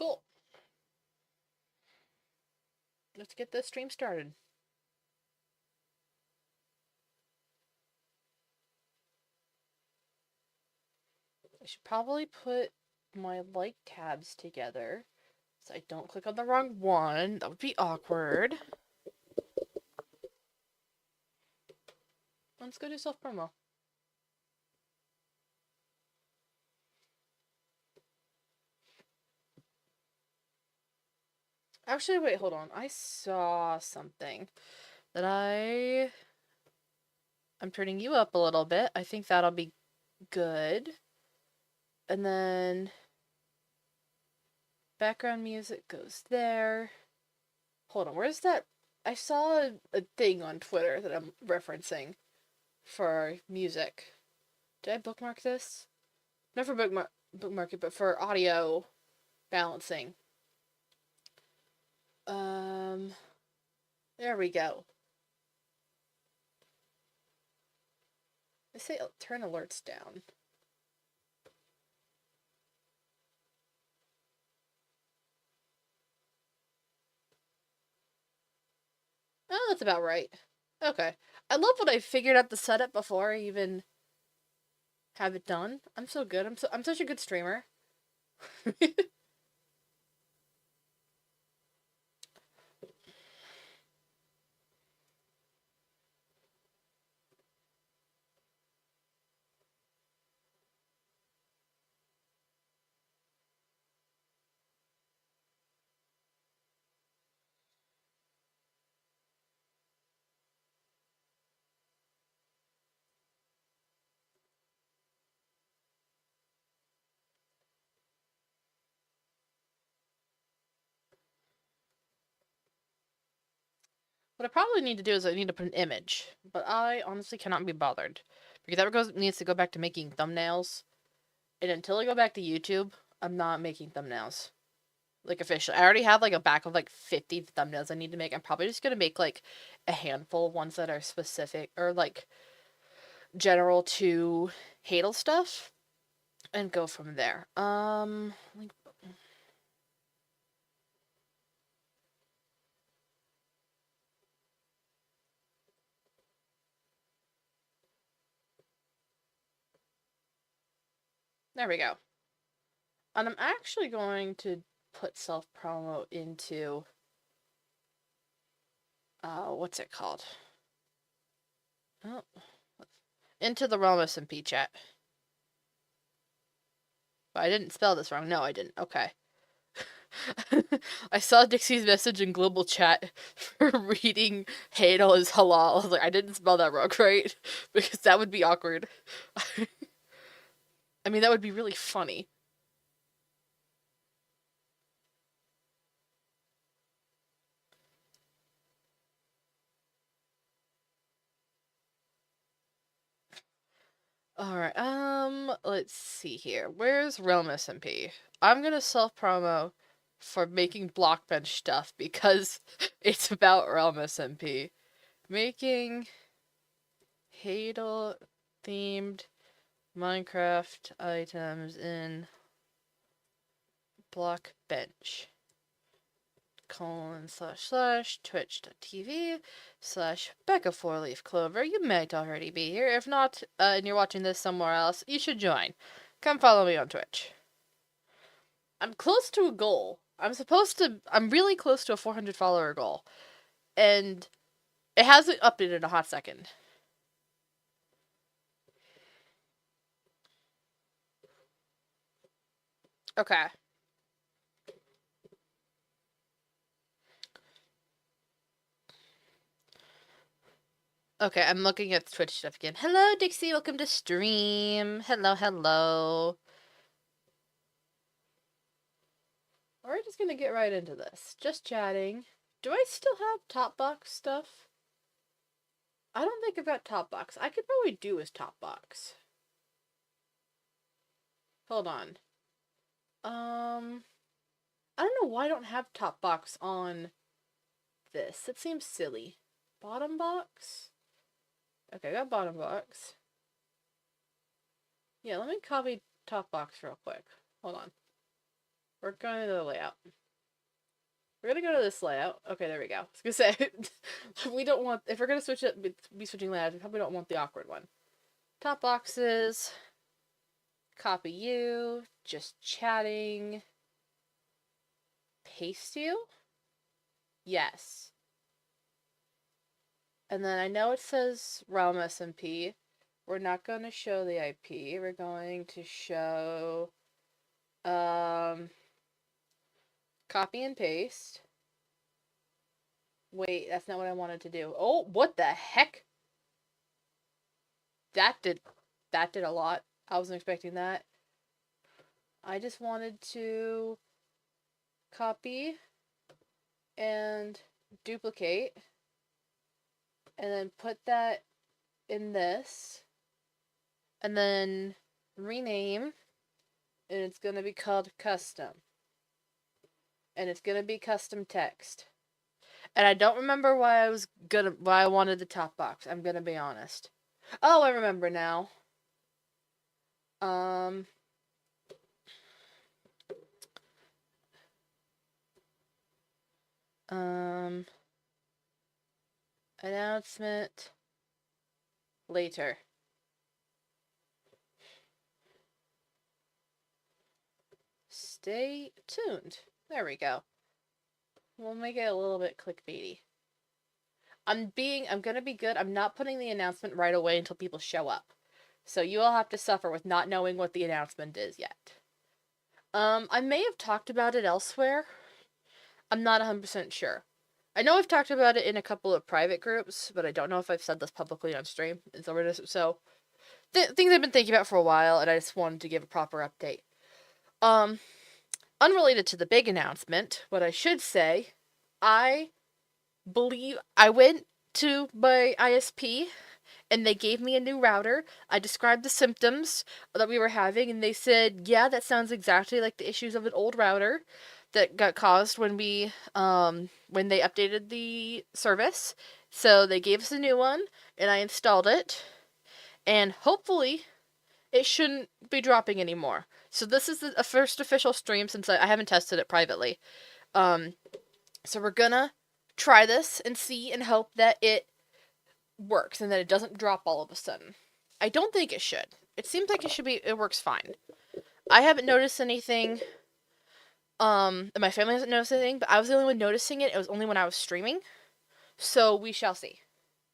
Cool. Let's get this stream started. I should probably put my like tabs together so I don't click on the wrong one. That would be awkward. Let's go do self-promo. Actually, wait, hold on. I saw something that I'm turning you up a little bit. I think that'll be good. And then background music goes there. Hold on, where's that? I saw a thing on Twitter that I'm referencing for music. Did I bookmark this? Not for bookmark it, but for audio balancing. There we go. I say turn alerts down. Oh, that's about right. Okay. I love when I figured out the setup before I even have it done. I'm so good. I'm such a good streamer. What I probably need to do is I need to put an image, but I honestly cannot be bothered because that needs to go back to making thumbnails, and until I go back to YouTube, I'm not making thumbnails. Like officially, I already have like a back of like 50 thumbnails I need to make. I'm probably just gonna make like a handful of ones that are specific or like general to Hadal stuff, and go from there. There we go. And I'm actually going to put self-promo into, what's it called? Oh, into the Realm SMP chat. But I didn't spell this wrong. No, I didn't. Okay. I saw Dixie's message in global chat for reading Hadal as halal. I was like, I didn't spell that wrong, right? Because that would be awkward. I mean, that would be really funny. Alright, let's see here. Where's Realm SMP? I'm gonna self-promo for making Blockbench stuff because it's about Realm SMP. Making Hadal-themed Minecraft items in Blockbench. //twitch.tv/ Becca 4-Leaf Clover. You might already be here. If not, and you're watching this somewhere else, you should join. Come follow me on Twitch. I'm close to a goal. I'm really close to a 400 follower goal. And it hasn't updated in a hot second. Okay. Okay, I'm looking at Twitch stuff again. Hello, Dixie. Welcome to stream. Hello, hello. We're just gonna get right into this. Just chatting. Do I still have top box stuff? I don't think I've got top box. I could probably do with top box. Hold on. I don't know why I don't have top box on this. It seems silly. Bottom box? Okay, I got bottom box. Yeah, let me copy top box real quick. Hold on. We're going to the layout. We're gonna go to this layout. Okay, there we go. I was gonna say, we don't want, if we're gonna switch it, be switching layouts, we probably don't want the awkward one. Top boxes. Copy you. Just chatting. Paste you? Yes. And then I know it says Realm SMP. We're not going to show the IP. We're going to show copy and paste. Wait, that's not what I wanted to do. Oh, what the heck? That did a lot. I wasn't expecting that. I just wanted to copy and duplicate and then put that in this and then rename, and it's going to be called custom, and it's going to be custom text. And I don't remember why I wanted the top box. I'm going to be honest. Oh, I remember now. Announcement later. Stay tuned. There we go. We'll make it a little bit clickbaity. I'm gonna be good. I'm not putting the announcement right away until people show up. So you all have to suffer with not knowing what the announcement is yet. I may have talked about it elsewhere. I'm not 100% sure. I know I've talked about it in a couple of private groups, but I don't know if I've said this publicly on stream. So things I've been thinking about for a while, and I just wanted to give a proper update. Unrelated to the big announcement, what I should say, I believe I went to my ISP and they gave me a new router. I described the symptoms that we were having, and they said, yeah, that sounds exactly like the issues of an old router that got caused when they updated the service. So they gave us a new one, and I installed it, and hopefully it shouldn't be dropping anymore. So this is the first official stream since I haven't tested it privately. So we're gonna try this and see and hope that it works and that it doesn't drop all of a sudden. I don't think it should. It seems like it works fine. I haven't noticed anything, and my family hasn't noticed anything, but I was the only one noticing it. It was only when I was streaming. So we shall see.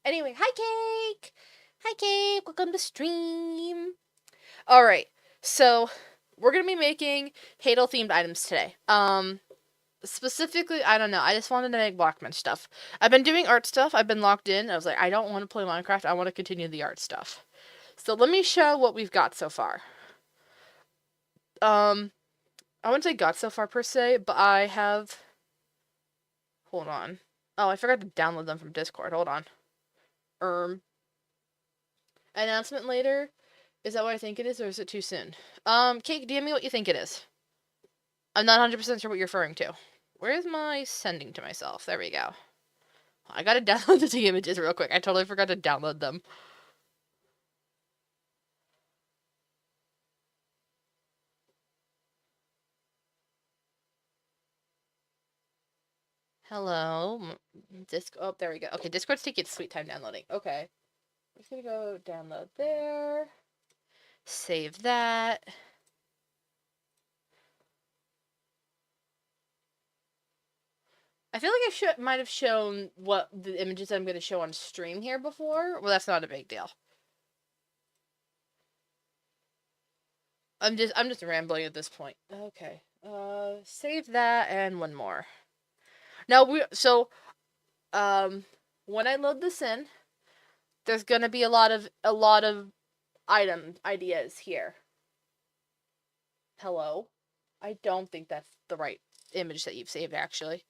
Anyway, hi Cake! Hi Cake! Welcome to stream! Alright, so we're gonna be making Hadal themed items today. Specifically, I don't know, I just wanted to make Blockman stuff. I've been doing art stuff, I've been locked in, I was like, I don't want to play Minecraft, I want to continue the art stuff. So let me show what we've got so far. I wouldn't say got so far per se, but I have... Hold on. Oh, I forgot to download them from Discord, hold on. Announcement later? Is that what I think it is, or is it too soon? Cake, DM me what you think it is. I'm not 100% sure what you're referring to. Where's my sending to myself? There we go. I gotta download the 2 images real quick. I totally forgot to download them. Hello. Oh, there we go. Okay, Discord's taking its sweet time downloading. Okay. I'm just gonna go download there. Save that. I feel like I might have shown what the images I'm going to show on stream here before. Well, that's not a big deal. I'm just rambling at this point. Okay. Save that and one more. Now when I load this in, there's going to be a lot of item ideas here. Hello. I don't think that's the right image that you've saved, actually.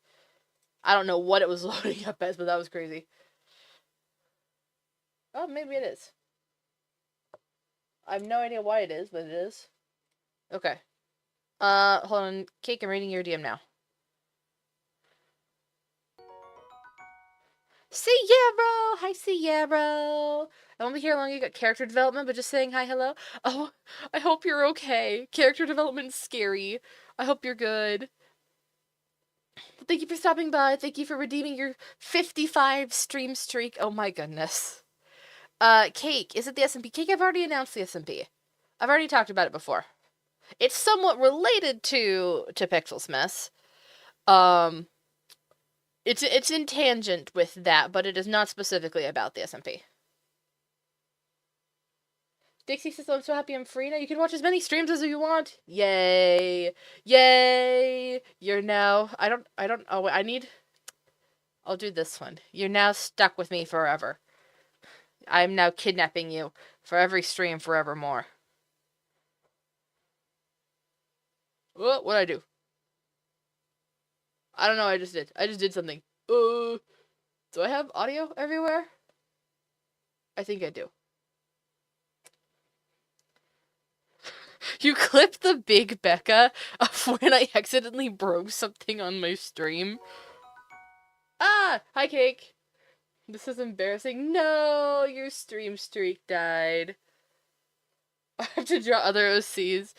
I don't know what it was loading up as, but that was crazy. Oh, maybe it is. I have no idea why it is, but it is. Okay. Hold on. Cake, I'm reading your DM now. See yeah, bro. Hi, see yeah, bro. I won't be here long. You got character development, but just saying hi, hello. Oh, I hope you're okay. Character development's scary. I hope you're good. Thank you for stopping by. Thank you for redeeming your 55 stream streak. Oh my goodness. Cake. Is it the SMP? Cake, I've already announced the SMP. I've already talked about it before. It's somewhat related to Pixel's Mess. It's in tangent with that, but it is not specifically about the SMP. Dixie says, I'm so happy I'm free now. You can watch as many streams as you want. Yay. Yay. You're now... Oh, wait, I'll do this one. You're now stuck with me forever. I'm now kidnapping you for every stream forevermore. What'd I do? I don't know, I just did something. Do I have audio everywhere? I think I do. You clipped the big Becca of when I accidentally broke something on my stream. Ah! Hi, Cake! This is embarrassing. No! Your stream streak died. I have to draw other OCs.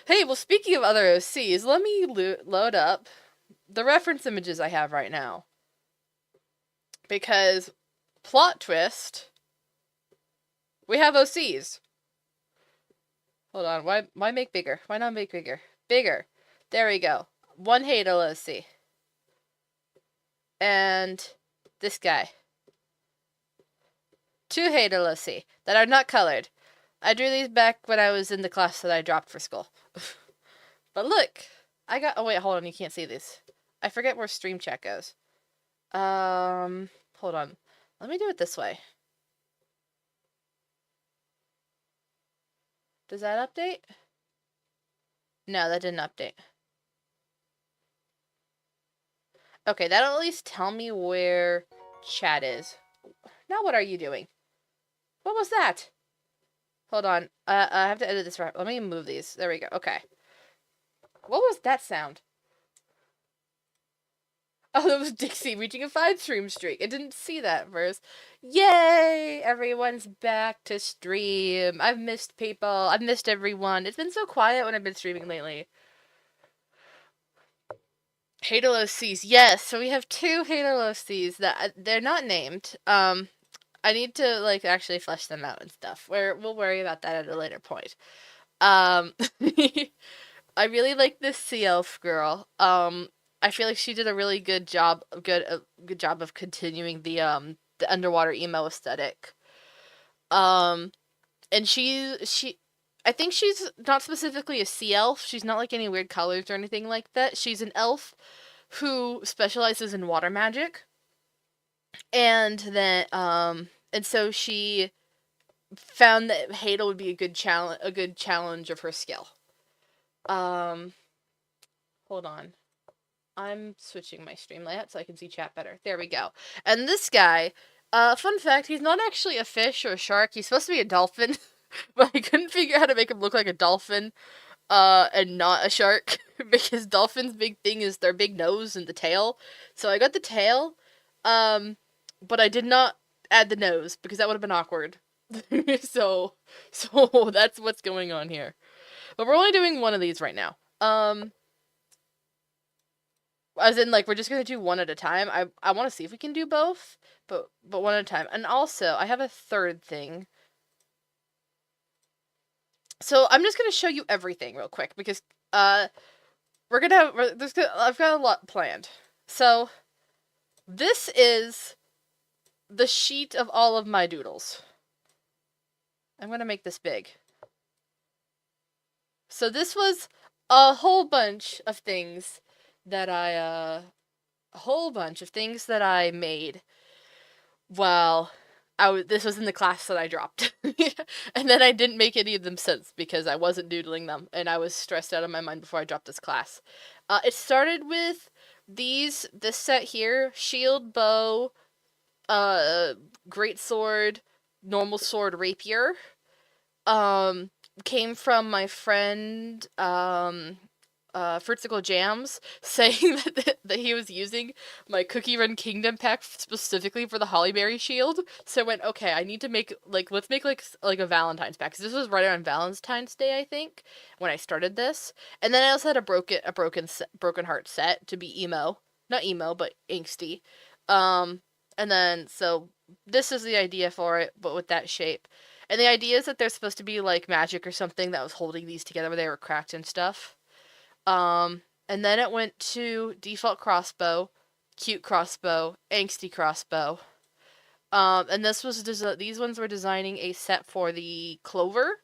Hey, well, speaking of other OCs, let me load up the reference images I have right now. Because, plot twist, we have OCs. Hold on, why make bigger? Why not make bigger? Bigger. There we go. One Hadal OC. And this guy. Two Hadal OC that are not colored. I drew these back when I was in the class that I dropped for school. But look, oh wait, hold on, you can't see these. I forget where stream chat goes. Hold on. Let me do it this way. Does that update? No, that didn't update. Okay, that'll at least tell me where chat is. Now what are you doing? What was that? Hold on. I have to edit this. Let me move these. There we go. Okay. What was that sound? Oh, that was Dixie reaching a 5 stream streak. I didn't see that first. Yay! Everyone's back to stream. I've missed people. I've missed everyone. It's been so quiet when I've been streaming lately. Hadal OCs. Yes, so we have 2 Hadal OCs that they're not named. I need to like actually flesh them out and stuff. We'll worry about that at a later point. I really like this sea elf girl. I feel like she did a really good job of continuing the underwater emo aesthetic. And I think she's not specifically a sea elf. She's not like any weird colors or anything like that. She's an elf who specializes in water magic. And then and so she found that Hadal would be a good challenge of her skill. Hold on. I'm switching my stream layout so I can see chat better. There we go. And this guy, fun fact, he's not actually a fish or a shark. He's supposed to be a dolphin, but I couldn't figure out how to make him look like a dolphin, and not a shark, because dolphins' big thing is their big nose and the tail. So I got the tail, but I did not add the nose, because that would have been awkward. so that's what's going on here. But we're only doing one of these right now. As in, like, we're just gonna do one at a time. I want to see if we can do both, but one at a time. And also, I have a third thing. So I'm just gonna show you everything real quick because I've got a lot planned. So this is the sheet of all of my doodles. I'm gonna make this big. So this was a whole bunch of things that I made while this was in the class that I dropped. And then I didn't make any of them since because I wasn't doodling them and I was stressed out of my mind before I dropped this class. It started with this set here: shield, bow, great sword, normal sword, rapier. Came from my friend Fritzical Jams saying that he was using my Cookie Run Kingdom pack specifically for the Hollyberry Shield. So I went, okay, I need to make let's make like a Valentine's pack, because this was right around Valentine's Day, I think, when I started this. And then I also had a broken heart set to be emo, not emo, but angsty. And then so this is the idea for it, but with that shape. And the idea is that there's supposed to be like magic or something that was holding these together where they were cracked and stuff. And then it went to default crossbow, cute crossbow, angsty crossbow. And these ones were designing a set for the clover.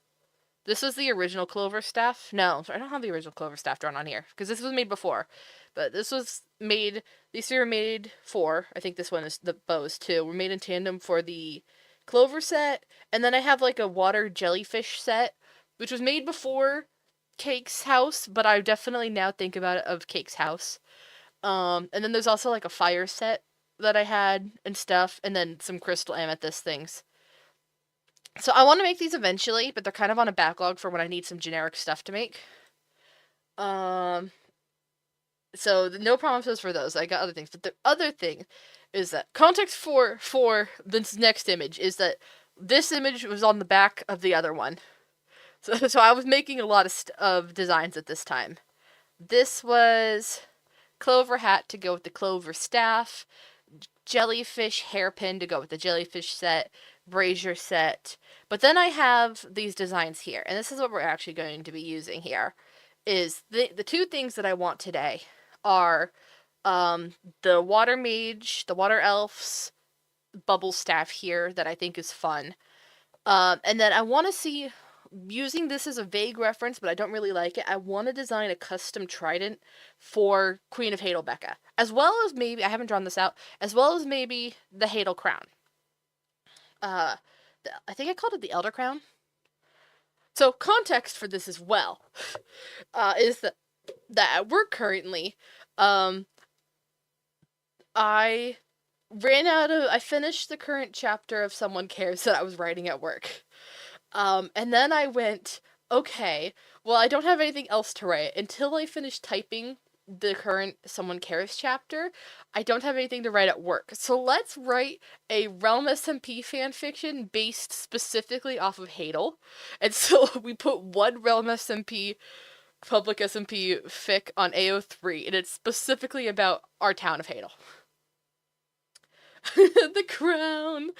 This was the original clover staff. No, I don't have the original clover staff drawn on here because this was made before. But this was made. These three were made for. I think this one is the bows too. Were made in tandem for the clover set, and then I have like a water jellyfish set, which was made before Cake's house, but I definitely now think about it of Cake's house. And then there's also like a fire set that I had and stuff, and then some crystal amethyst things. So I want to make these eventually, but they're kind of on a backlog for when I need some generic stuff to make. So no promises for those. I got other things, but the other thing is that context for this next image is that this image was on the back of the other one. So I was making a lot of designs at this time. This was clover hat to go with the clover staff, jellyfish hairpin to go with the jellyfish set, brazier set. But then I have these designs here, and this is what we're actually going to be using here. Is the two things that I want today are the water mage, the water elf's bubble staff here that I think is fun. And then I want to see, using this as a vague reference, but I don't really like it, I want to design a custom trident for Queen of Hadal Becca. As well as maybe, I haven't drawn this out, as well as maybe the Hadal crown. I think I called it the Elder Crown. So context for this as well is that at work currently, I finished the current chapter of Someone Cares that I was writing at work. And then I went, okay, well, I don't have anything else to write. Until I finish typing the current Someone Cares chapter, I don't have anything to write at work. So let's write a Realm SMP fanfiction based specifically off of Hadal. And so we put one Realm SMP, public SMP fic on AO3, and it's specifically about our town of Hadal. The crown,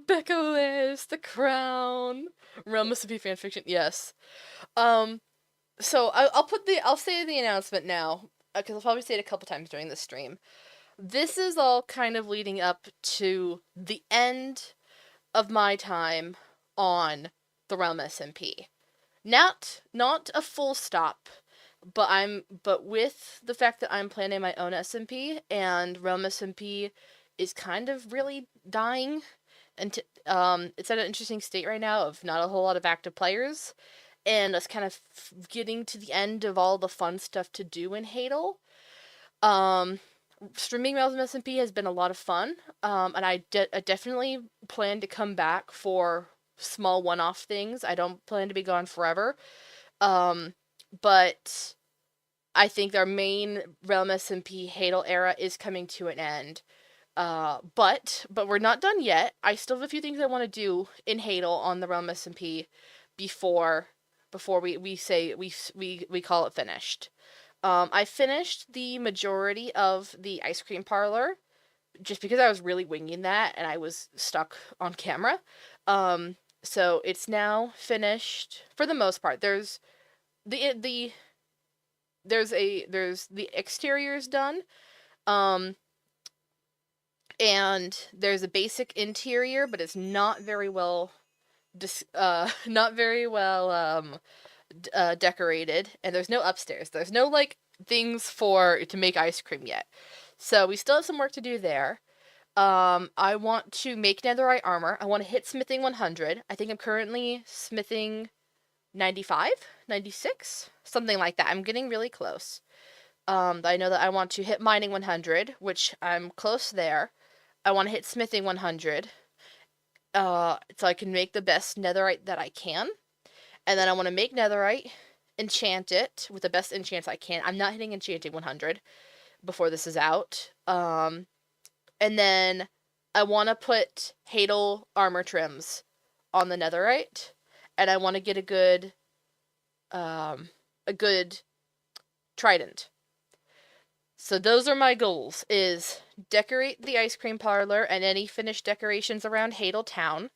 Becca Liz, the crown, Realm SMP fanfiction, yes. So I'll say the announcement now, because I'll probably say it a couple times during the stream. This is all kind of leading up to the end of my time on the Realm SMP. Not a full stop, but with the fact that I'm planning my own SMP, and Realm SMP is kind of really dying, and it's at an interesting state right now of not a whole lot of active players, and us kind of getting to the end of all the fun stuff to do in Hadal. Streaming Realm SMP has been a lot of fun, and I definitely plan to come back for small one-off things. I don't plan to be gone forever, but I think our main Realm SMP Hadal era is coming to an end. But we're not done yet. I still have a few things I want to do in Hadal on the Realm SMP before we say we call it finished. I finished the majority of the ice cream parlor just because I was really winging that and I was stuck on camera. So it's now finished for the most part. There's the exterior's done. And there's a basic interior, but it's not very well decorated, and there's no upstairs. There's no like things to make ice cream yet. So we still have some work to do there. I want to make netherite armor. I want to hit smithing 100. I think I'm currently smithing 95, 96, something like that. I'm getting really close. I know that I want to hit mining 100, which I'm close there. I want to hit smithing 100, so I can make the best netherite that I can. And then I want to make netherite, enchant it with the best enchants I can. I'm not hitting enchanting 100 before this is out. And then I want to put Hadal armor trims on the netherite, and I want to get a good trident. So those are my goals, is decorate the ice cream parlor and any finished decorations around Hadal Town.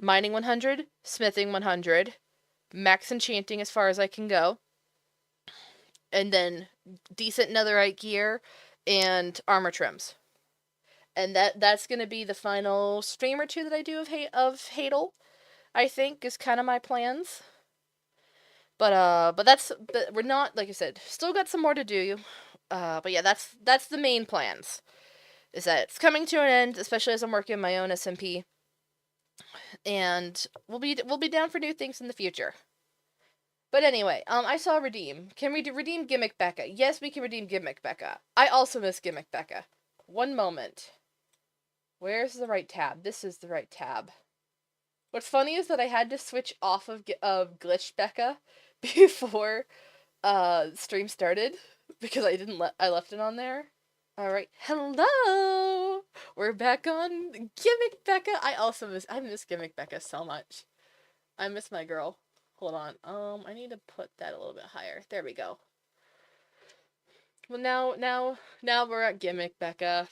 Mining 100, smithing 100, max enchanting as far as I can go, and then decent netherite gear and armor trims. And that's going to be the final stream or two that I do of Hadal, I think, is kind of my plans. But we're not, like I said, still got some more to do. But yeah, that's the main plans. Is that it's coming to an end, especially as I'm working my own SMP. And we'll be down for new things in the future. But anyway, I saw redeem. Can we redeem Gimmick Becca? Yes, we can redeem Gimmick Becca. I also miss Gimmick Becca. One moment. Where's the right tab? This is the right tab. What's funny is that I had to switch off of Glitch Becca before stream started because I left it on there. All right, hello. We're back on Gimmick Becca. I miss Gimmick Becca so much. I miss my girl. Hold on. I need to put that a little bit higher. There we go. Well, now we're at Gimmick Becca.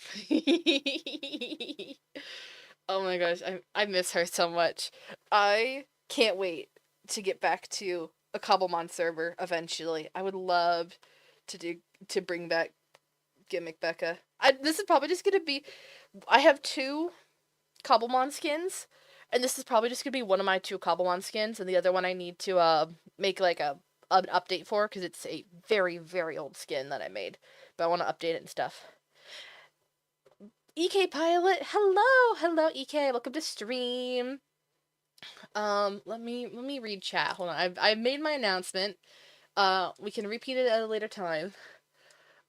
Oh my gosh, I miss her so much. I can't wait to get back to a Cobblemon server eventually. I would love to bring back Gimmick Becca. This is probably just gonna be. I have 2 Cobblemon skins, and this is probably just gonna be one of my 2 Cobblemon skins, and the other one I need to make like an update for, because it's a very, very old skin that I made, but I want to update it and stuff. EK Pilot, hello EK, welcome to stream. Let me read chat. Hold on, I've made my announcement. We can repeat it at a later time.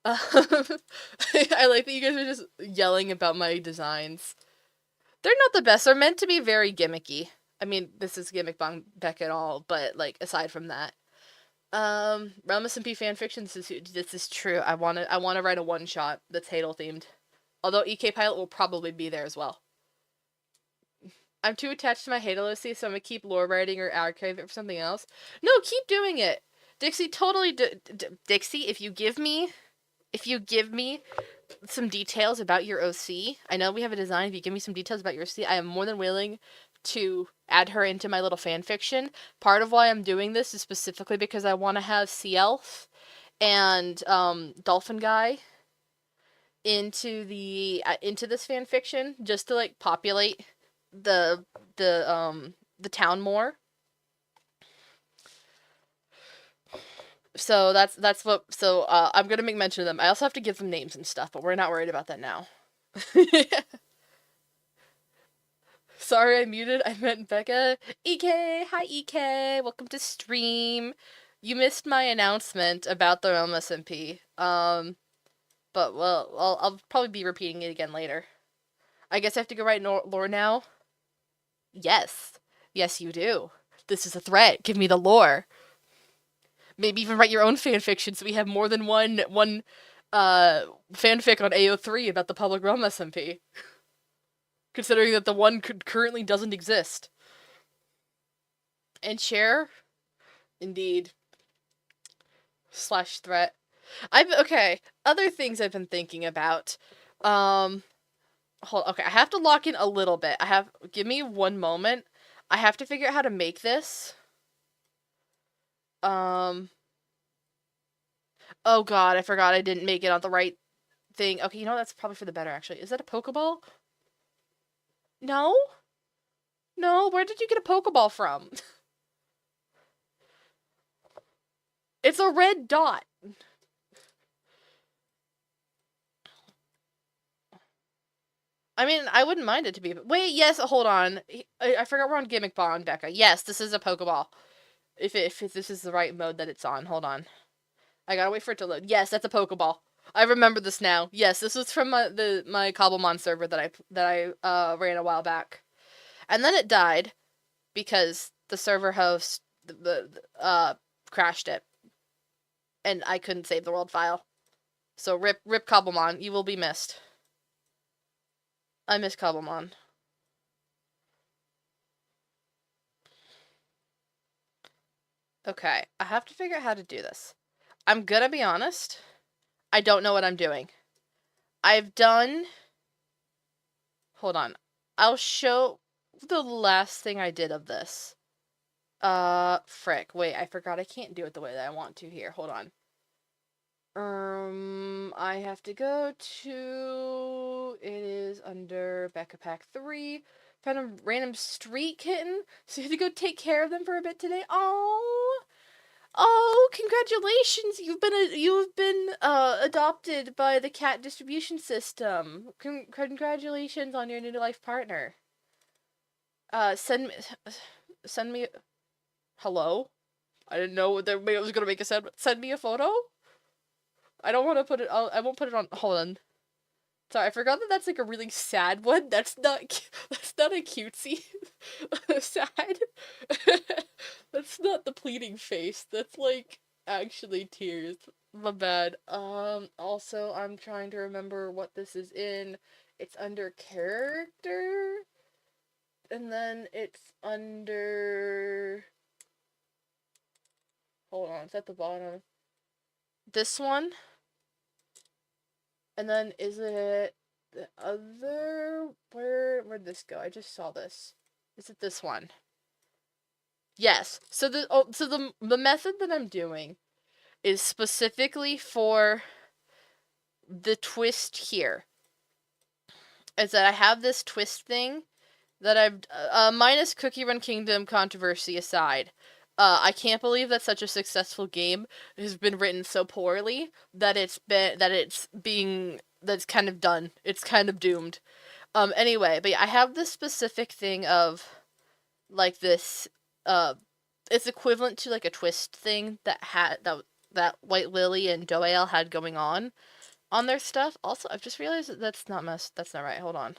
I like that you guys are just yelling about my designs. They're not the best. They're meant to be very gimmicky. I mean, this is Gimmick Becca and all, but like aside from that, Realm SMP fanfiction. This is true. I wanna write a one shot that's Hadal themed. Although EK Pilot will probably be there as well. I'm too attached to my Hadal OC, so I'm gonna keep lore writing or archive it for something else. No, keep doing it, Dixie. Totally, Dixie. If you give me some details about your OC, I know we have a design. If you give me some details about your OC, I am more than willing to add her into my little fan fiction. Part of why I'm doing this is specifically because I want to have Sea Elf and Dolphin Guy into this fan fiction, just to like populate the town more. So that's what. So I'm gonna make mention of them. I also have to give them names and stuff, but we're not worried about that now. Sorry, I muted. I meant Becca. EK, hi EK. Welcome to stream. You missed my announcement about the Realm SMP. But well, I'll probably be repeating it again later. I guess I have to go write lore now. Yes, you do. This is a threat. Give me the lore. Maybe even write your own fanfiction so we have more than one fanfic on AO3 about the public realm SMP. Considering that the one currently doesn't exist. And share? Indeed. /threat. Okay, other things I've been thinking about. Okay, I have to lock in a little bit. Give me one moment. I have to figure out how to make this. Oh god, I forgot I didn't make it on the right thing. Okay, you know, that's probably for the better, actually. Is that a Pokeball? No? No, where did you get a Pokeball from? It's a red dot. I mean, I wouldn't mind it to be. Wait, yes, hold on. I forgot we're on Gimmick Bond, Becca. Yes, this is a Pokeball. If this is the right mode that it's on. Hold on. I gotta wait for it to load. Yes, that's a Pokeball. I remember this now. Yes, this was from my Cobblemon server that I ran a while back. And then it died because the server host crashed it, and I couldn't save the world file. So rip Cobblemon, you will be missed. I miss Cobblemon. Okay, I have to figure out how to do this. I'm gonna be honest, I don't know what I'm doing. I've done... Hold on. I'll show the last thing I did of this. Frick. Wait, I forgot I can't do it the way that I want to here. Hold on. I have to go to... It is under Becca Pack 3. Found a random street kitten, so you have to go take care of them for a bit today. Oh, congratulations! You've been adopted by the cat distribution system. Congratulations on your new life partner. Send me. Hello? I didn't know that I was gonna make a sound. Send me a photo. I don't want to put it. I won't put it on. Hold on. Sorry, I forgot that that's like a really sad one. That's not a cutesy sad. That's not the pleading face. That's like actually tears. My bad. Also I'm trying to remember what this is in. It's under character. And then it's under... Hold on, it's at the bottom. This one. And then is it the other... Where'd this go? I just saw this. Is it this one? Yes. So the method that I'm doing is specifically for the twist here. Is that I have this twist thing that I've minus Cookie Run Kingdom controversy aside. I can't believe that such a successful game has been written so poorly that it's kind of done. It's kind of doomed. Anyway, but yeah, I have this specific thing of like this it's equivalent to like a twist thing that White Lily and Doale had going on their stuff. Also, I've just realized that that's not right. Hold on.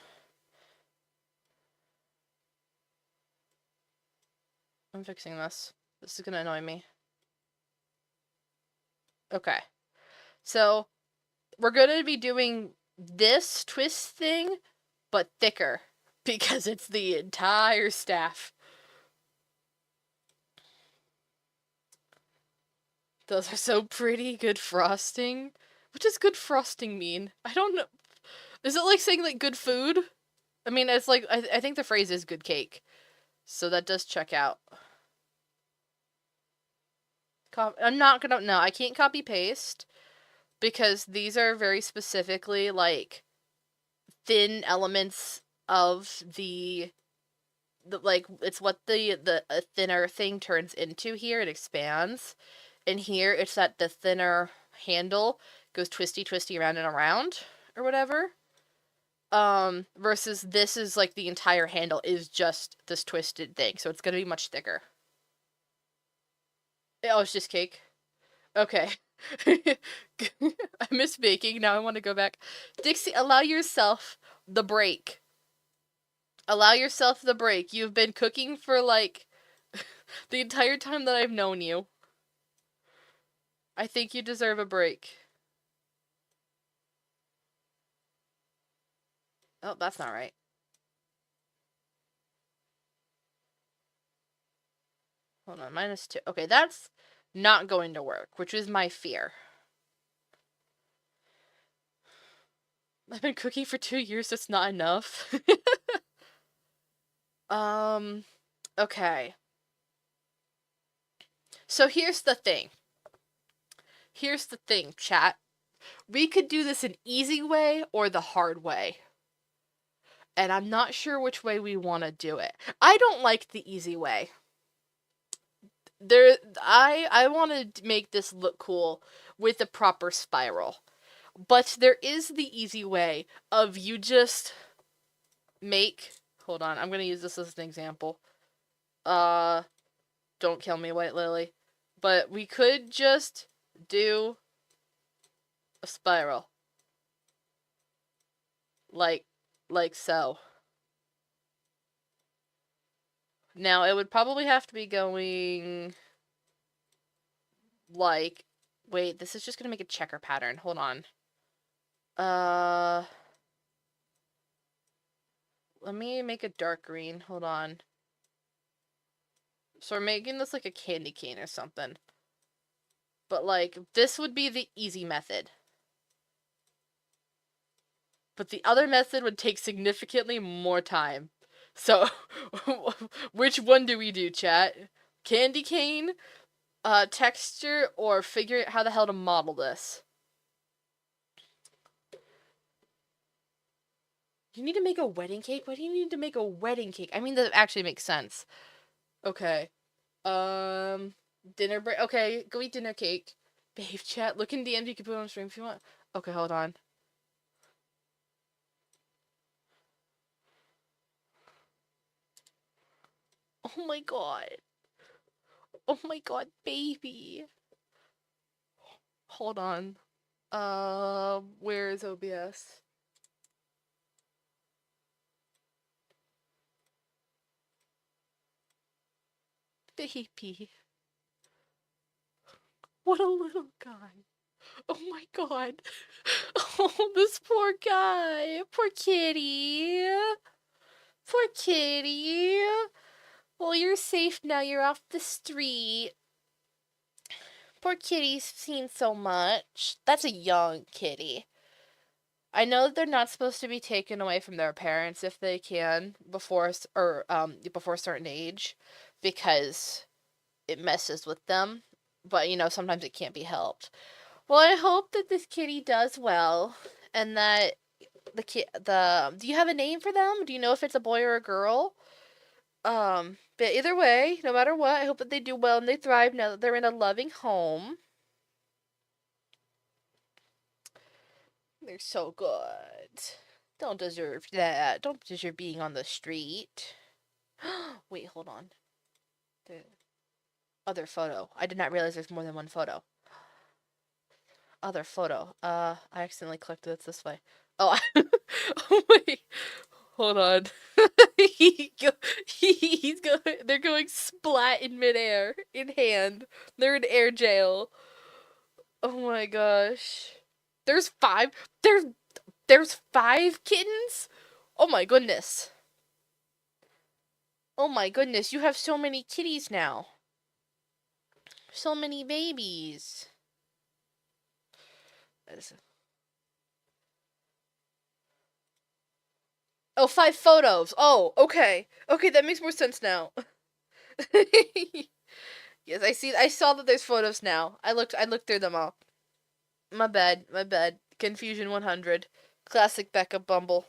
I'm fixing this. This is gonna annoy me. Okay. So, we're gonna be doing this twist thing, but thicker, because it's the entire staff. Those are so pretty. Good frosting. What does good frosting mean? I don't know. Is it like saying like good food? I mean, it's like, I think the phrase is good cake. So that does check out. I'm not gonna, no, I can't copy paste because these are very specifically like thin elements of the like, it's what the thinner thing turns into here. It expands. And here it's that the thinner handle goes twisty around and around or whatever. Versus this is like the entire handle is just this twisted thing. So it's gonna be much thicker. Oh, it's just cake. Okay. I miss baking. Now I want to go back. Dixie, allow yourself the break. Allow yourself the break. You've been cooking for like the entire time that I've known you. I think you deserve a break. Oh, that's not right. Hold on, -2. Okay, that's not going to work, which is my fear. I've been cooking for 2 years, that's not enough. Okay. So here's the thing. Here's the thing, chat. We could do this an easy way or the hard way. And I'm not sure which way we want to do it. I don't like the easy way. I want to make this look cool with a proper spiral. But there is the easy way of you just make... Hold on, I'm going to use this as an example. Don't kill me, White Lily. But we could just do a spiral. Like so. Now, it would probably have to be going, like, wait, this is just gonna make a checker pattern. Hold on. Let me make a dark green. Hold on. So we're making this like a candy cane or something. But, like, this would be the easy method. But the other method would take significantly more time. So, which one do we do, chat? Candy cane, texture, or figure out how the hell to model this? You need to make a wedding cake? Why do you need to make a wedding cake? I mean, that actually makes sense. Okay. Dinner break. Okay, go eat dinner cake. Babe, chat, look in DMs, you can put it on stream if you want. Okay, hold on. Oh my god. Oh my god, baby. Hold on. Where is OBS? Baby. What a little guy. Oh my god. Oh, this poor guy. Poor kitty. Poor kitty. Well, you're safe now. You're off the street. Poor kitty's seen so much. That's a young kitty. I know that they're not supposed to be taken away from their parents if they can before a certain age, because it messes with them. But sometimes it can't be helped. Well, I hope that this kitty does well, and that do you have a name for them? Do you know if it's a boy or a girl? But either way, no matter what, I hope that they do well and they thrive now that they're in a loving home. They're so good. Don't deserve that. Don't deserve being on the street. Wait, hold on. The other photo. I did not realize there's more than one photo. Other photo. I accidentally clicked it this way. Oh, oh wait. Hold on. They're going splat in midair, in hand. They're in air jail. Oh my gosh. There's 5. There's 5 kittens? Oh my goodness. Oh my goodness, you have so many kitties now. So many babies. Oh, 5 photos. Oh, okay. Okay, that makes more sense now. Yes, I saw that there's photos now. I looked through them all. My bad. Confusion 100. Classic Becca Bumble.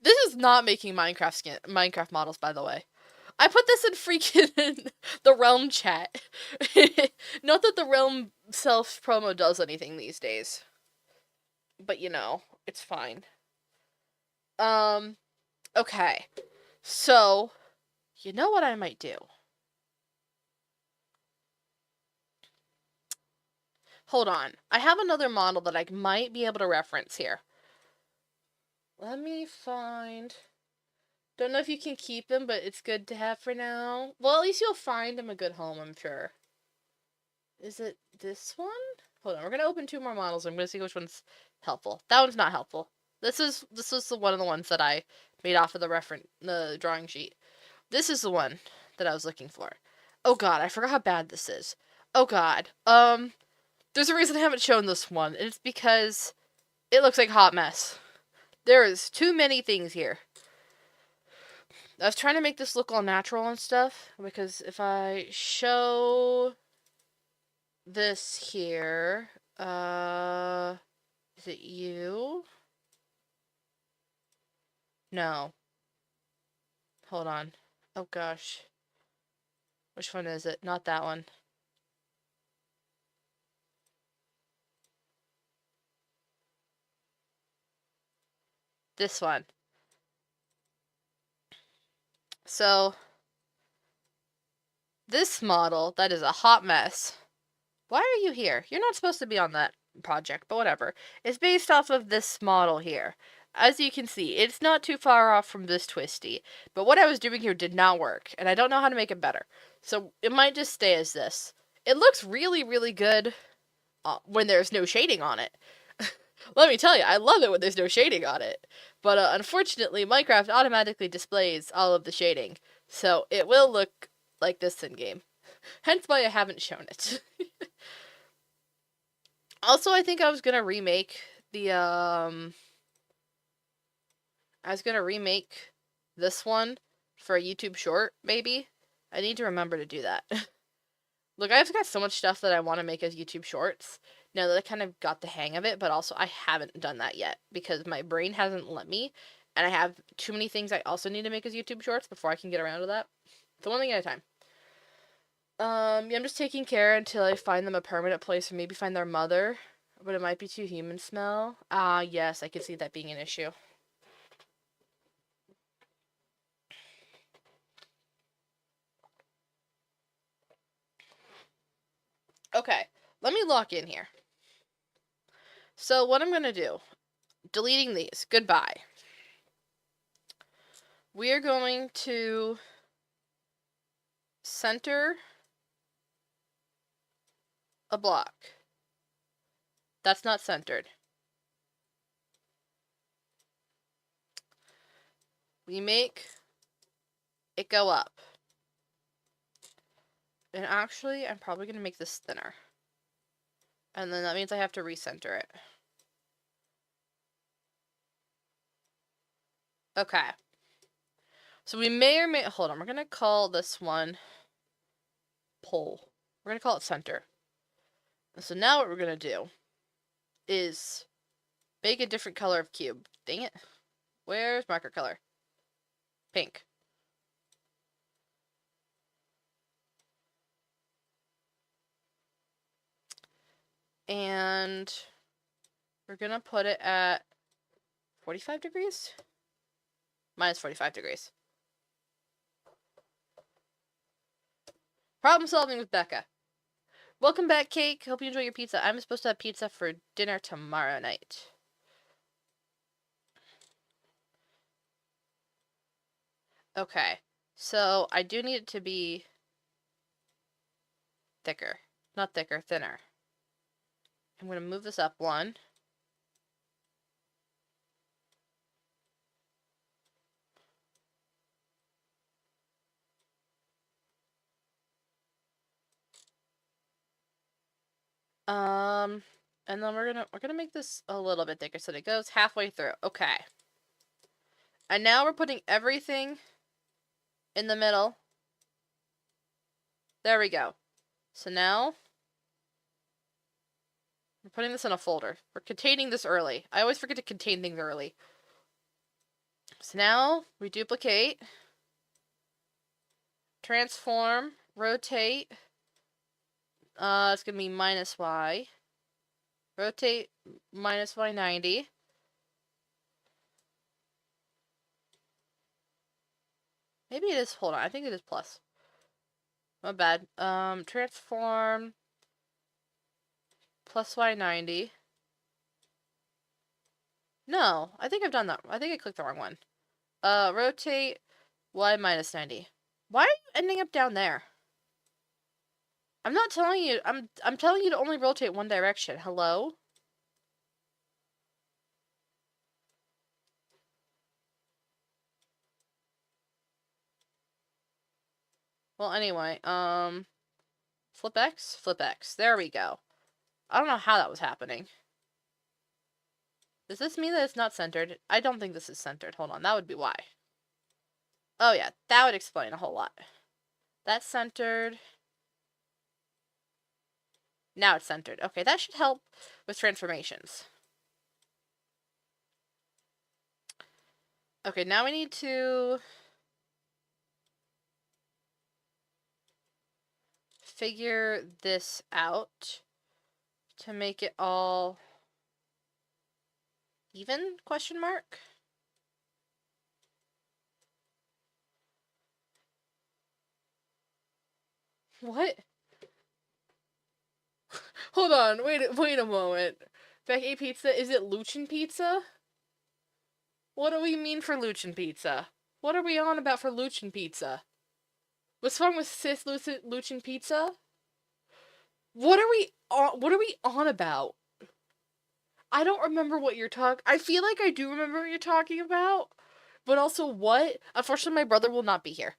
This is not making Minecraft models, by the way. I put this in freaking the Realm chat. Not that the Realm self-promo does anything these days. But it's fine. Okay. So, you know what I might do? Hold on. I have another model that I might be able to reference here. Let me find... Don't know if you can keep them, but it's good to have for now. Well, at least you'll find them a good home, I'm sure. Is it this one? Hold on, we're gonna open 2 more models. I'm gonna see which one's helpful. That one's not helpful. This is one of the ones that I made off of the drawing sheet. This is the one that I was looking for. Oh god, I forgot how bad this is. Oh god. There's a reason I haven't shown this one, and it's because it looks like a hot mess. There is too many things here. I was trying to make this look all natural and stuff, because if I show this here, is it you? No. Hold on. Oh gosh. Which one is it? Not that one. This one. So, this model, that is a hot mess. Why are you here? You're not supposed to be on that project, but whatever. It's based off of this model here. as you can see, it's not too far off from this twisty. But what I was doing here did not work, and I don't know how to make it better. So it might just stay as this. It looks really, really good when there's no shading on it. Let me tell you, I love it when there's no shading on it. But unfortunately, Minecraft automatically displays all of the shading. So it will look like this in-game. Hence why I haven't shown it. Also, I think I was gonna remake the, I was gonna remake this one for a YouTube short, maybe. I need to remember to do that. Look, I've got so much stuff that I want to make as YouTube shorts. Now that I kind of got the hang of it, but also I haven't done that yet because my brain hasn't let me, and I have too many things I also need to make as YouTube shorts before I can get around to that. So one thing at a time. Yeah, I'm just taking care until I find them a permanent place or maybe find their mother, but it might be too human smell. Yes, I could see that being an issue. Okay, let me lock in here. So what I'm going to do, deleting these, goodbye. We are going to center a block. That's not centered. We make it go up. And actually, I'm probably going to make this thinner. And then that means I have to recenter it. Okay. So we may or may... Hold on, we're going to call this one pole. We're going to call it center. And so now what we're going to do is make a different color of cube. Dang it. Where's marker color? Pink. And we're going to put it at 45 degrees? Minus 45 degrees. Problem solving with Becca. Welcome back, Cake. Hope you enjoy your pizza. I'm supposed to have pizza for dinner tomorrow night. Okay. So, I do need it to be thicker. Not thicker, thinner. I'm going to move this up one. And then we're gonna make this a little bit thicker so that it goes halfway through. Okay. And now we're putting everything in the middle. There we go. So now we're putting this in a folder. We're containing this early. I always forget to contain things early. So now we duplicate, transform, rotate. It's gonna be minus Y. Rotate minus Y 90. Maybe it is, hold on, I think it is plus. My bad. Transform plus Y 90. No, I think I've done that. I think I clicked the wrong one. Rotate Y minus 90. Why are you ending up down there? I'm not telling you, I'm telling you to only rotate one direction. Hello? Well, anyway, flip X, flip X. There we go. I don't know how that was happening. Does this mean that it's not centered? I don't think this is centered. Hold on, that would be why. Oh yeah, that would explain a whole lot. That's centered. Now it's centered. Okay, that should help with transformations. Okay, now we need to figure this out to make it all even, question mark? What? Hold on, wait a moment. Becky Pizza, is it Luchin Pizza? What do we mean for Luchin Pizza? What are we on about for Luchin Pizza? What's wrong with cis Luchin Pizza? What are we on about? I don't remember what you're talking. I feel like I do remember what you're talking about, but also what? Unfortunately, my brother will not be here.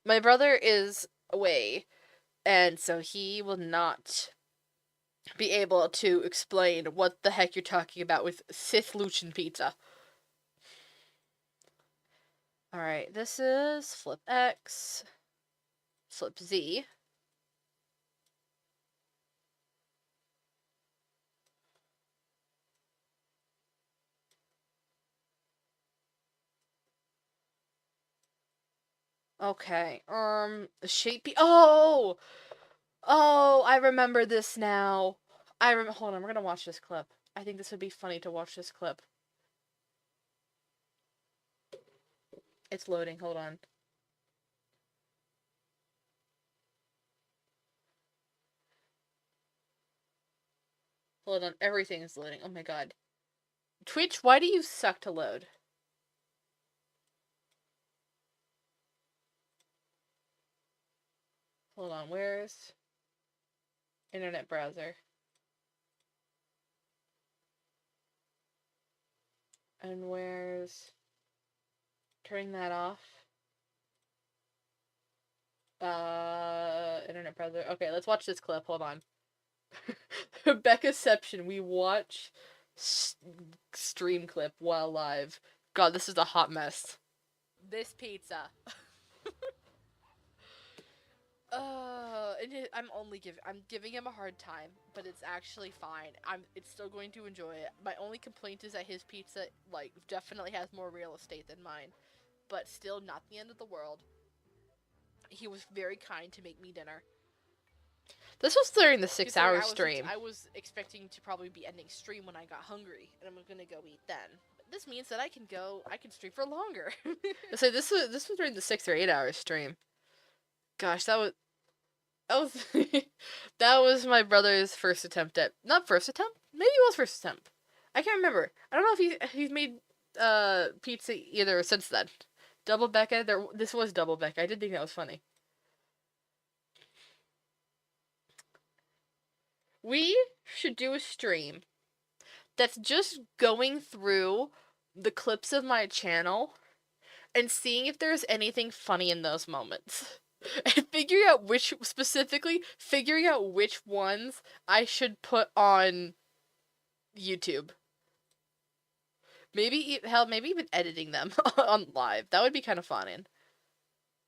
My brother is away, and so he will not be able to explain what the heck you're talking about with Sith Luchin Pizza. Alright, this is flip X, flip Z. Okay, shape P- Oh! Oh, I remember this now. Hold on, we're gonna watch this clip. I think this would be funny to watch this clip. It's loading, hold on. Hold on, everything is loading. Oh my god. Twitch, why do you suck to load? Hold on, where's internet browser? And where's turning that off? Internet browser. Okay, let's watch this clip. Hold on. Beccaception. We watch stream clip while live. God, this is a hot mess. This pizza. I'm giving him a hard time, but it's actually fine. It's still going to enjoy it. My only complaint is that his pizza, like, definitely has more real estate than mine, but still not the end of the world. He was very kind to make me dinner. This was during the 6-hour stream. I was expecting to probably be ending stream when I got hungry, and I'm gonna go eat then. But this means that I can stream for longer. So this was during the 6 or 8 hour stream. Gosh, that was that was my brother's first attempt at, not first attempt, maybe it was first attempt. I can't remember. I don't know if he's made pizza either since then. Double Becca, this was Double Becca. I did think that was funny. We should do a stream that's just going through the clips of my channel and seeing if there's anything funny in those moments. And figuring out which ones I should put on YouTube. Maybe even editing them on live. That would be kind of fun. And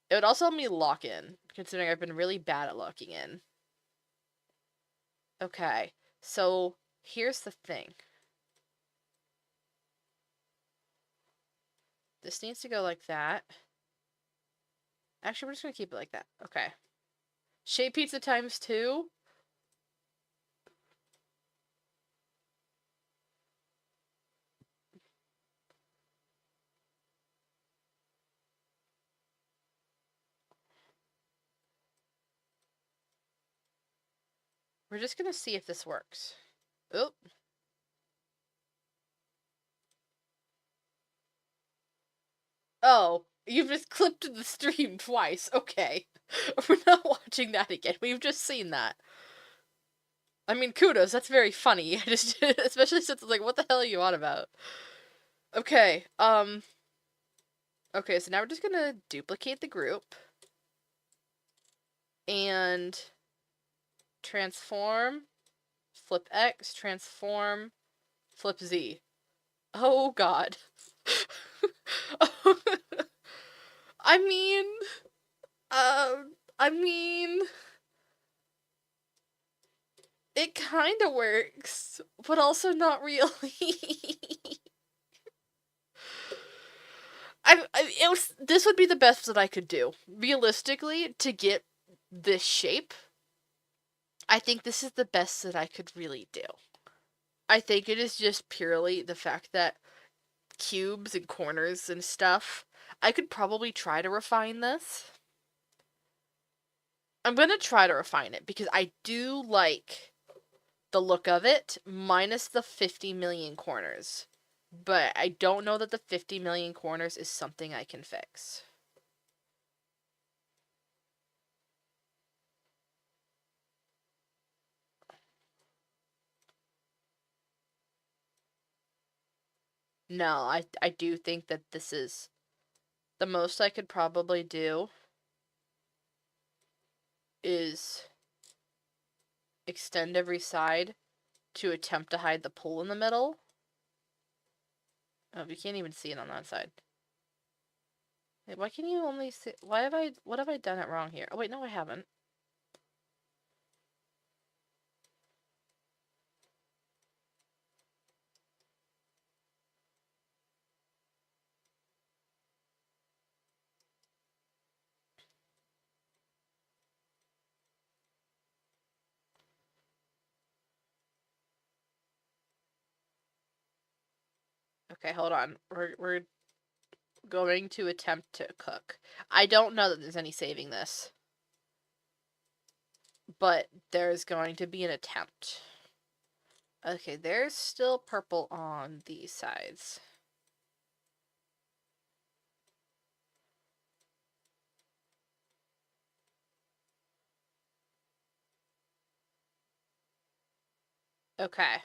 it would also help me lock in, considering I've been really bad at locking in. Okay, so here's the thing. This needs to go like that. Actually, we're just gonna keep it like that. Okay. Shape pizza times 2. We're just gonna see if this works. Oop. Oh, you've just clipped the stream twice. Okay. We're not watching that again. We've just seen that. I mean, kudos. That's very funny. Especially since it's like, what the hell are you on about? Okay. Okay, so now we're just gonna duplicate the group. And transform, flip X, transform, flip Z. Oh god. I mean, it kind of works, but also not really. This would be the best that I could do. Realistically, to get this shape, I think this is the best that I could really do. I think it is just purely the fact that cubes and corners and stuff, I could probably try to refine this. I'm gonna try to refine it because I do like the look of it, minus the 50 million corners. But I don't know that the 50 million corners is something I can fix. No, I do think that this is the most I could probably do is extend every side to attempt to hide the pull in the middle. Oh, you can't even see it on that side. Wait, why can you only see? What have I done it wrong here? Oh, wait, no, I haven't. Okay, hold on. We're going to attempt to cook. I don't know that there's any saving this, but there's going to be an attempt. Okay, there's still purple on these sides. Okay.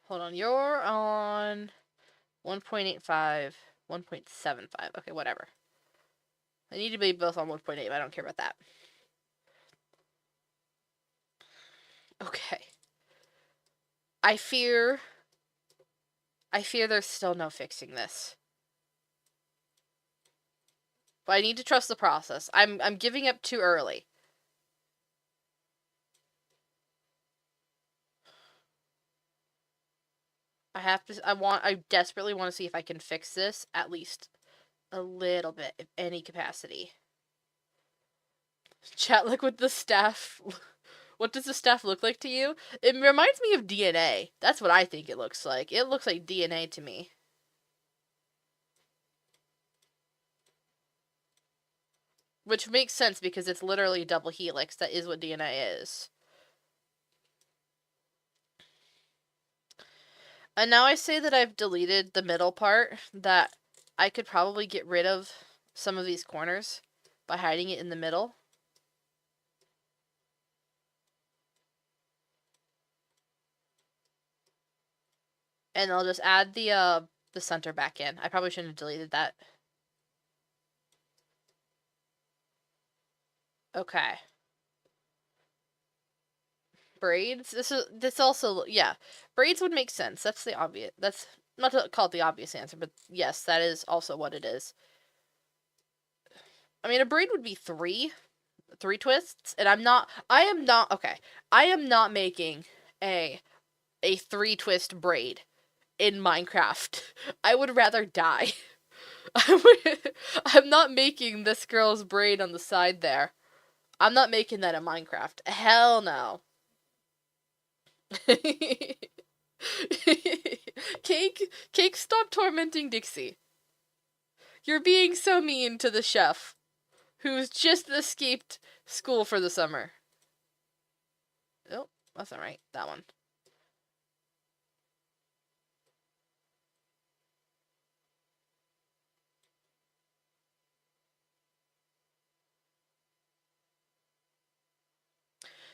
Hold on, you're on 1.85, 1.75. Okay, whatever. I need to be both on 1.8, but I don't care about that. Okay. I fear there's still no fixing this. But I need to trust the process. I'm giving up too early. I desperately want to see if I can fix this at least a little bit, if any capacity. Chat, look what the staff. What does the staff look like to you? It reminds me of DNA. That's what I think it looks like. It looks like DNA to me. Which makes sense because it's literally a double helix. That is what DNA is. And now I say that I've deleted the middle part, that I could probably get rid of some of these corners by hiding it in the middle. And I'll just add the center back in. I probably shouldn't have deleted that. Okay. Braids. This also, yeah. Braids would make sense. That's the obvious. That's not to call it the obvious answer, but yes, that is also what it is. I mean, a braid would be three twists, and I am not making a 3-twist braid in Minecraft. I would rather die. I'm not making this girl's braid on the side there. I'm not making that in Minecraft. Hell no. Cake, stop tormenting Dixie. You're being so mean to the chef, who's just escaped school for the summer. Oh, that's not right. That one.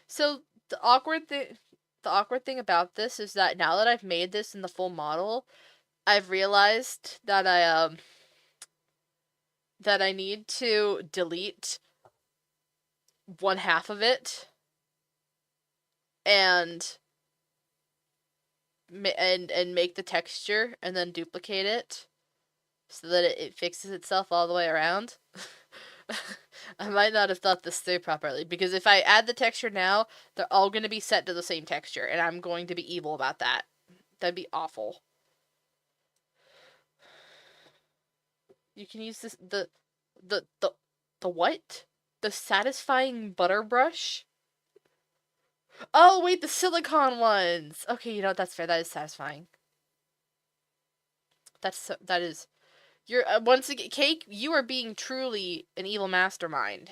So the awkward thing about this is that now that I've made this in the full model, I've realized that I need to delete one half of it and make the texture and then duplicate it so that it fixes itself all the way around. I might not have thought this through properly, because if I add the texture now, they're all going to be set to the same texture, and I'm going to be evil about that. That'd be awful. You can use this the what? The satisfying butter brush? Oh wait, the silicone ones. Okay, you know what? That's fair. That is satisfying. That is. You're once again, Cake. You are being truly an evil mastermind.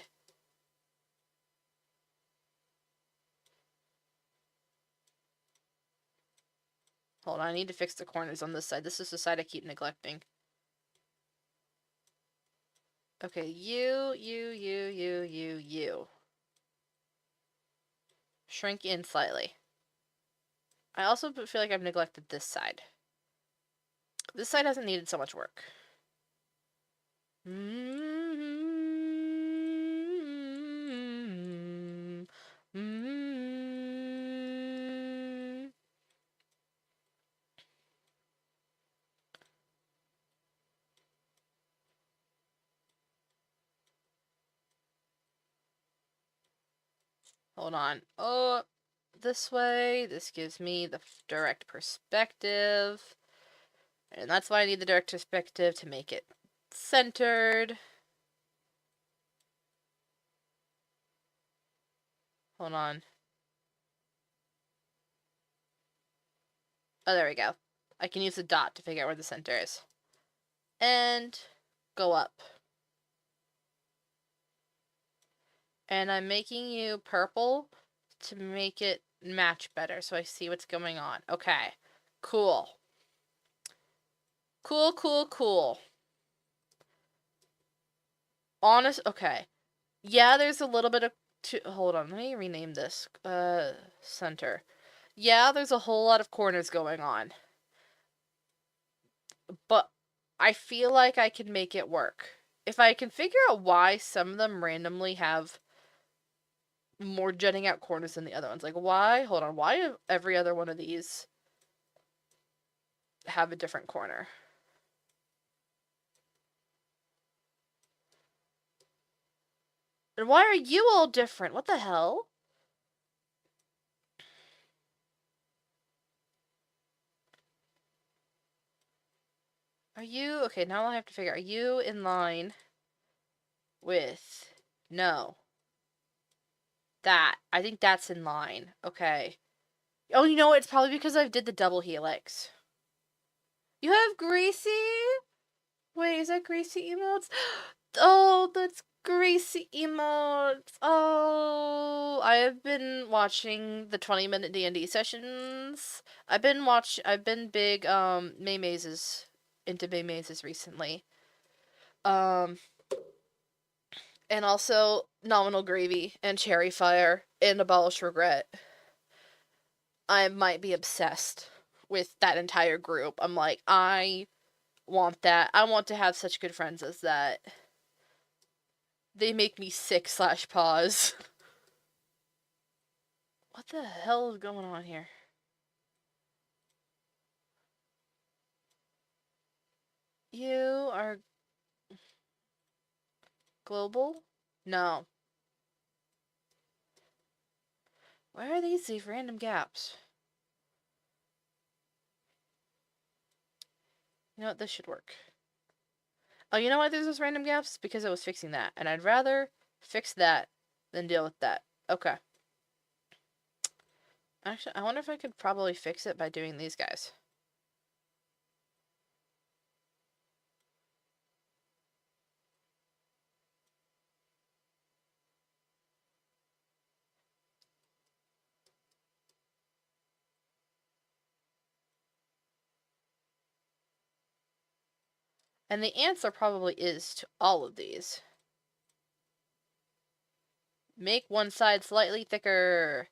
Hold on, I need to fix the corners on this side. This is the side I keep neglecting. Okay, you. Shrink in slightly. I also feel like I've neglected this side. This side hasn't needed so much work. Hold on. Oh, this way. This gives me the direct perspective. And that's why I need the direct perspective to make it centered. Hold on. Oh, there we go. I can use the dot to figure out where the center is. And go up. And I'm making you purple to make it match better so I see what's going on. Okay. Cool. Cool. Honest, okay. Yeah, there's a little bit of... hold on, let me rename this. Center. Yeah, there's a whole lot of corners going on. But I feel like I can make it work. If I can figure out why some of them randomly have more jutting out corners than the other ones. Like, why? Hold on. Why do every other one of these have a different corner? And why are you all different? What the hell? Are you... okay, now I have to figure... are you in line with... no. That. I think that's in line. Okay. Oh, you know what? It's probably because I did the double helix. You have greasy? Wait, is that greasy emotes? Oh, that's greasy emotes. Oh, I have been watching the 20-minute D&D sessions. I've been big, May Mazes, into May Mazes recently. And also Nominal Gravy and Cherry Fire and Abolish Regret. I might be obsessed with that entire group. I'm like, I want that. I want to have such good friends as that. They make me sick / pause. What the hell is going on here? You are global? No. Where are these random gaps? You know what? This should work. Oh, you know why there's those random gaps? Because I was fixing that. And I'd rather fix that than deal with that. Okay. Actually, I wonder if I could probably fix it by doing these guys. And the answer probably is to all of these. Make one side slightly thicker.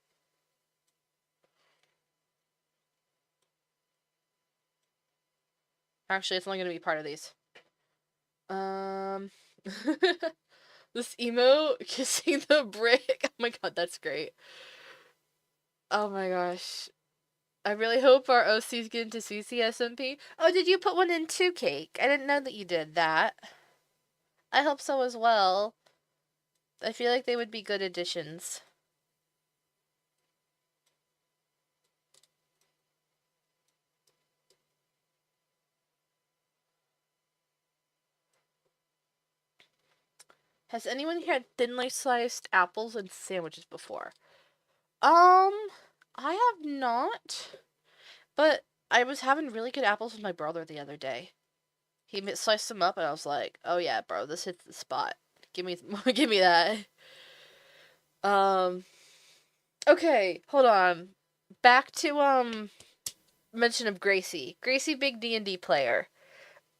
Actually, it's only going to be part of these. This emo kissing the brick. Oh my god, that's great. Oh my gosh. I really hope our OCs get into CCSMP. Oh, did you put one in too, Cake? I didn't know that you did that. I hope so as well. I feel like they would be good additions. Has anyone had thinly sliced apples and sandwiches before? I have not. But I was having really good apples with my brother the other day. He sliced them up and I was like, "Oh yeah, bro, this hits the spot. Give me give me that." Okay, hold on. Back to mention of Gracie. Gracie, big D&D player.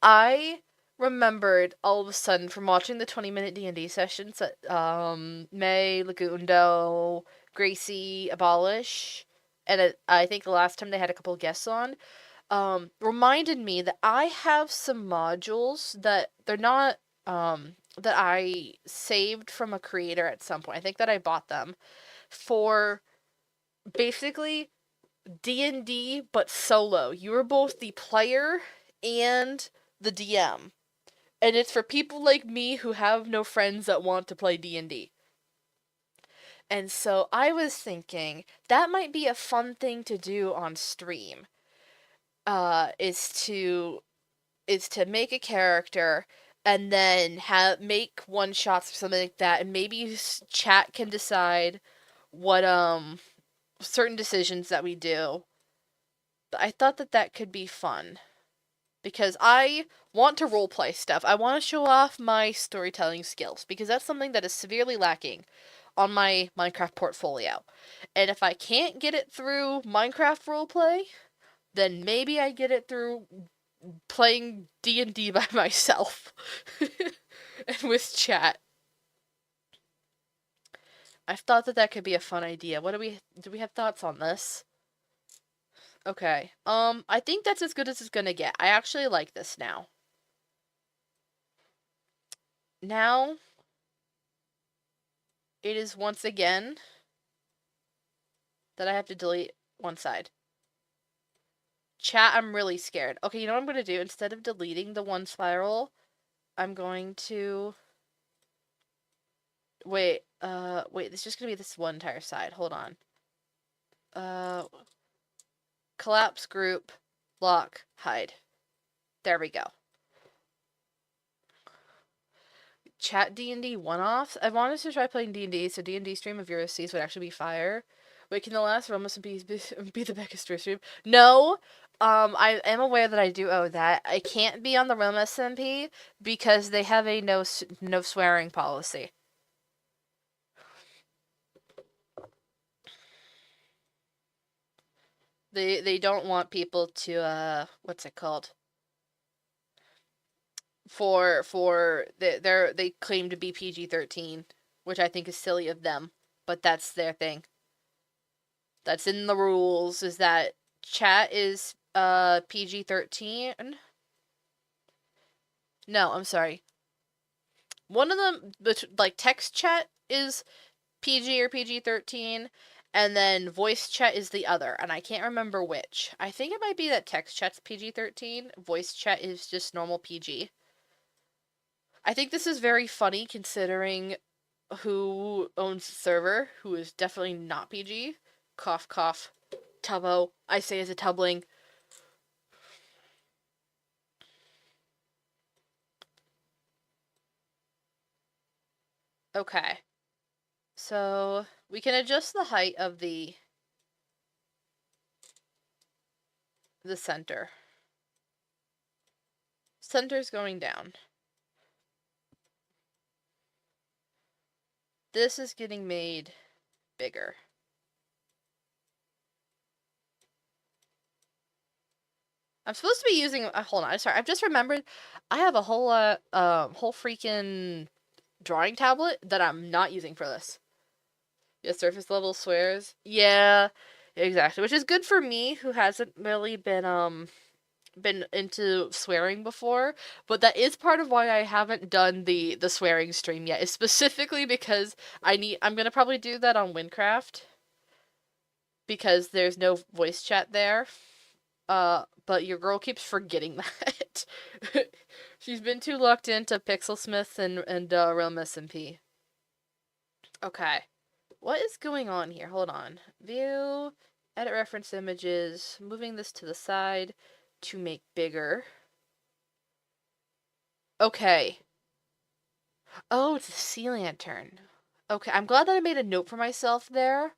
I remembered all of a sudden from watching the 20-minute D&D sessions that May, Lagundo, Gracie, Abolish, and I think the last time they had a couple of guests on, reminded me that I have some modules that they're not, that I saved from a creator at some point. I think that I bought them for basically D&D, but solo. You are both the player and the DM. And it's for people like me who have no friends that want to play D&D. And so I was thinking that might be a fun thing to do on stream. Is to make a character and then make one shots or something like that, and maybe chat can decide what certain decisions that we do. But I thought that could be fun because I want to roleplay stuff. I want to show off my storytelling skills because that's something that is severely lacking on my Minecraft portfolio. And if I can't get it through Minecraft roleplay, then maybe I get it through playing D&D by myself and with chat. I've thought that could be a fun idea. Do we have thoughts on this? Okay. I think that's as good as it's gonna get. I actually like this now. Now, it is once again that I have to delete one side. Chat, I'm really scared. Okay, you know what I'm gonna do? Instead of deleting the one spiral, I'm going to... Wait, it's just gonna be this one entire side. Hold on. Collapse group, lock, hide. There we go. Chat D&D one-offs? I wanted to try playing D&D, so D&D stream of Euroscenes would actually be fire. Wait, can the last Roma be the biggest stream? No! I am aware that I do owe that. I can't be on the Roma SMP because they have a no swearing policy. They don't want people to, what's it called? They claim to be PG-13, which I think is silly of them, but that's their thing. That's in the rules, is that chat is PG-13. No, I'm sorry. One of them, like text chat is PG or PG-13, and then voice chat is the other, and I can't remember which. I think it might be that text chat's PG-13, voice chat is just normal PG. I think this is very funny considering who owns the server, who is definitely not PG. Cough, cough. Tubbo. I say as a tubling. Okay. So, we can adjust the height of the center. Center's going down. This is getting made bigger. I'm supposed to be using... hold on, sorry. I've just remembered I have a whole freaking drawing tablet that I'm not using for this. Yeah, surface level swears. Yeah, exactly. Which is good for me, who hasn't really been into swearing before, but that is part of why I haven't done the swearing stream yet. Is specifically because I'm gonna probably do that on Windcraft because there's no voice chat there. But your girl keeps forgetting that. She's been too locked into Pixelsmith and Realm SMP. Okay. What is going on here? Hold on. View, edit reference images, moving this to the side to make bigger. Okay. Oh, it's a sea lantern. Okay, I'm glad that I made a note for myself there.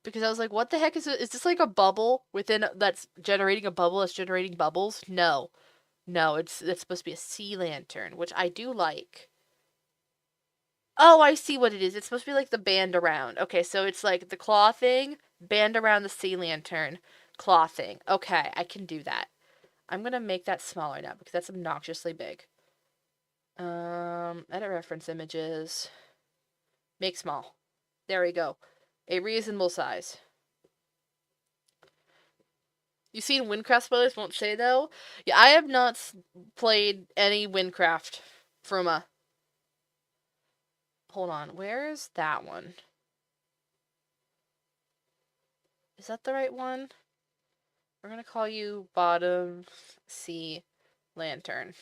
Because I was like, what the heck is it? Is this like a bubble within that's generating a bubble that's generating bubbles? No. No, it's supposed to be a sea lantern, which I do like. Oh, I see what it is. It's supposed to be like the band around. Okay, so it's like the claw thing, band around the sea lantern, claw thing. Okay, I can do that. I'm gonna make that smaller now because that's obnoxiously big. Edit reference images. Make small. There we go. A reasonable size. You seen Windcraft spoilers? Won't say though. Yeah, I have not played any Windcraft from a. Hold on, where is that one? Is that the right one? We're gonna call you Bottom Sea Lantern.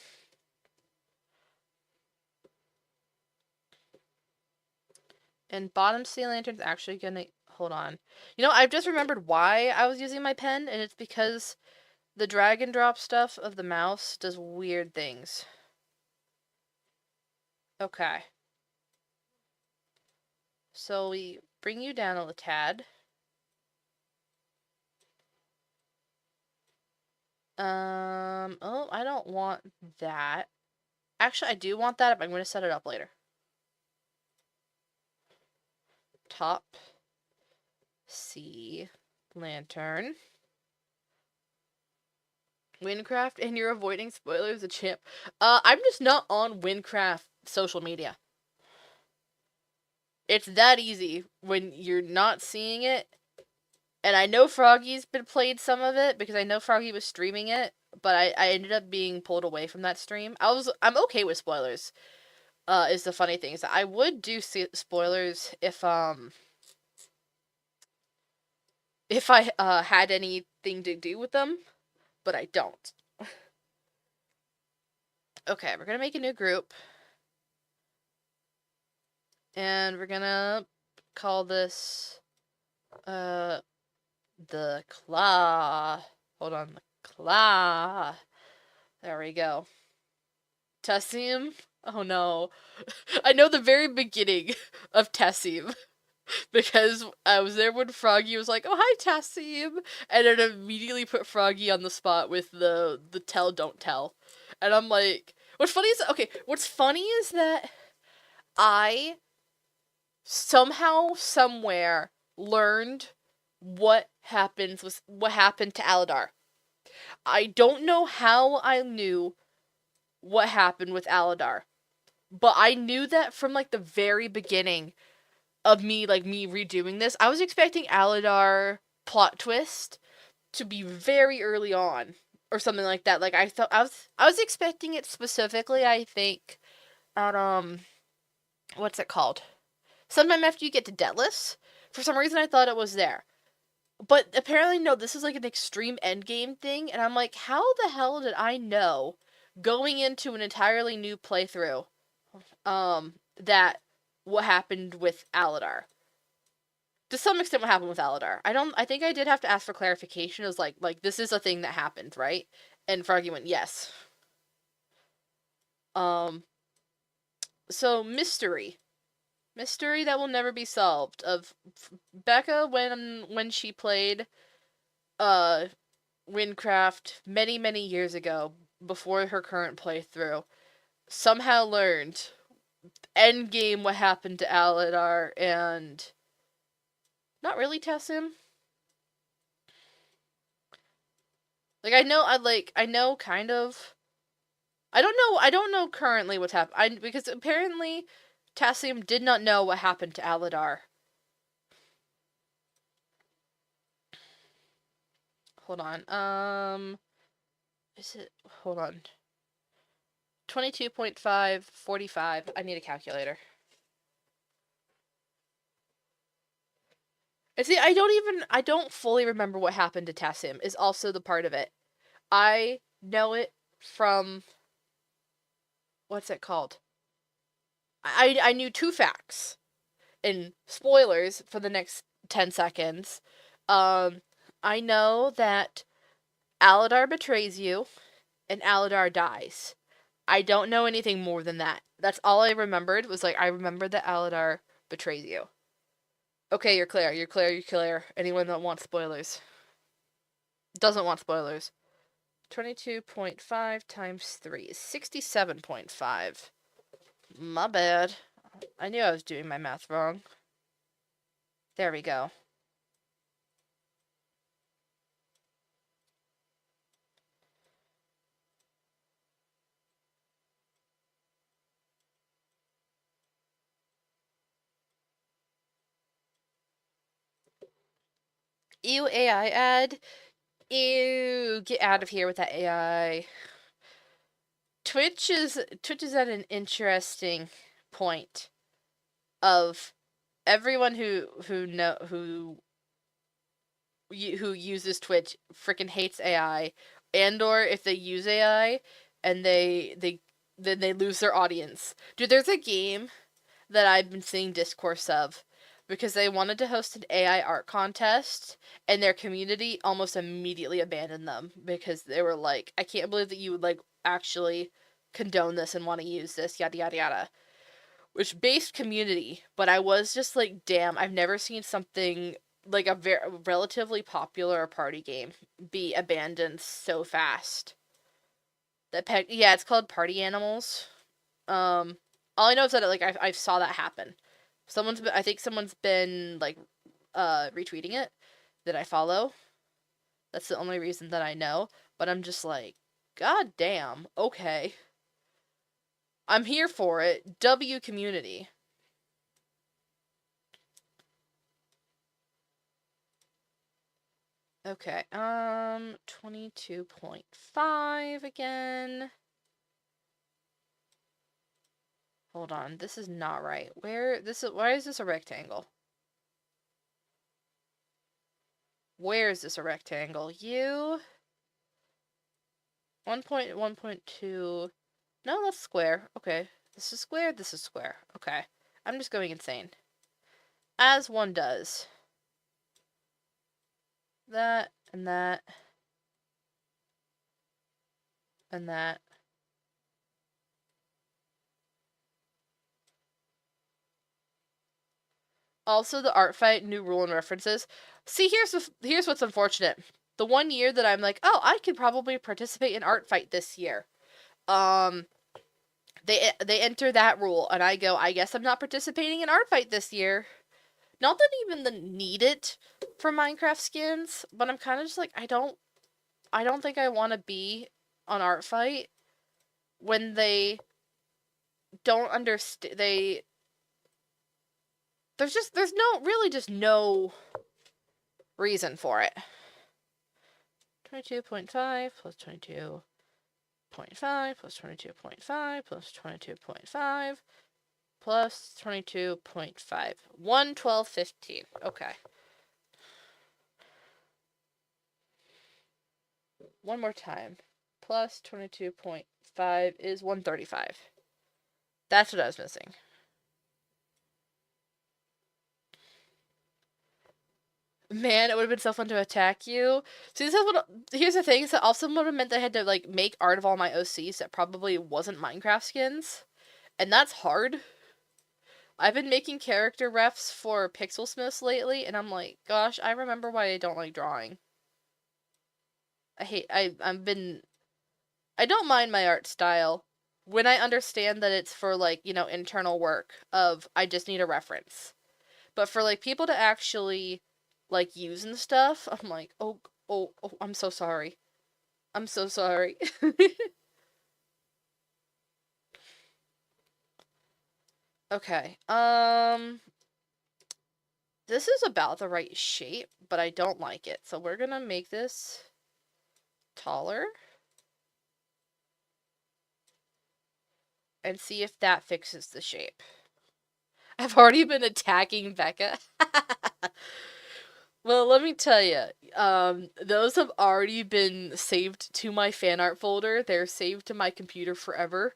And Bottom Sea Lantern's actually gonna. Hold on. You know, I've just remembered why I was using my pen, and it's because the drag and drop stuff of the mouse does weird things. Okay. So we bring you down a tad. Oh, I don't want that. Actually, I do want that, but I'm going to set it up later. Top Sea Lantern. Windcraft, and you're avoiding spoilers, a champ. I'm just not on Windcraft social media. It's that easy when you're not seeing it. And I know Froggy's been played some of it because I know Froggy was streaming it, but I ended up being pulled away from that stream. I'm okay with spoilers. Is the funny thing is that I would do spoilers if I had anything to do with them, but I don't. Okay, we're gonna make a new group. And we're gonna call this the Claw. Hold on, the Claw. There we go. Tessim? Oh no. I know the very beginning of Tessim. Because I was there when Froggy was like, "Oh, hi, Tessim," and it immediately put Froggy on the spot with the tell, don't tell. And I'm like, what's funny is that I somehow, somewhere, learned what happened to Aladar. I don't know how I knew what happened with Aladar, but I knew that from like the very beginning of me redoing this. I was expecting Aladar plot twist to be very early on or something like that. Like I was expecting it specifically, I think, at what's it called? Sometime after you get to Deathless. For some reason I thought it was there. But apparently no, this is like an extreme endgame thing, and I'm like, how the hell did I know going into an entirely new playthrough that what happened with Aladar? To some extent what happened with Aladar. I think I did have to ask for clarification. It was like this is a thing that happened, right? And Froggy went, yes. So mystery that will never be solved of Becca when she played Windcraft many years ago before her current playthrough somehow learned endgame what happened to Aladar and not really Tessim. Like I know kind of. I don't know currently what's happened. Because apparently Tassim did not know what happened to Aladar. Hold on. Is it hold on. 22.5, 45. I need a calculator. And see, I don't fully remember what happened to Tassim is also the part of it. I know it from what's it called? I knew two facts. And spoilers for the next 10 seconds. I know that Aladar betrays you and Aladar dies. I don't know anything more than that. That's all I remembered was I remembered that Aladar betrays you. Okay, you're clear. Anyone that wants spoilers. Doesn't want spoilers. 22.5 times 3 is 67.5. My bad. I knew I was doing my math wrong. There we go. Ew, AI ad. Ew, get out of here with that AI. Twitch is at an interesting point of everyone who uses Twitch freaking hates AI, and or if they use AI and then they lose their audience. Dude, there's a game that I've been seeing discourse of because they wanted to host an AI art contest and their community almost immediately abandoned them because they were like, I can't believe that you would like actually condone this and want to use this, yada yada yada. Which based community, but I was just like, damn, I've never seen something like a relatively popular party game be abandoned so fast. Yeah, it's called Party Animals. All I know is that like I saw that happen. I think someone's been like retweeting it that I follow. That's the only reason that I know. But I'm just like, god damn, okay. I'm here for it. W community. Okay, 22.5 again. Hold on, this is not right. Why is this a rectangle? Where is this a rectangle? 1.1.2. No, that's square. Okay. This is square, this is square. Okay. I'm just going insane. As one does. That, and that. And that. Also, the art fight, new rule and references. See, here's what's unfortunate. The 1 year that I'm like, oh, I could probably participate in art fight this year. They enter that rule, and I go, I guess I'm not participating in art fight this year. Not that even the need it for Minecraft skins, but I'm kind of just like, I don't think I want to be on art fight when they don't understand. There's no reason for it. 22.5 plus 22.5 plus 22.5 plus 22.5 plus 22.5. 112.15. Okay. One more time. Plus 22.5 is 135. That's what I was missing. Man, it would have been so fun to attack you. See, here's the thing. So also would have meant that I had to like make art of all my OCs that probably wasn't Minecraft skins, and that's hard. I've been making character refs for Pixel Smiths lately, and I'm like, gosh, I remember why I don't like drawing. I don't mind my art style when I understand that it's for like, internal work of I just need a reference. But for like people to actually like use and stuff, I'm like, oh, I'm so sorry. I'm so sorry. Okay. This is about the right shape, but I don't like it. So we're gonna make this taller. And see if that fixes the shape. I've already been attacking Becca. Well, let me tell you, those have already been saved to my fan art folder. They're saved to my computer forever.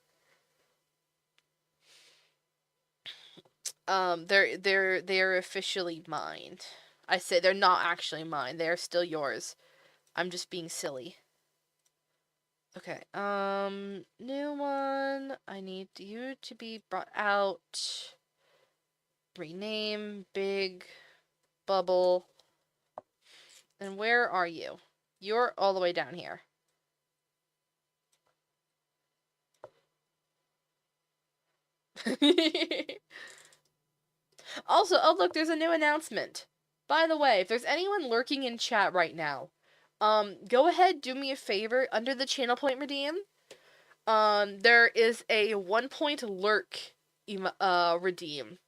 They're officially mine. I say they're not actually mine. They're still yours. I'm just being silly. Okay, new one. I need you to be brought out. Rename, big, bubble. And where are you? You're all the way down here. Also, oh look, there's a new announcement. By the way, if there's anyone lurking in chat right now, go ahead, do me a favor, under the channel point redeem, there is a 1 point lurk redeem.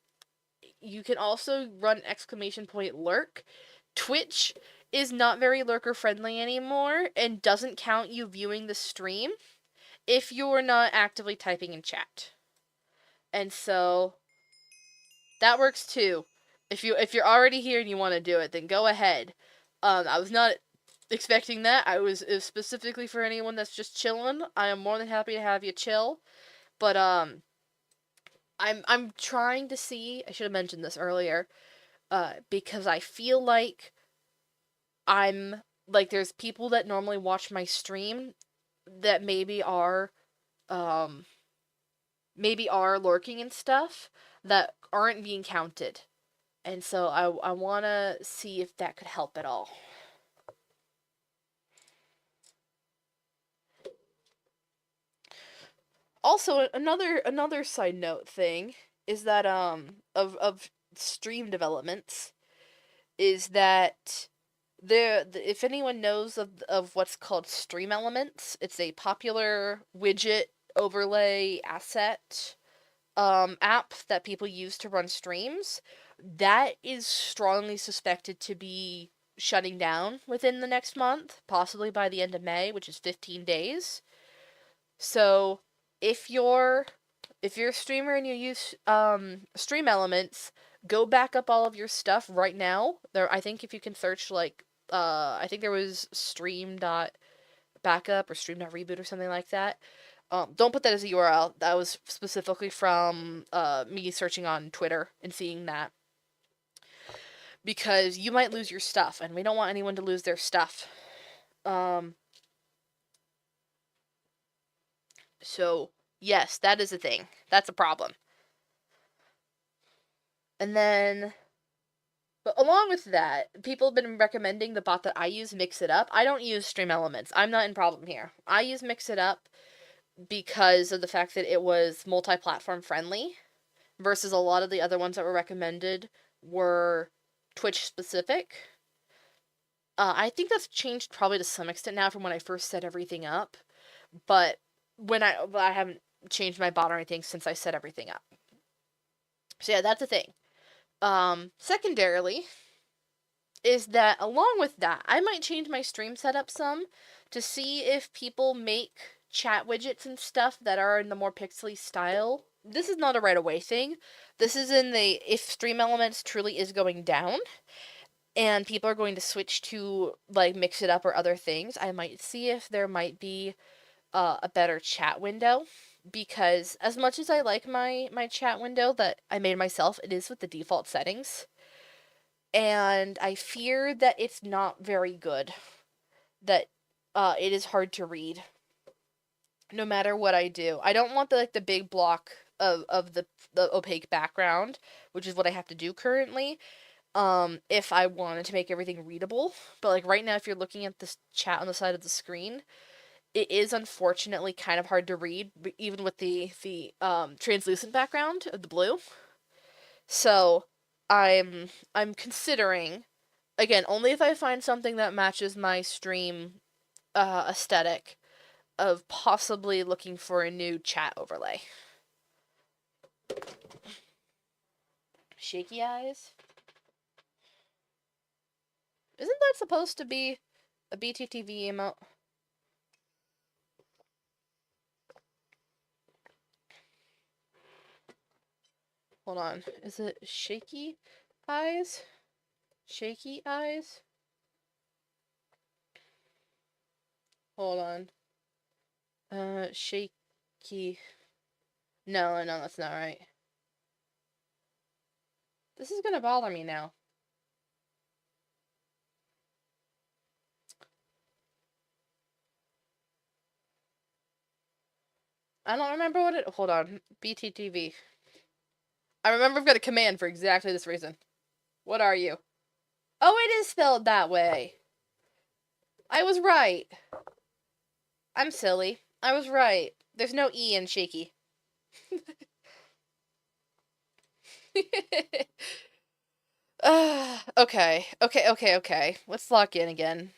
You can also run exclamation point lurk. Twitch is not very lurker friendly anymore and doesn't count you viewing the stream if you're not actively typing in chat. And so that works too. If you're already here and you want to do it, then go ahead. I was not expecting that. It was specifically for anyone that's just chilling. I am more than happy to have you chill. But I'm trying to see. I should have mentioned this earlier. Because I feel like there's people that normally watch my stream that maybe are lurking and stuff that aren't being counted. And so I want to see if that could help at all. Also, another side note thing is that of stream developments is that if anyone knows of what's called Stream Elements, it's a popular widget overlay asset app that people use to run streams. That is strongly suspected to be shutting down within the next month, possibly by the end of May, which is 15 days. So if you're a streamer and you use Stream Elements, go back up all of your stuff right now. I think if you can search I think there was stream.backup or stream.reboot or something like that. Don't put that as a URL. That was specifically from me searching on Twitter and seeing that. Because you might lose your stuff, and we don't want anyone to lose their stuff. So, yes, that is a thing. That's a problem. And then, but along with that, people have been recommending the bot that I use, Mix It Up. I don't use Stream Elements. I'm not in problem here. I use Mix It Up because of the fact that it was multi-platform friendly versus a lot of the other ones that were recommended were Twitch specific. I think that's changed probably to some extent now from when I first set everything up, but I haven't changed my bot or anything since I set everything up. So yeah, that's a thing. Secondarily, is that along with that, I might change my stream setup some to see if people make chat widgets and stuff that are in the more pixely style. This is not a right away thing. This is in the if Stream Elements truly is going down and people are going to switch to Mix It Up or other things, I might see if there might be a better chat window, because as much as I like my chat window that I made myself, it is with the default settings. And I fear that it's not very good. That it is hard to read. No matter what I do. I don't want the big block of the opaque background, which is what I have to do currently. If I wanted to make everything readable. But right now, if you're looking at this chat on the side of the screen, it is unfortunately kind of hard to read, even with the translucent background of the blue. So I'm considering, again, only if I find something that matches my stream aesthetic, of possibly looking for a new chat overlay. Shaky eyes? Isn't that supposed to be a BTTV emote? Hold on. Is it shaky eyes? Shaky eyes? Hold on. Shaky. No, that's not right. This is gonna bother me now. I don't remember what it... Hold on. BTTV. I remember I've got a command for exactly this reason. What are you? Oh, it is spelled that way. I was right. I'm silly. I was right. There's no E in shaky. Okay. Let's lock in again.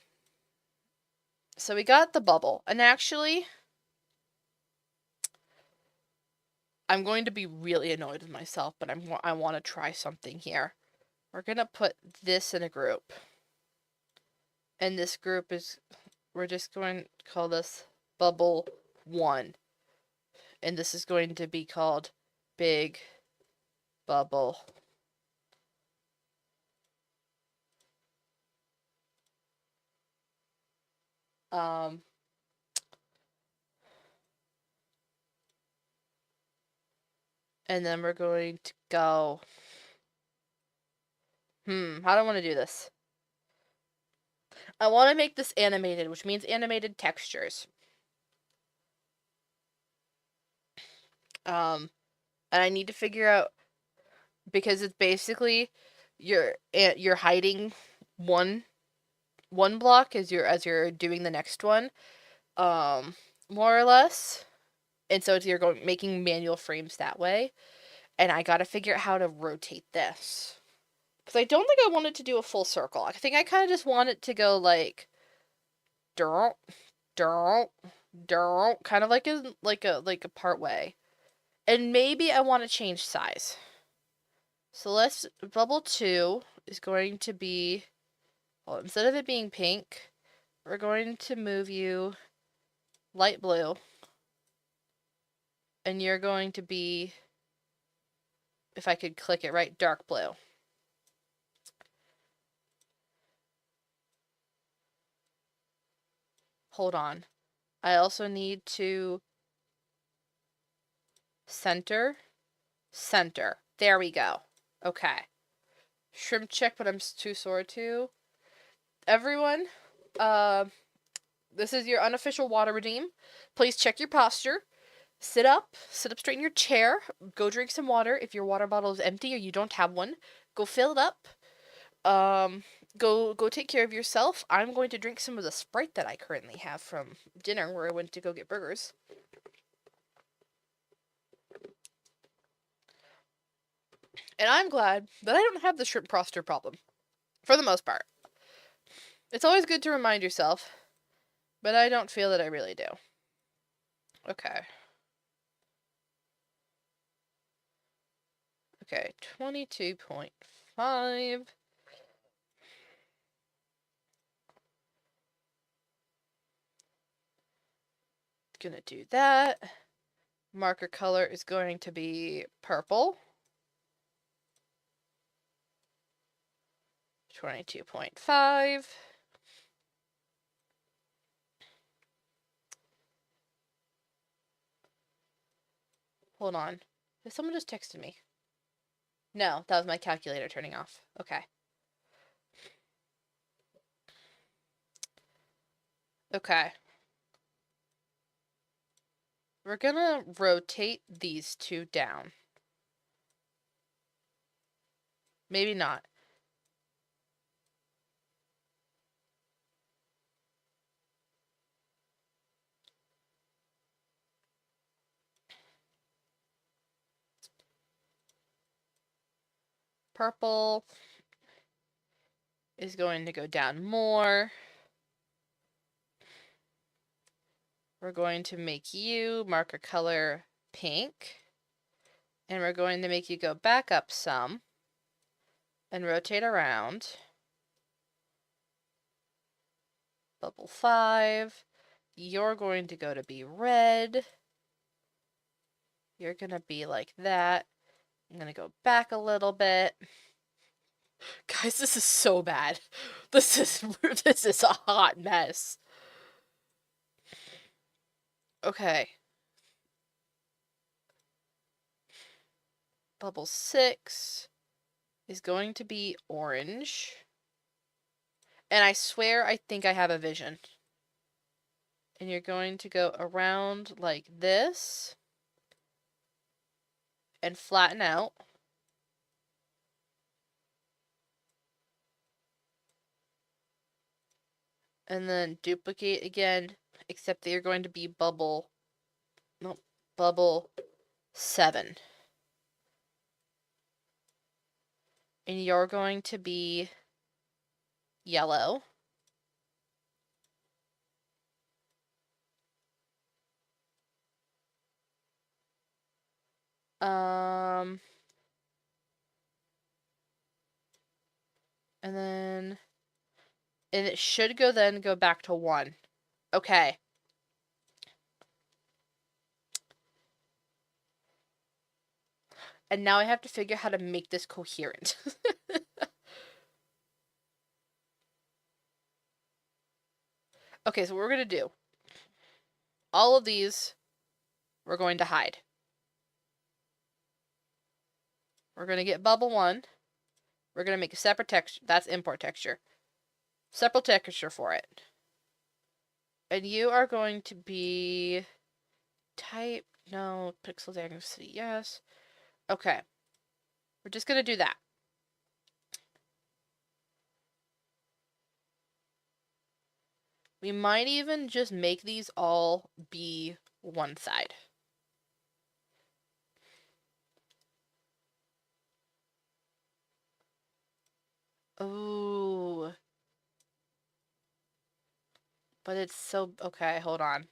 So we got the bubble. And actually, I'm going to be really annoyed with myself, but I want to try something here. We're going to put this in a group. And this group is, we're just going to call this Bubble 1. And this is going to be called Big Bubble. And then we're going to go, how do I want to do this? I want to make this animated, which means animated textures. And I need to figure out, because it's basically you're hiding one block as you're doing the next one, more or less. And so you're making manual frames that way. And I gotta figure out how to rotate this. Because I don't think I wanted to do a full circle. I think I kind of just want it to go like, kind of like a part way. And maybe I want to change size. So bubble 2 is going to be, well, instead of it being pink, we're going to move you light blue. And you're going to be, if I could click it right, dark blue. Hold on. I also need to center. There we go. Okay. Shrimp check, but I'm too sore to. Everyone, this is your unofficial water redeem. Please check your posture. Sit up straight in your chair. Go drink some water. If your water bottle is empty or you don't have one, go fill it up. Go take care of yourself. I'm going to drink some of the Sprite that I currently have from dinner where I went to go get burgers. And I'm glad that I don't have the shrimp posture problem. For the most part. It's always good to remind yourself, but I don't feel that I really do. Okay. Okay, 22.5. Gonna do that. Marker color is going to be purple. 22.5. Hold on. Did someone just texted me? No, that was my calculator turning off. Okay. Okay. We're gonna rotate these two down. Maybe not. Purple is going to go down more. We're going to make you marker color pink. And we're going to make you go back up some and rotate around. Bubble 5. You're going to go to be red. You're going to be like that. I'm going to go back a little bit. Guys, this is so bad. This is a hot mess. Okay. Bubble 6 is going to be orange. And I swear I think I have a vision. And you're going to go around like this. And flatten out. And then duplicate again, except that you're going to be bubble 7. And you're going to be yellow. And then And it should go back to 1. Okay. And now I have to figure out how to make this coherent. Okay, so what we're going to do. All of these, we're going to hide. We're going to get bubble 1. We're going to make a separate texture. That's import texture. Separate texture for it. And you are going to be type, no, pixel density, yes. Okay. We're just going to do that. We might even just make these all be one side. Ooh. But it's so... Okay, hold on.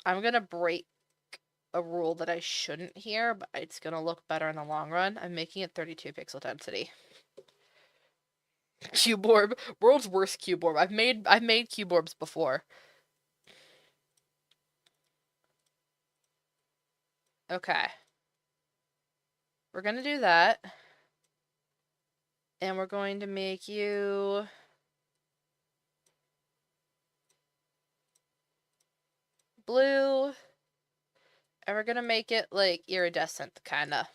I'm gonna break a rule that I shouldn't here, but it's gonna look better in the long run. I'm making it 32 pixel density. Cube orb. World's worst cube orb. I've made cube orbs before. Okay. We're gonna do that. And we're going to make you... blue. And we're gonna make it, like, iridescent, kinda.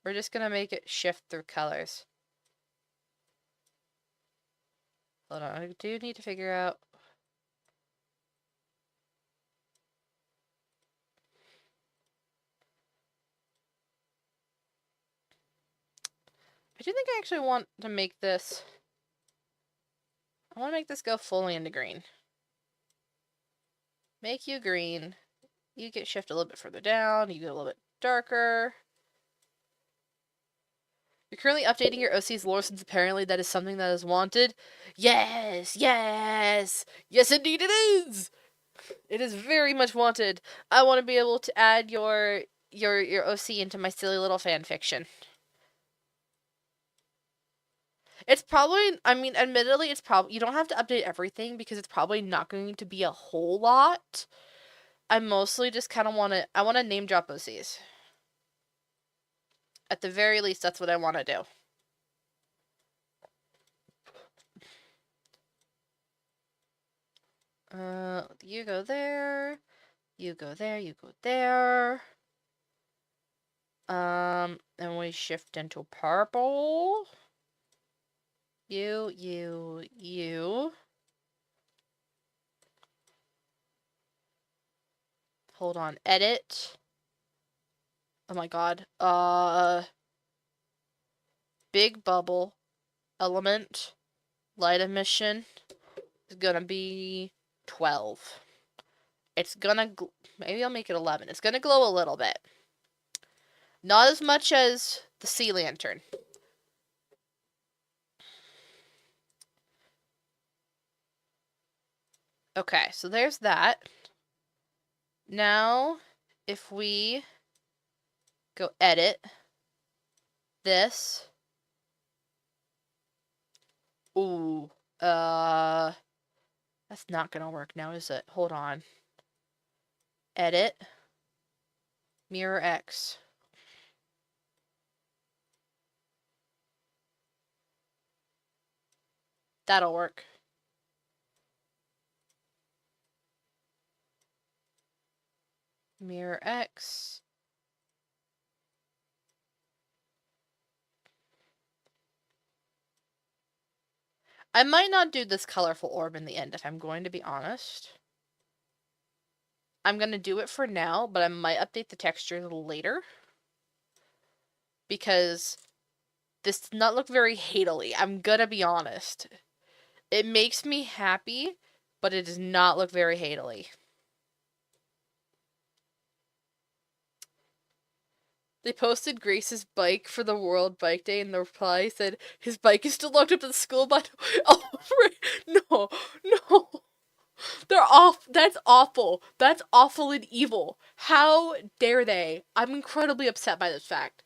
We're just gonna make it shift through colors. Hold on, I do need to figure out... I do think I actually want to make this... I want to make this go fully into green. Make you green. You get shift a little bit further down. You get a little bit darker. You're currently updating your OC's lore since apparently that is something that is wanted. Yes! Yes! Yes, indeed it is! It is very much wanted. I want to be able to add your OC into my silly little fan fiction. It's probably, I mean, admittedly, it's probably, you don't have to update everything because it's probably not going to be a whole lot. I mostly just kind of want to, I want to name drop OCs. At the very least, that's what I want to do. You go there. You go there, you go there. And we shift into purple. You. Hold on, edit. Oh my god. Big bubble. Element. Light emission. Is gonna be 12. It's gonna... maybe I'll make it 11. It's gonna glow a little bit. Not as much as the sea lantern. Okay, so there's that. Now, if we go edit this. Ooh, that's not gonna work now, is it? Hold on. Edit. Mirror X. That'll work. Mirror X. I might not do this colorful orb in the end, if I'm going to be honest. I'm going to do it for now, but I might update the textures later. Because this does not look very hatily. I'm going to be honest. It makes me happy, but it does not look very hatily. They posted Grace's bike for the World Bike Day, and the reply said, his bike is still locked up at the school, but... oh, no, no. They're off. That's awful. That's awful and evil. How dare they? I'm incredibly upset by this fact.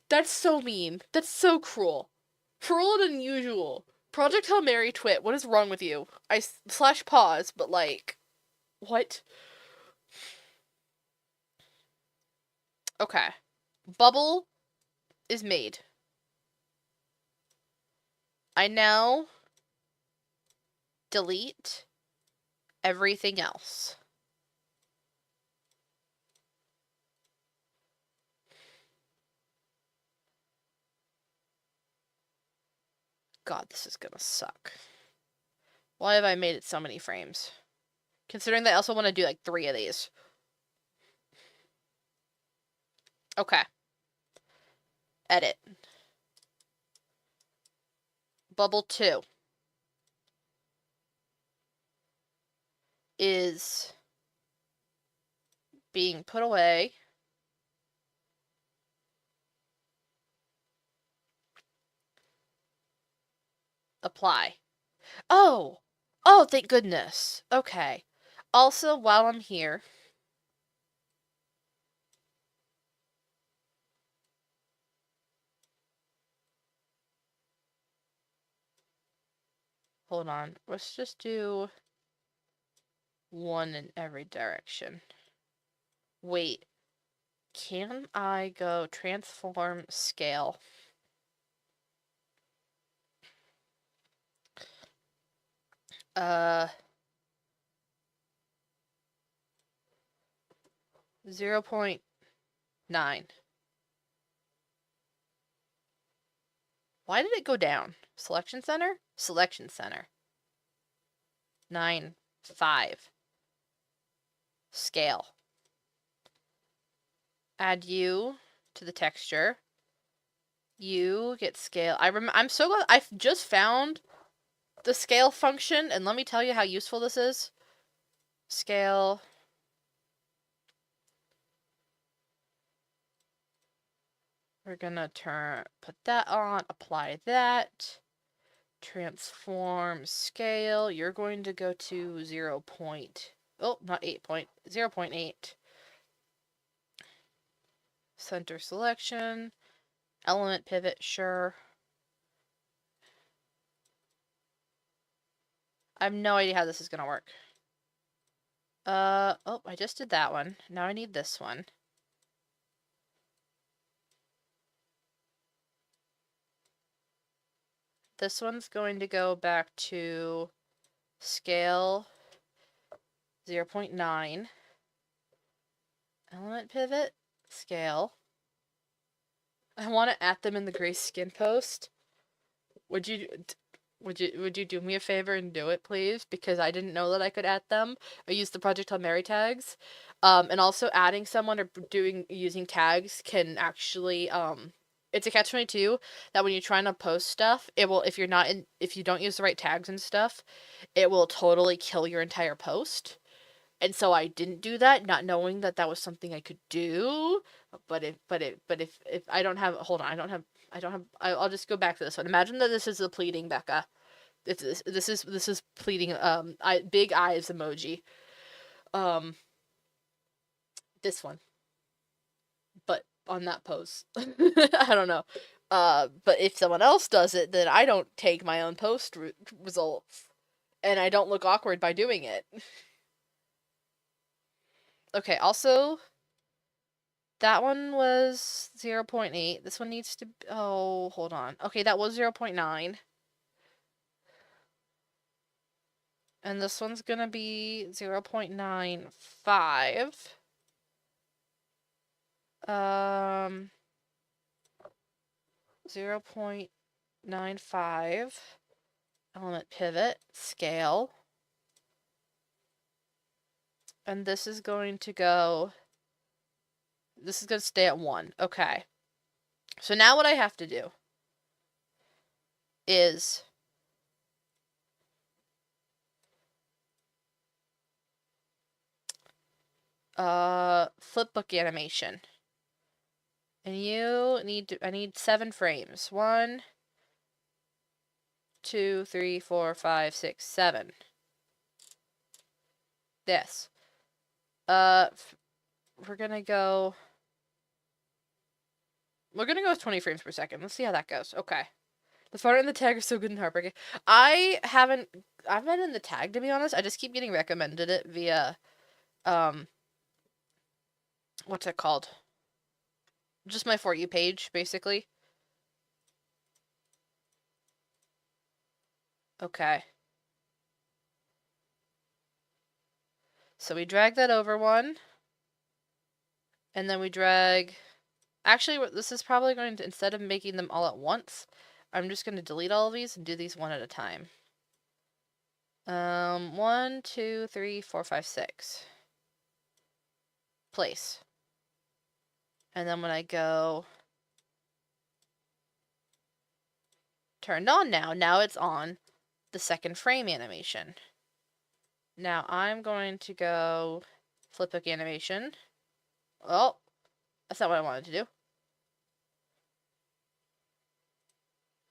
That's so mean. That's so cruel. Cruel and unusual. Project Hail Mary twit. What is wrong with you? I slash pause, but like, what? Okay. Bubble is made. I now delete everything else. God, this is gonna suck. Why have I made it so many frames? Considering that I also want to do like 3 of these. Okay. Edit. Bubble 2 is being put away. Apply. Oh! Oh, thank goodness. Okay. Also, while I'm here, hold on. Let's just do 1 in every direction. Wait. Can I go transform scale? Uh, 0.9. Why did it go down? Selection center? Selection center. 9.5. Scale. Add you to the texture. You get scale. I'm so glad I just found the scale function, and let me tell you how useful this is. Scale. We're gonna put that on, apply that. Transform scale. You're going to go to 0. Oh, not 8 point. 0.8. Center selection. Element pivot, sure. I have no idea how this is gonna work. Oh, I just did that one. Now I need this one. This one's going to go back to scale 0.9. Element pivot, scale. I want to add them in the gray skin post. Would you do me a favor and do it, please? Because I didn't know that I could add them. I use the Project Hail Mary tags. And also adding someone or using tags can actually it's a catch-22 that when you're trying to post stuff, it will if you don't use the right tags and stuff, it will totally kill your entire post. And so I didn't do that, not knowing that that was something I could do. But if I don't have, hold on, I'll just go back to this one. Imagine that this is a pleading Becca. This is pleading. Big eyes emoji. This one, but on that pose. I don't know. But if someone else does it, then I don't take my own post results, and I don't look awkward by doing it. Okay, also, that one was 0.8. This one needs to... Oh, hold on. Okay, that was 0.9. And this one's gonna be 0.95. 0.95. Element pivot. Scale. And this is going to go... This is going to stay at 1. Okay. So now what I have to do is flipbook animation. And I need 7 frames. 1, 2, 3, 4, 5, 6, 7. This. We're gonna go We're gonna go with 20 frames per second. Let's see how that goes. Okay. The fart and the tag are so good and heartbreaking. I've been in the tag, to be honest. I just keep getting recommended it via, what's it called? Just my For You page, basically. Okay. So we drag that over one. And then we drag... Actually, this is probably going to, instead of making them all at once, I'm just going to delete all of these and do these one at a time. 1, 2, 3, 4, 5, 6. Place. And then when I go... Turned on now. Now it's on the second frame animation. Now I'm going to go flipbook animation. Oh, that's not what I wanted to do.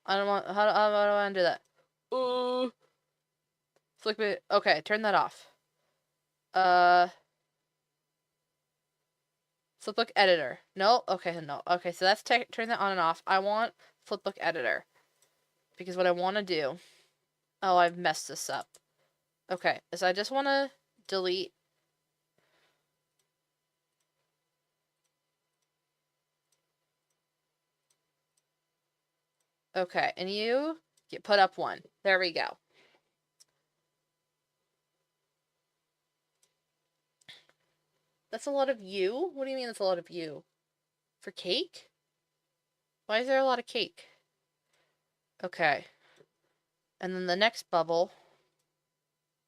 I don't want, how do I want to do that? Ooh. Flick it. Okay, turn that off. Flipbook editor. No, okay, no. Okay, so that's turn that on and off. I want flipbook editor. Because what I want to do... Oh, I've messed this up. Okay, so I just want to delete... Okay, and you get put up one. There we go. That's a lot of you? What do you mean that's a lot of you? For cake? Why is there a lot of cake? Okay. And then the next bubble...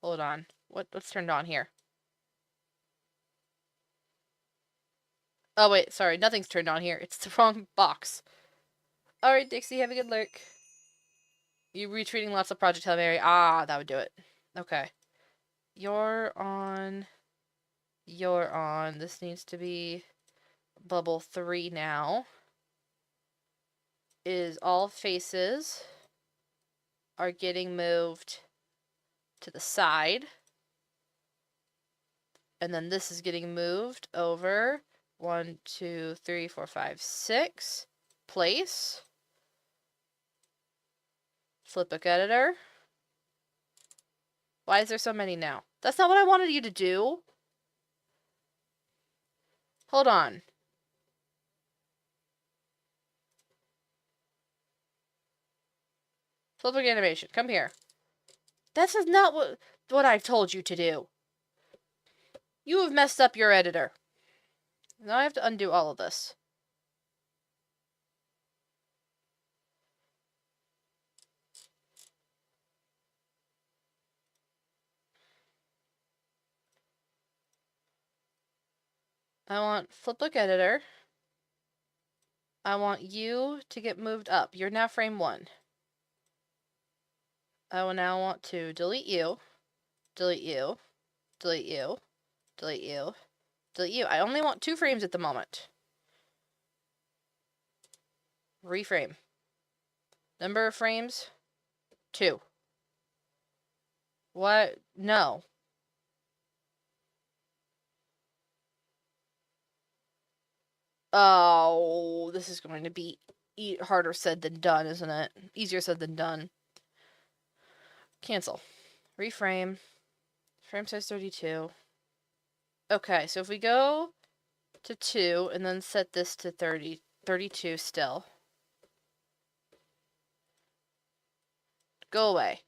Hold on. What's turned on here? Oh, wait, sorry. Nothing's turned on here. It's the wrong box. Alright, Dixie, have a good lurk. You retweeting lots of Project Hail Mary. Ah, that would do it. Okay. You're on. You're on. This needs to be bubble 3 now. Is all faces are getting moved to the side. And then this is getting moved over 1, 2, 3, 4, 5, 6. Place. Flipbook editor. Why is there so many now? That's not what I wanted you to do. Hold on. Flipbook animation. Come here. This is not what I've told you to do. You have messed up your editor. Now I have to undo all of this. I want flipbook editor. I want you to get moved up. You're now frame 1. I will now want to delete you, delete you, delete you, delete you, delete you. I only want 2 frames at the moment. Reframe. Number of frames? 2. What? No. Oh, this is going to be harder said than done, isn't it? Easier said than done. Cancel. Reframe. Frame size 32. Okay, so if we go to 2 and then set this to 32 still. Go away.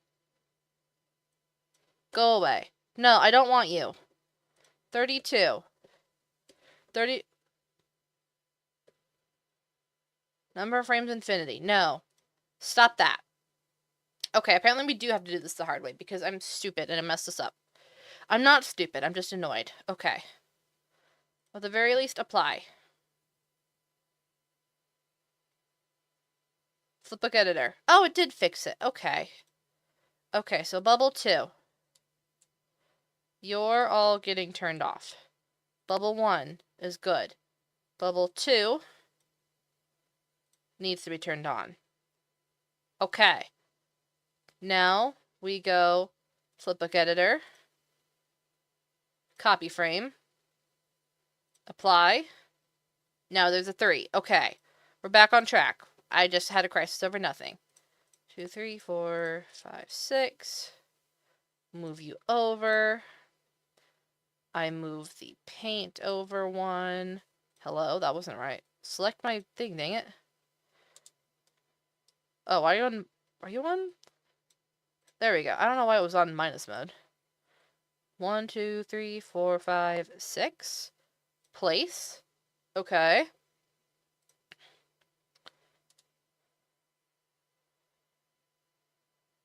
Go away. No, I don't want you. 32. 30. Number of frames infinity. No. Stop that. Okay, apparently we do have to do this the hard way because I'm stupid and I messed this up. I'm not stupid, I'm just annoyed. Okay. At the very least, apply. Flipbook editor. Oh, it did fix it. Okay. Okay, so bubble 2. You're all getting turned off. Bubble 1 is good. Bubble 2 needs to be turned on. Okay. Now we go flipbook editor, copy frame, apply. Now there's a 3. Okay. We're back on track. I just had a crisis over nothing. 2, 3, 4, 5, 6. Move you over. I move the paint over 1. Hello, that wasn't right. Select my thing, dang it. Oh, are you on? There we go. I don't know why it was on minus mode. 1, 2, 3, 4, 5, 6. Place. Okay.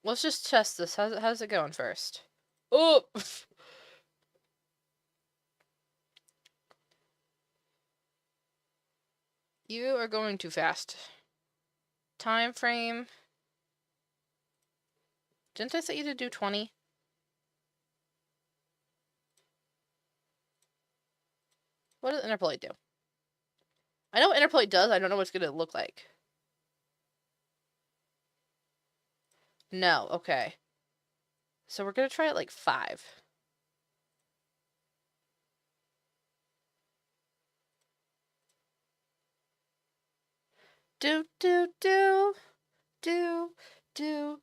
Let's just test this. How's it going first? Oh! You are going too fast. Time frame. Didn't I set you to do 20? What does interpolate do? I know what interpolate does, I don't know what it's gonna look like. No, okay. So we're gonna try it like 5. Do do do do do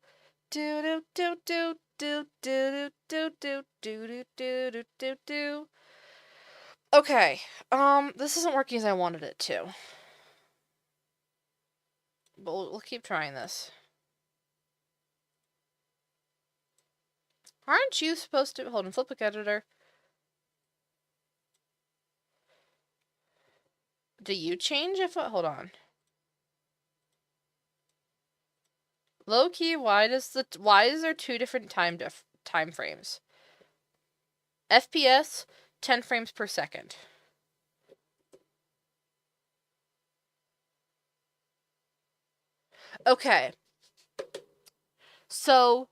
do do do do do do do do do do do do do. Okay, this isn't working as I wanted it to. But we'll keep trying this. Aren't you supposed to... Hold on, flipbook editor. Do you change if... Hold on. Low key, why is there 2 different time frames? FPS, 10 frames per second. Okay. So,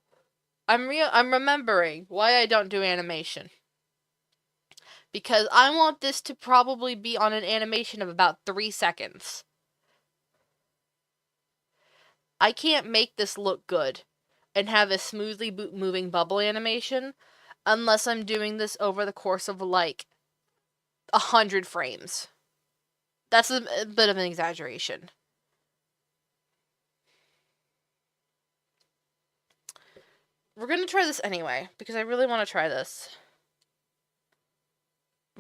I'm remembering why I don't do animation. Because I want this to probably be on an animation of about 3 seconds. I can't make this look good and have a smoothly moving bubble animation unless I'm doing this over the course of like 100 frames. That's a bit of an exaggeration. We're gonna try this anyway, because I really want to try this.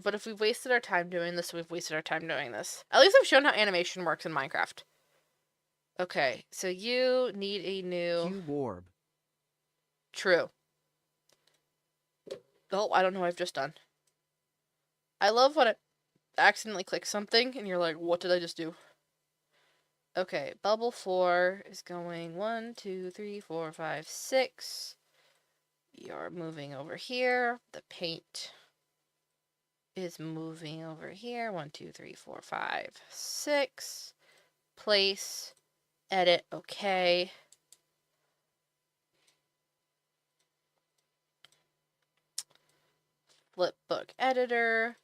But if we've wasted our time doing this, we've wasted our time doing this. At least I've shown how animation works in Minecraft. Okay, so you need a new... Cube orb. True. Oh, I don't know what I've just done. I love when it accidentally clicks something, and you're like, what did I just do? Okay, bubble 4 is going 1, 2, 3, 4, 5, 6. You're moving over here. The paint is moving over here. 1, 2, 3, 4, 5, 6. Place. Edit. Okay. Flipbook editor.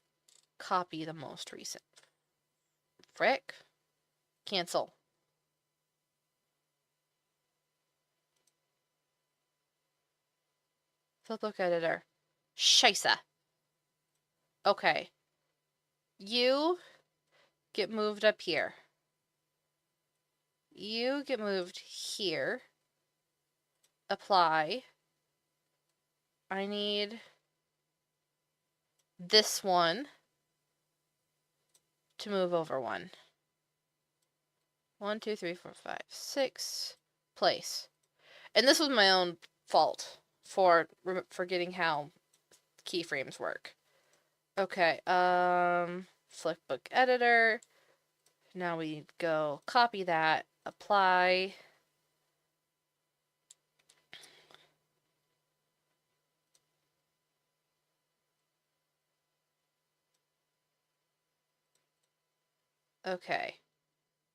Copy the most recent. Frick. Cancel. Flipbook editor. Scheisse. Okay. You get moved up here. You get moved here. Apply. I need this one to move over 1. 1, 2, 3, 4, 5, 6. Place. And this was my own fault for forgetting how keyframes work. Okay, flipbook editor. Now we go copy that, apply. Okay.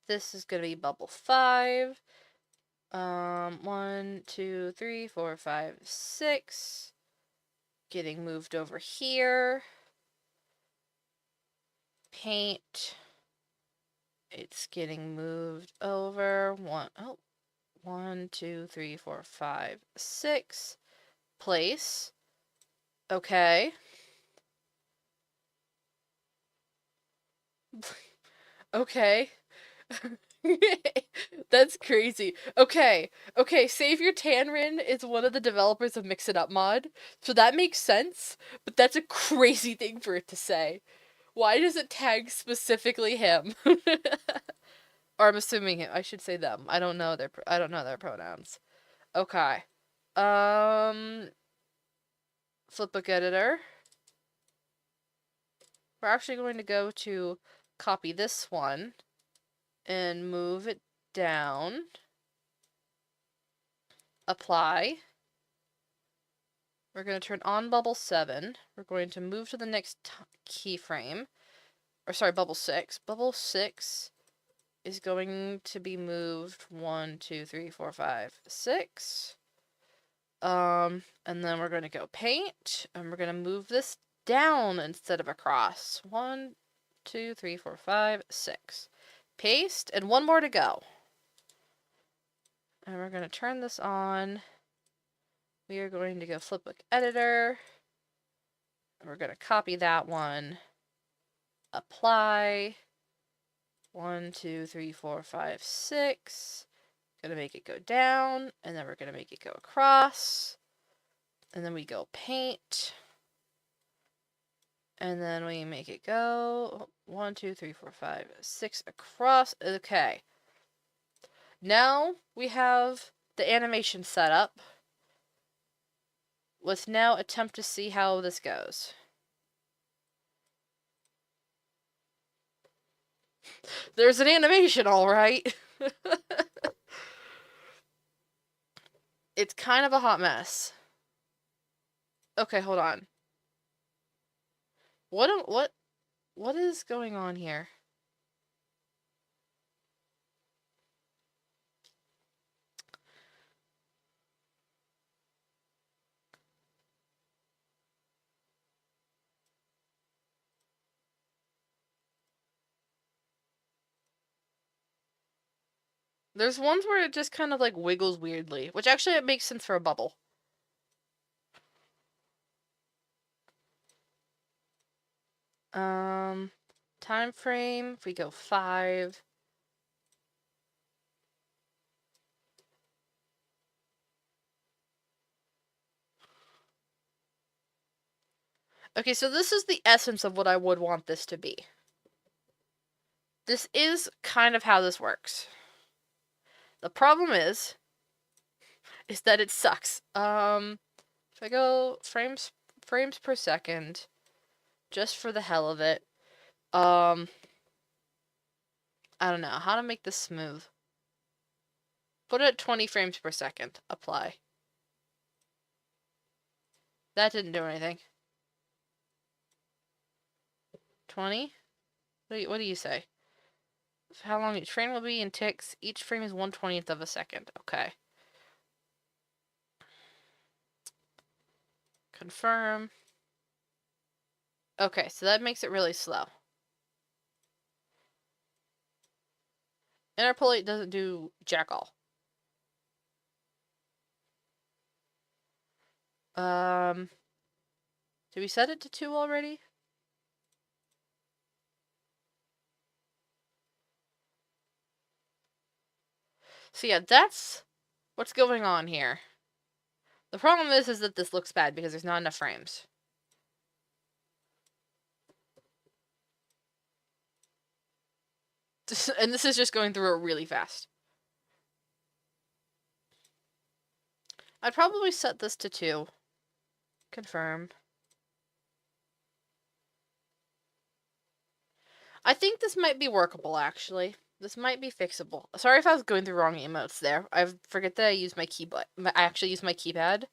This is going to be bubble 5. 1, 2, 3, 4, 5, 6. Getting moved over here. Paint. It's getting moved over. 1, 2, 3, 4, 5, 6. Place. Okay. Okay. That's crazy. Okay, Savior Tanrin is one of the developers of Mix It Up mod, so that makes sense, but that's a crazy thing for it to say. Why does it tag specifically him? Or I'm assuming I should say them. I don't know their pronouns. Okay. Um Flipbook editor. We're actually going to go to copy this one and move it down. Apply. We're going to turn on bubble 7. We're going to move to the next keyframe. Or sorry, bubble 6. Bubble 6 is going to be moved 1, 2, 3, 4, 5, 6. And then we're going to go paint, and we're going to move this down instead of across. 1, 2, 3, 4, 5, 6. Paste, and one more to go. And we're going to turn this on. We are going to go Flipbook Editor. And we're going to copy that one. Apply. 1, 2, 3, 4, 5, 6. Gonna make it go down, and then we're gonna make it go across. And then we go paint. And then we make it go 1, 2, 3, 4, 5, 6 across. Okay. Now we have the animation set up. Let's now attempt to see how this goes. There's an animation, all right. It's kind of a hot mess. Okay, hold on. What is going on here? There's ones where it just kind of like wiggles weirdly, which actually it makes sense for a bubble. Time frame, if we go 5. Okay, so this is the essence of what I would want this to be. This is kind of how this works. The problem is that it sucks. If I go frames per second, just for the hell of it, I don't know how to make this smooth. Put it at 20 frames per second. Apply. That didn't do anything. 20? What do you say? How long each frame will be in ticks. Each frame is 1/20th of a second. Okay. Confirm. Okay, so that makes it really slow. Interpolate doesn't do jack all. Did we set it to 2 already? So yeah, that's what's going on here. The problem is that this looks bad because there's not enough frames. And this is just going through it really fast. I'd probably set this to 2. Confirm. I think this might be workable, actually. This might be fixable. Sorry if I was going through wrong emotes there. I forget that I use my keyboard. I actually use my keypad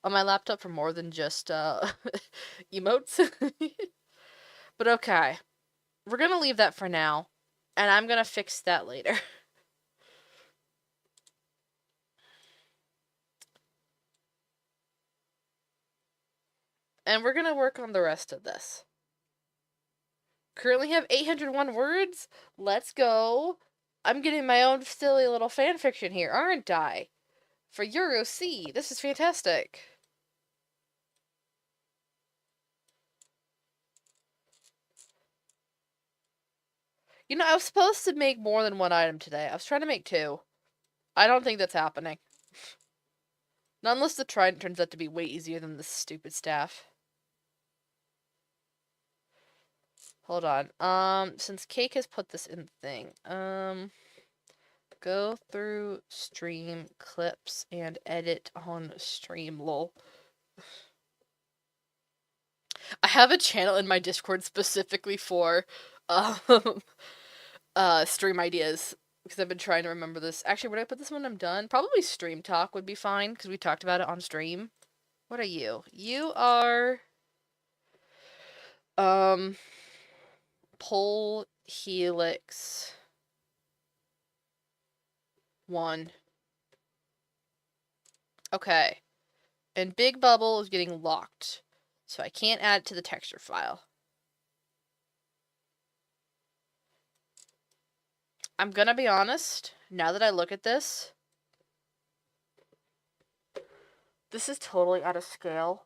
on my laptop for more than just emotes. But okay. We're gonna leave that for now. And I'm gonna fix that later. And we're gonna work on the rest of this. Currently have 801 words. Let's go. I'm getting my own silly little fanfiction here, aren't I? For Euro C. This is fantastic. You know, I was supposed to make more than one item today. I was trying to make 2. I don't think that's happening. Not unless the trident turns out to be way easier than this stupid staff. Hold on. Since Cake has put this in the thing, go through stream clips and edit on stream, lol. I have a channel in my Discord specifically for, stream ideas, because I've been trying to remember this. Actually, where do I put this when I'm done? Probably stream talk would be fine, because we talked about it on stream. What are you? You are, Pole Helix 1. Okay. And Big Bubble is getting locked, so I can't add it to the texture file. I'm gonna be honest, now that I look at this, this is totally out of scale.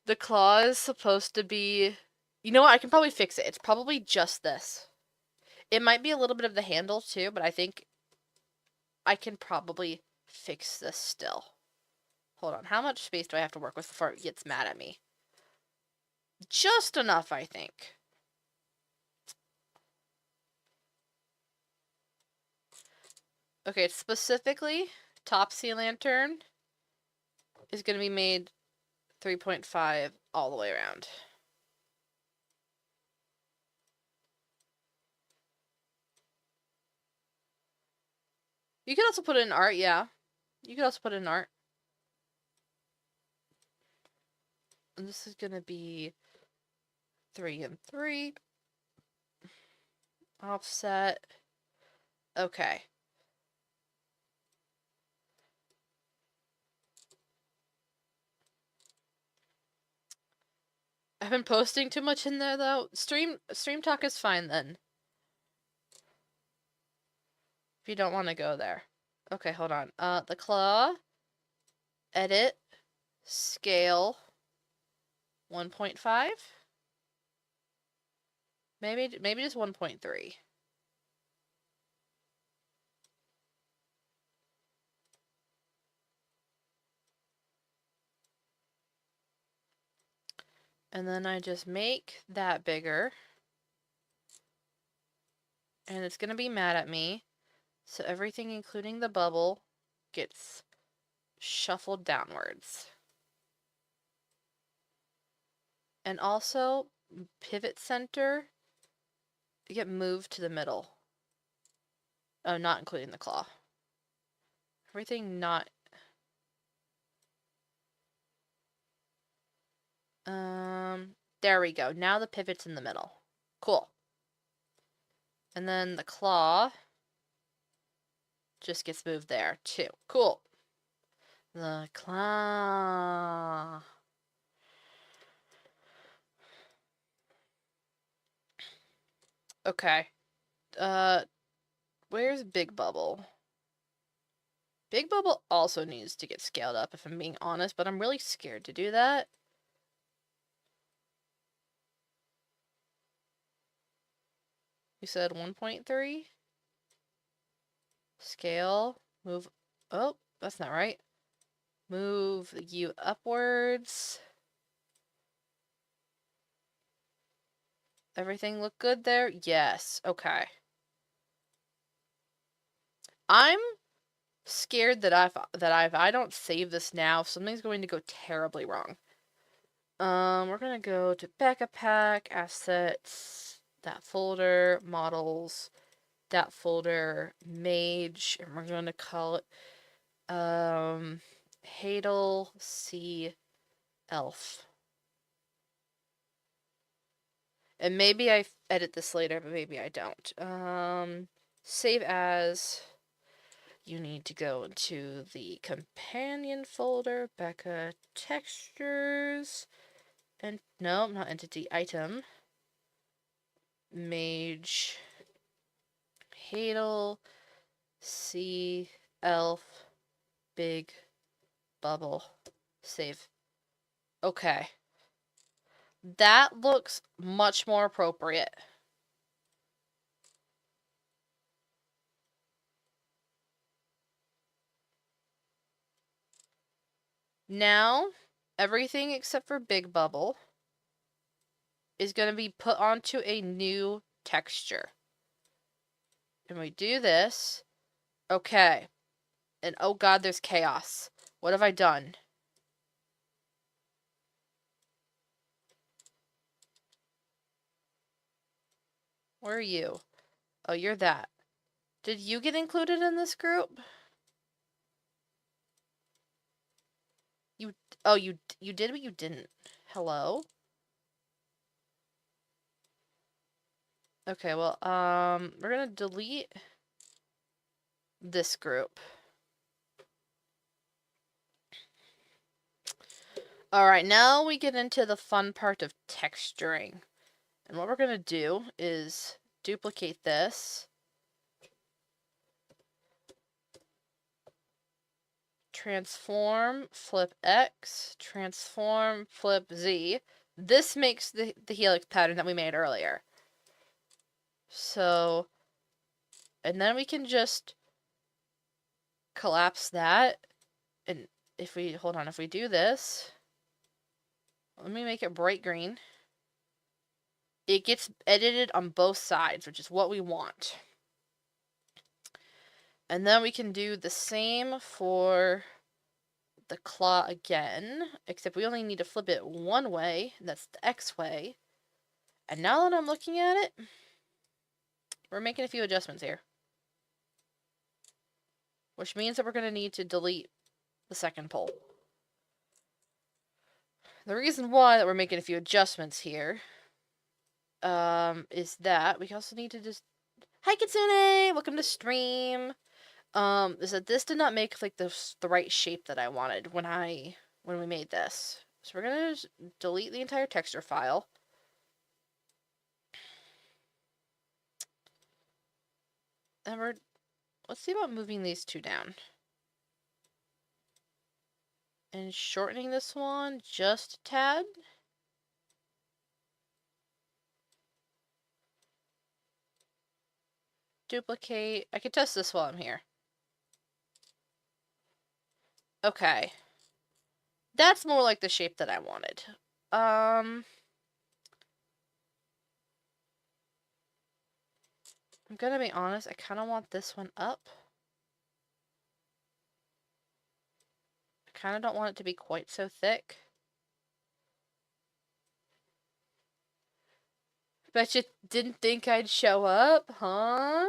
The claw is supposed to be... You know what? I can probably fix it. It's probably just this. It might be a little bit of the handle too, but I think I can probably fix this still. Hold on. How much space do I have to work with before it gets mad at me? Just enough, I think. Okay, specifically, Top Sea Lantern is going to be made 3.5 all the way around. You could also put it in art, yeah. You could also put it in art. And this is going to be 3 and 3. Offset. Okay. I've been posting too much in there, though. Stream talk is fine, then. If you don't want to go there. Okay, hold on. The claw. Edit. Scale. 1.5? Maybe just 1.3. And then I just make that bigger. And it's going to be mad at me. So everything, including the bubble, gets shuffled downwards. And also, pivot center, get moved to the middle. Oh, not including the claw. Everything not... There we go. Now the pivot's in the middle. Cool. And then the claw just gets moved there, too. Cool. The claw. Okay. Where's Big Bubble? Big Bubble also needs to get scaled up, if I'm being honest, but I'm really scared to do that. You said 1.3? Scale. Move. Oh, that's not right. Move you upwards. Everything look good there? Yes. Okay. I'm scared that if I don't save this now, something's going to go terribly wrong. We're gonna go to backup pack, assets, that folder, models, that folder, mage, and we're gonna call it Hadal C Elf. And maybe I edit this later, but maybe I don't. Save as. You need to go into the companion folder, Becca textures, and no, not entity, item. Mage, Hadal, C, Elf, Big, Bubble, save. Okay. That looks much more appropriate. Now, everything except for Big Bubble is going to be put onto a new texture. And we do this. Okay. And oh god, there's chaos. What have I done? Where are you? Oh, you're that. Did you get included in this group? You did, but you didn't. Hello? Okay, well, we're gonna delete this group. Alright, now we get into the fun part of texturing. And what we're gonna do is duplicate this. Transform, flip X, transform, flip Z. This makes the helix pattern that we made earlier. So, and then we can just collapse that. And if we, hold on, if we do this, let me make it bright green. It gets edited on both sides, which is what we want. And then we can do the same for the claw again, except we only need to flip it one way, and that's the X way. And now that I'm looking at it, we're making a few adjustments here. Which means that we're going to need to delete the second pole. The reason why that we're making a few adjustments here is that we also need to just... Hi Kitsune! Welcome to stream! Is that this did not make like the right shape that I wanted when we made this. So we're gonna just delete the entire texture file. And let's see about moving these two down. And shortening this one just a tad. Duplicate. I could test this while I'm here. Okay. That's more like the shape that I wanted. I'm gonna be honest, I kind of want this one up. I kind of don't want it to be quite so thick. Bet you didn't think I'd show up, huh?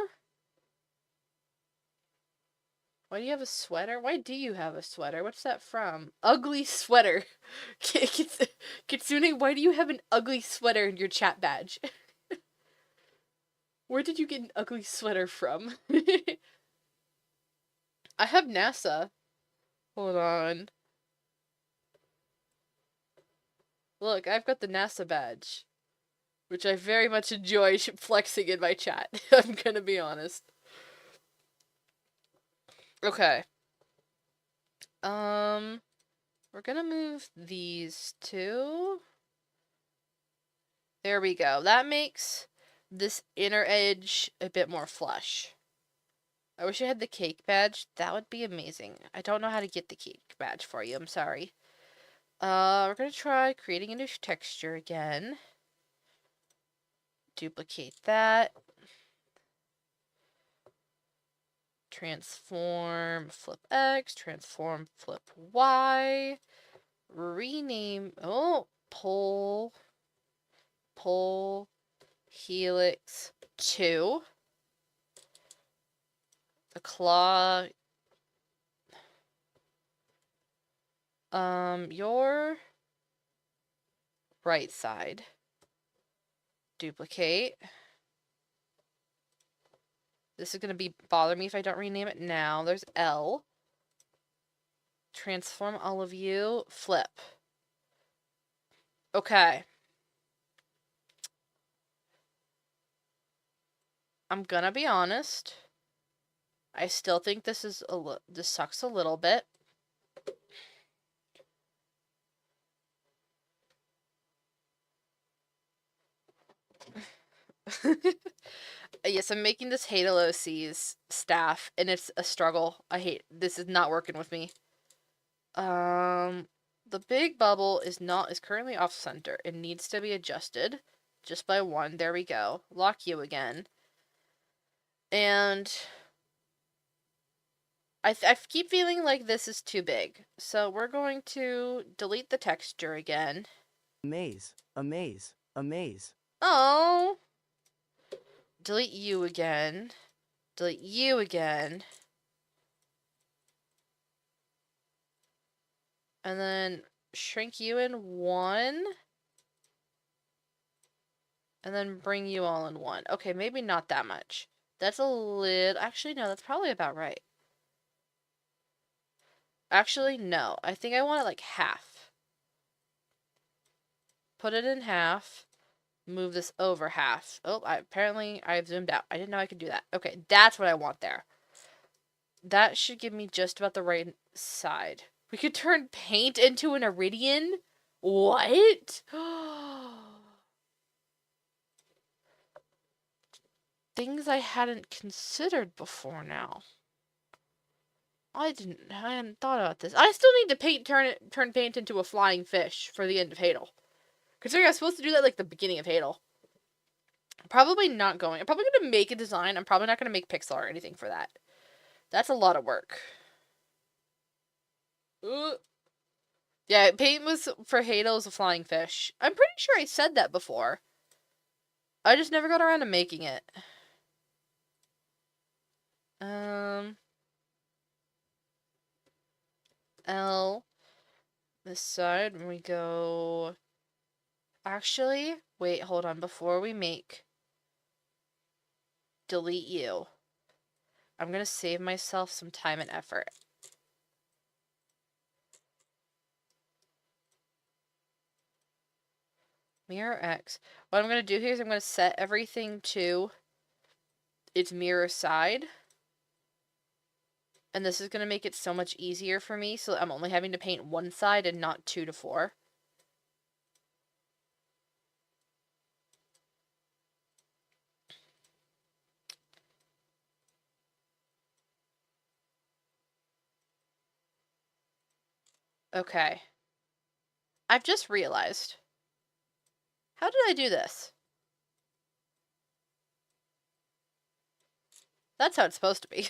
Why do you have a sweater? Why do you have a sweater? What's that from? Ugly sweater. Kitsune, why do you have an ugly sweater in your chat badge? Where did you get an ugly sweater from? I have NASA. Hold on. Look, I've got the NASA badge. Which I very much enjoy flexing in my chat. I'm gonna be honest. Okay. We're gonna move these two. There we go. That makes this inner edge a bit more flush. I wish I had the cake badge. That would be amazing. I don't know how to get the cake badge for you. I'm sorry. We're gonna try creating a new texture again. Duplicate that. Transform, flip X, transform, flip Y. Rename, pole, helix 2. The claw, your right side. Duplicate. This is going to bother me if I don't rename it now. There's L. Transform all of you. Flip. Okay. I'm gonna be honest. I still think this sucks a little bit. . Yes, I'm making this Hadal OC's staff, and it's a struggle. This is not working with me. The big bubble is currently off center. It needs to be adjusted just by 1. There we go. Lock you again. And I keep feeling like this is too big. So we're going to delete the texture again. Amaze, amaze, amaze. Oh! Delete you again. Delete you again. And then shrink you in 1. And then bring you all in 1. Okay, maybe not that much. That's a little... Actually, no, that's probably about right. Actually, no. I think I want it like half. Put it in half. Move this over half. Oh, apparently I've zoomed out. I didn't know I could do that. Okay, that's what I want there. That should give me just about the right side. We could turn paint into an iridian? What? Things I hadn't considered before now. I hadn't thought about this. I still need to turn paint into a flying fish for the end of Hadal. Considering I was supposed to do that like the beginning of Hadal. Probably not going. I'm probably going to make a design. I'm probably not going to make pixel or anything for that. That's a lot of work. Yeah, paint was for Hadal as a flying fish. I'm pretty sure I said that before. I just never got around to making it. L. This side, and we go... Actually, wait, hold on. Before we make... Delete you. I'm going to save myself some time and effort. Mirror X. What I'm going to do here is I'm going to set everything to its mirror side. And this is going to make it so much easier for me, so I'm only having to paint 1 side and not 2 to 4. Okay. I've just realized. How did I do this? That's how it's supposed to be.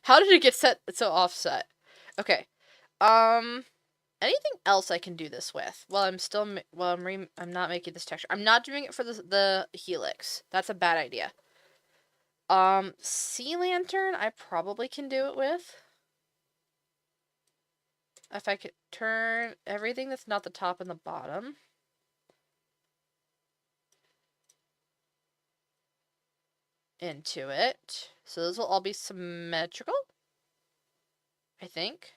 How did it get set so offset? Okay. Anything else I can do this with? Well, I'm not making this texture. I'm not doing it for the helix. That's a bad idea. Sea lantern, I probably can do it with. If I could turn everything that's not the top and the bottom. Into it. So those will all be symmetrical. I think.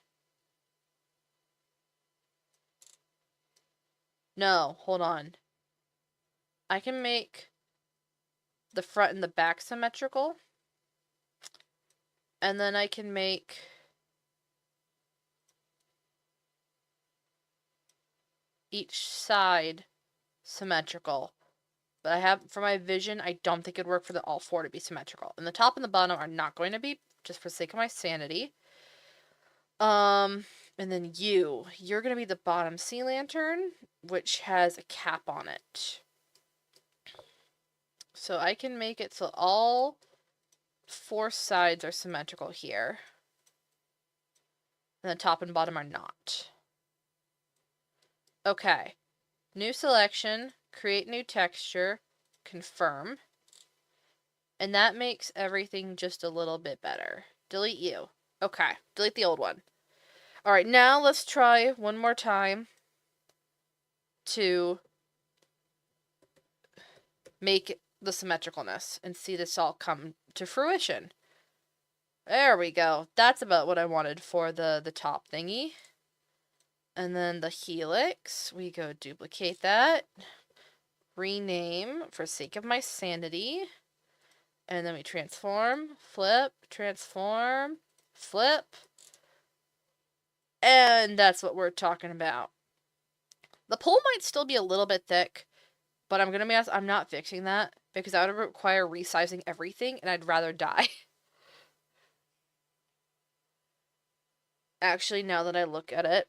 No, hold on. I can make the front and the back symmetrical. And then I can make each side symmetrical. But I have, for my vision, I don't think it'd work for all 4 to be symmetrical. And the top and the bottom are not going to be, just for the sake of my sanity. And then you're going to be the bottom sea lantern, which has a cap on it. So I can make it so all 4 sides are symmetrical here. And the top and bottom are not. Okay. New selection, create new texture, confirm. And that makes everything just a little bit better. Delete you. Okay, delete the old one. Alright, now let's try one more time to make the symmetricalness and see this all come to fruition. There we go. That's about what I wanted for the top thingy. And then the helix, we go duplicate that. Rename for sake of my sanity. And then we transform, flip, transform, flip. And that's what we're talking about. The pole might still be a little bit thick, But I'm gonna be honest, I'm not fixing that because that would require resizing everything, and I'd rather die. Actually, now that I look at it,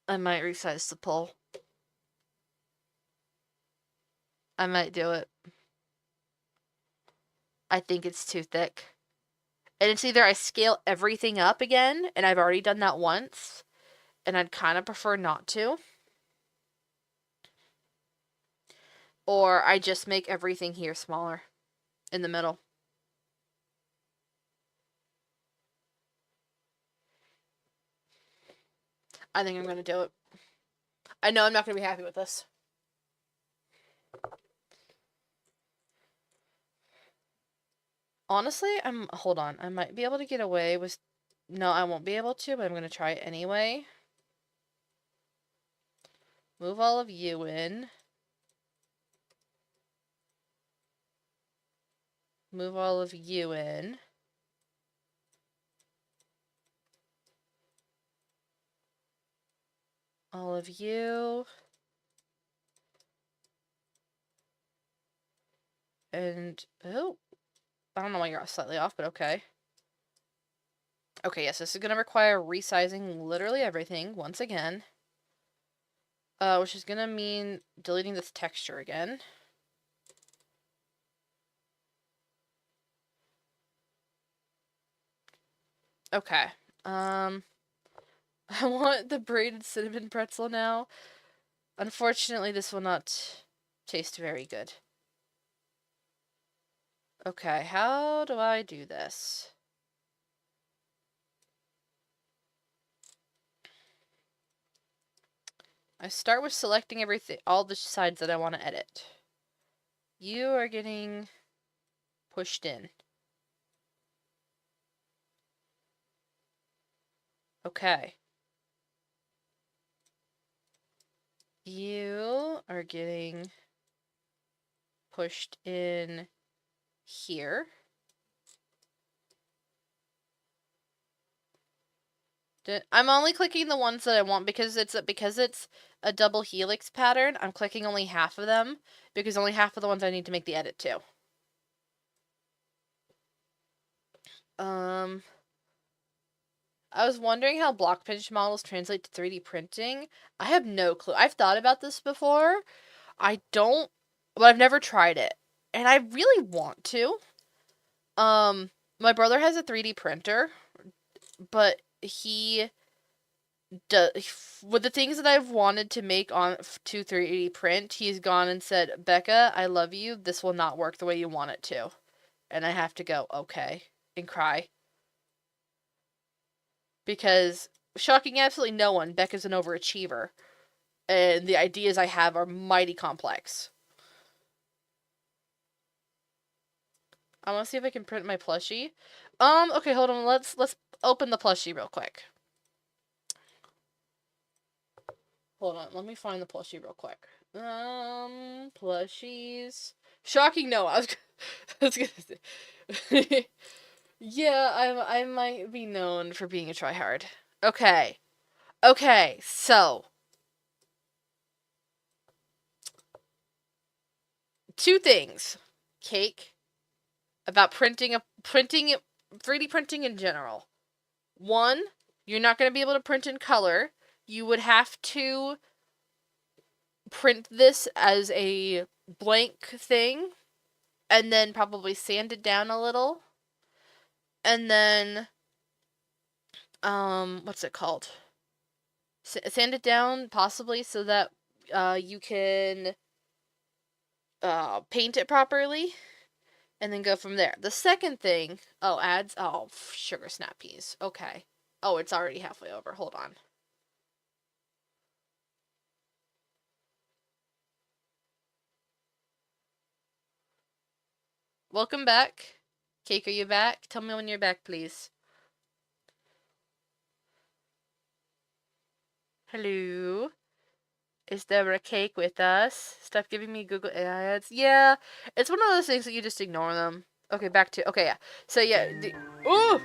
I might resize the pole. I might do it. I think it's too thick. And it's either I scale everything up again, and I've already done that once, and I'd kind of prefer not to. Or I just make everything here smaller in the middle. I think I'm going to do it. I know I'm not going to be happy with this. Honestly, hold on. I might be able to get away with, no, I won't be able to, but I'm going to try it anyway. Move all of you in. Move all of you in. All of you. And, oh, I don't know why you're slightly off, but okay. Okay, yes, this is going to require resizing literally everything once again. Which is going to mean deleting this texture again. Okay. I want the braided cinnamon pretzel now. Unfortunately, this will not taste very good. Okay, how do I do this? I start with selecting everything, all the sides that I want to edit. You are getting pushed in. Okay. You are getting pushed in here. I'm only clicking the ones that I want because it's a double helix pattern. I'm clicking only half of them because only half of the ones I need to make the edit to. I was wondering how block pinch models translate to 3D printing. I have no clue. I've thought about this before. But I've never tried it. And I really want to. My brother has a 3D printer, but he with the things that I've wanted to make on to 3D print, he's gone and said, "Becca, I love you. This will not work the way you want it to." And I have to go, "Okay," and cry. Because, shocking absolutely no one, Becca's an overachiever. And the ideas I have are mighty complex. I want to see if I can print my plushie. Okay, hold on. Let's open the plushie real quick. Hold on. Let me find the plushie real quick. Plushies. Shocking no. I was gonna say. Yeah, I might be known for being a tryhard. Okay. Okay, so. Two things. Cake. About 3D printing in general. One, you're not going to be able to print in color. You would have to print this as a blank thing and then probably sand it down a little. And then, what's it called? Sand it down possibly so that you can paint it properly. And then go from there. The second thing, ads. Oh, sugar snap peas. Okay. Oh, it's already halfway over. Hold on. Welcome back. Cake, are you back? Tell me when you're back, please. Hello? Is there a cake with us? Stop giving me Google ads. Yeah, it's one of those things that you just ignore them. Okay, back to, okay, yeah. So, yeah. Ooh!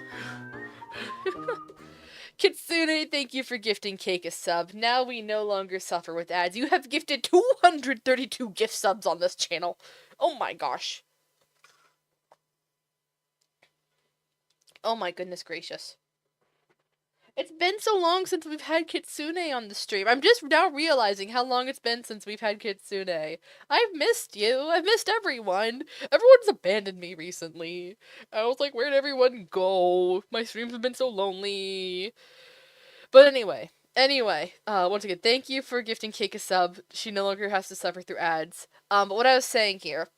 Kitsune, thank you for gifting Cake a sub. Now we no longer suffer with ads. You have gifted 232 gift subs on this channel. Oh my gosh. Oh my goodness gracious. It's been so long since we've had Kitsune on the stream. I'm just now realizing how long it's been since we've had Kitsune. I've missed you. I've missed everyone. Everyone's abandoned me recently. I was like, where'd everyone go? My streams have been so lonely. But anyway, once again, thank you for gifting Cake a sub. She no longer has to suffer through ads. But what I was saying here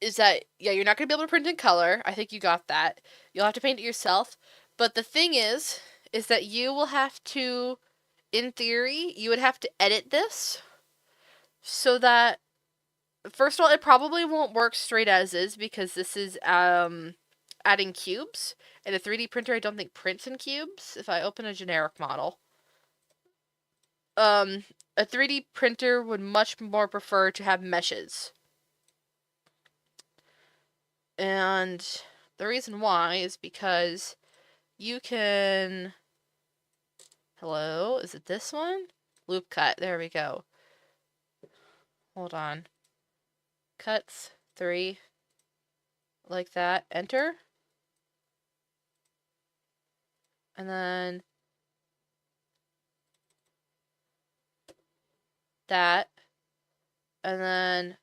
is that, yeah, you're not going to be able to print in color. I think you got that. You'll have to paint it yourself. But the thing is that you will have to, in theory, you would have to edit this so that, first of all, it probably won't work straight as is because this is adding cubes, and a 3D printer I don't think prints in cubes. If I open a generic model, a 3D printer would much more prefer to have meshes. And the reason why is because you can... Hello? Is it this one? Loop cut. There we go. Hold on. Cuts. 3. Like that. Enter. And then... that. And then...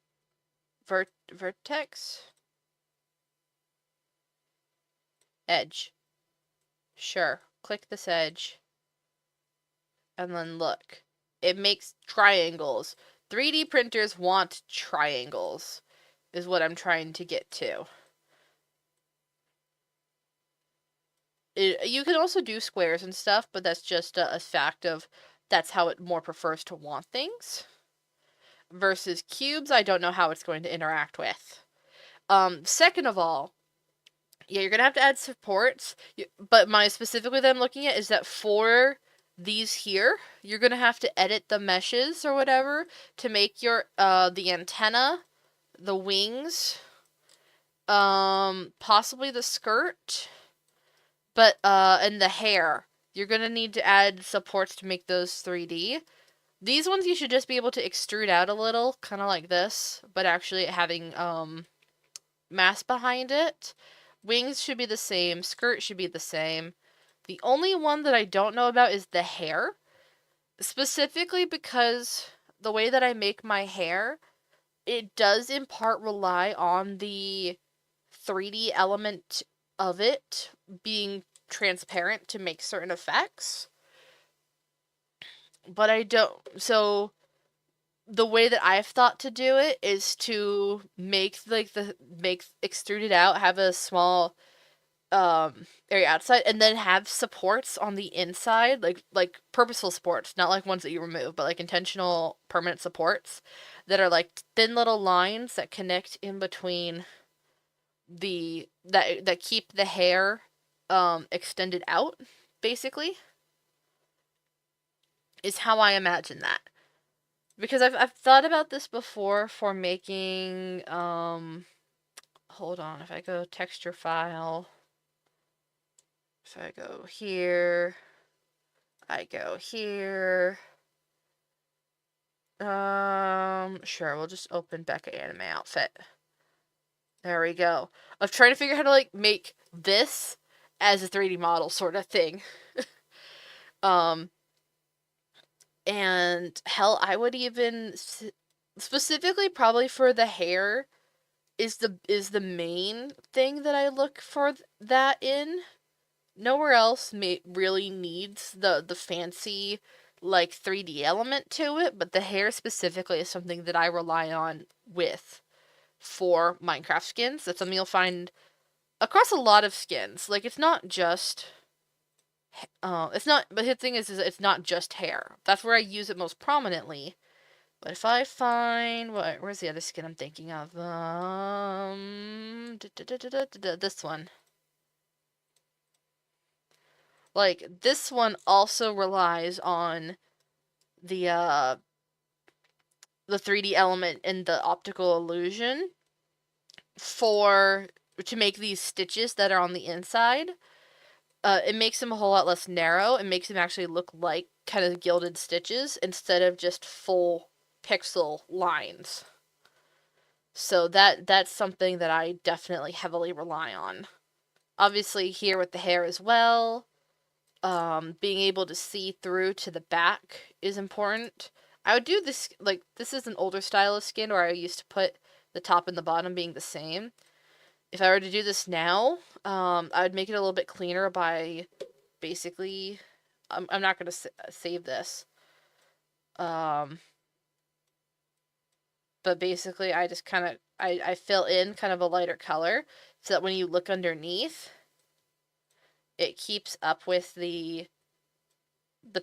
vertex. Edge. Sure. Click this edge. And then look. It makes triangles. 3D printers want triangles, is what I'm trying to get to. You can also do squares and stuff, but that's just a fact of that's how it more prefers to want things. Versus cubes, I don't know how it's going to interact with. Second of all, yeah, you're going to have to add supports, but specifically that I'm looking at is that for these here, you're going to have to edit the meshes or whatever to make your, the antenna, the wings, possibly the skirt, but, and the hair. You're going to need to add supports to make those 3D. These ones you should just be able to extrude out a little, kind of like this, but actually having, mass behind it. Wings should be the same, skirt should be the same. The only one that I don't know about is the hair. Specifically because the way that I make my hair, it does in part rely on the 3D element of it being transparent to make certain effects. But I don't... So, the way that I've thought to do it is to make, extrude it out, have a small... area outside, and then have supports on the inside, like purposeful supports, not like ones that you remove, but like intentional permanent supports that are like thin little lines that connect in between that keep the hair extended out, basically, is how I imagine that. Because I've thought about this before for making hold on, if I go texture file, so I go here, I go here. Sure, we'll just open Becca anime outfit. There we go. I'm trying to figure out how to, like, make this as a 3D model sort of thing. And hell, I would even, specifically probably for the hair, is the main thing that I look for that in. Nowhere else really needs the fancy, like, 3D element to it, but the hair specifically is something that I rely on for Minecraft skins. That's something you'll find across a lot of skins. Like, it's not just... but the thing is it's not just hair. That's where I use it most prominently. But if I find... where's the other skin I'm thinking of? This one. Like, this one also relies on the 3D element and the optical illusion to make these stitches that are on the inside. it makes him a whole lot less narrow. It makes him actually look like kind of gilded stitches instead of just full pixel lines. So that's something that I definitely heavily rely on. Obviously here with the hair as well, being able to see through to the back is important. I would do this, like, this is an older style of skin where I used to put the top and the bottom being the same. If I were to do this now, I would make it a little bit cleaner by basically, I'm not going to save this. But basically I just kind of, I fill in kind of a lighter color so that when you look underneath, it keeps up with the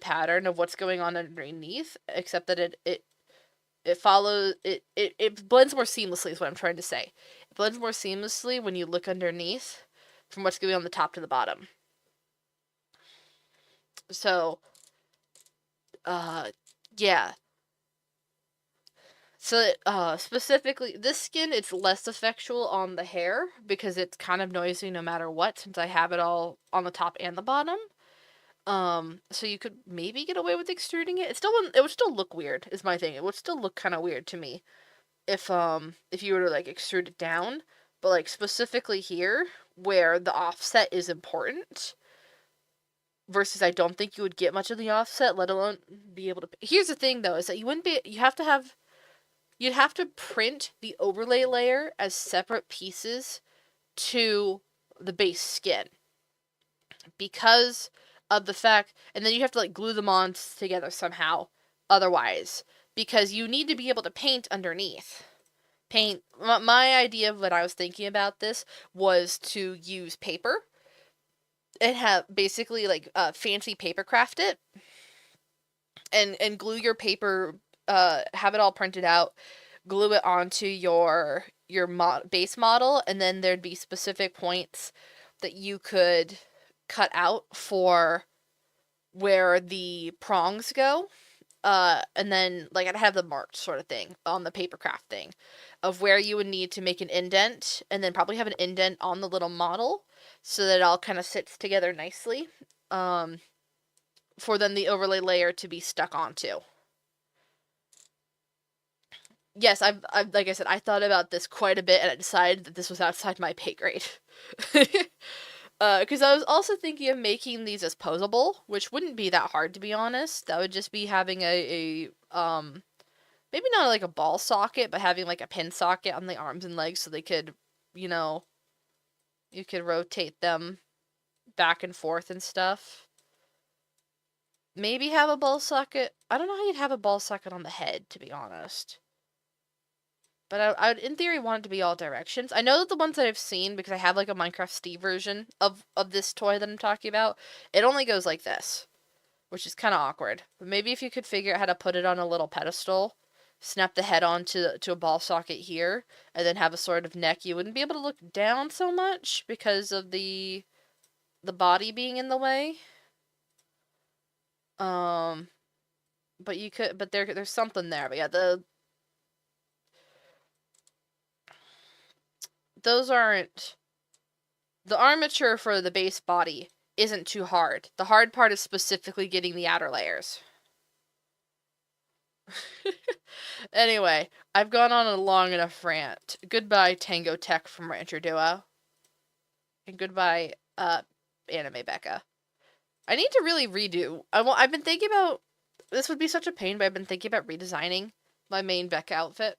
pattern of what's going on underneath, except that it follows, it blends more seamlessly is what I'm trying to say. It blends more seamlessly when you look underneath from what's going on the top to the bottom. So, yeah. So, specifically, this skin, it's less effectual on the hair because it's kind of noisy no matter what, since I have it all on the top and the bottom. So you could maybe get away with extruding it. It would still look weird, is my thing. It would still look kind of weird to me if you were to, like, extrude it down. But, like, specifically here, where the offset is important, versus I don't think you would get much of the offset, let alone be able to... Here's the thing, though, is that you'd have to print the overlay layer as separate pieces to the base skin. Because of the fact, and then you have to, like, glue them on together somehow otherwise, because you need to be able to paint underneath. My idea of what I was thinking about this was to use paper and have basically, like, fancy paper craft it and glue your paper, have it all printed out, glue it onto your base model, and then there'd be specific points that you could cut out for where the prongs go, and then, like, I'd have them marked sort of thing on the paper craft thing of where you would need to make an indent, and then probably have an indent on the little model so that it all kind of sits together nicely, for then the overlay layer to be stuck onto. Yes, I've like I said, I thought about this quite a bit, and I decided that this was outside my pay grade. Because I was also thinking of making these as posable, which wouldn't be that hard, to be honest. That would just be having maybe not like a ball socket, but having, like, a pin socket on the arms and legs so they could, you could rotate them back and forth and stuff. Maybe have a ball socket. I don't know how you'd have a ball socket on the head, to be honest. But I would, in theory, want it to be all directions. I know that the ones that I've seen, because I have, like, a Minecraft Steve version of this toy that I'm talking about, it only goes like this, which is kind of awkward. But maybe if you could figure out how to put it on a little pedestal, snap the head onto a ball socket here, and then have a sort of neck, you wouldn't be able to look down so much because of the body being in the way. But you could, but there's something there. But yeah, those aren't... The armature for the base body isn't too hard. The hard part is specifically getting the outer layers. Anyway, I've gone on a long enough rant. Goodbye, Tango Tech from Rancher Duo. And goodbye, Anime Becca. I need to really redo... I've been thinking about... This would be such a pain, but I've been thinking about redesigning my main Becca outfit.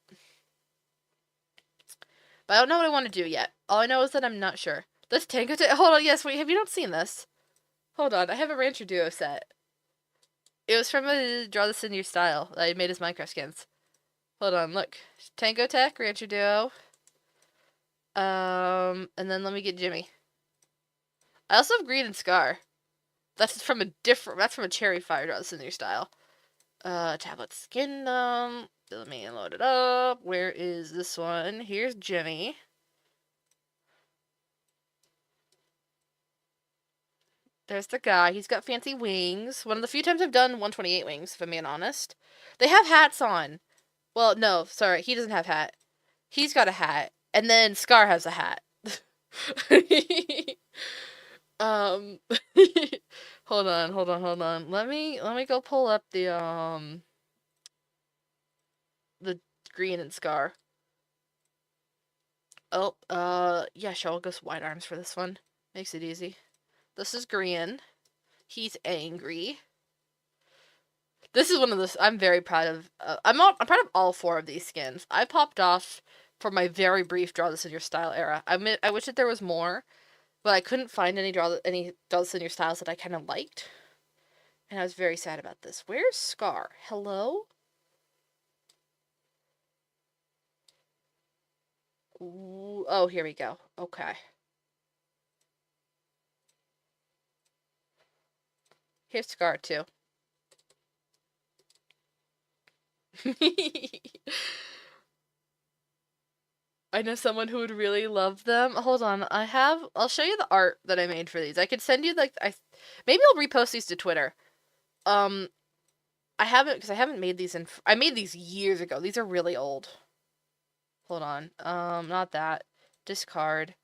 But I don't know what I want to do yet. All I know is that I'm not sure. This Tango Tech... Hold on, yes, wait, have you not seen this? Hold on, I have a Rancher Duo set. It was from a Draw This in Your Style that I made as Minecraft skins. Hold on, look. Tango Tech, Rancher Duo. And then let me get Jimmy. I also have Greed and Scar. That's from a Cherry Fire Draw This in Your Style. Tablet Skin, let me load it up. Where is this one? Here's Jimmy. There's the guy. He's got fancy wings. One of the few times I've done 128 wings, if I'm being honest. They have hats on. Well, no, sorry. He doesn't have hat. He's got a hat. And then Scar has a hat. Um, hold on, hold on, hold on. Let me go pull up the green and Scar. Oh, yeah, sure, I'll go white arms for this one. Makes it easy. This is green. He's angry. This is one of the. I'm very proud of. I'm proud of all 4 of these skins. I popped off for my very brief draw this in your style era. I wish that there was more, but I couldn't find any draw this in your styles that I kind of liked, and I was very sad about this. Where's Scar? Hello. Ooh, oh, here we go. Okay. Here's Scar too. I know someone who would really love them. Hold on, I'll show you the art that I made for these. I could send you maybe I'll repost these to Twitter. I haven't, because I haven't made these I made these years ago. These are really old. Hold on. Not that. Discard.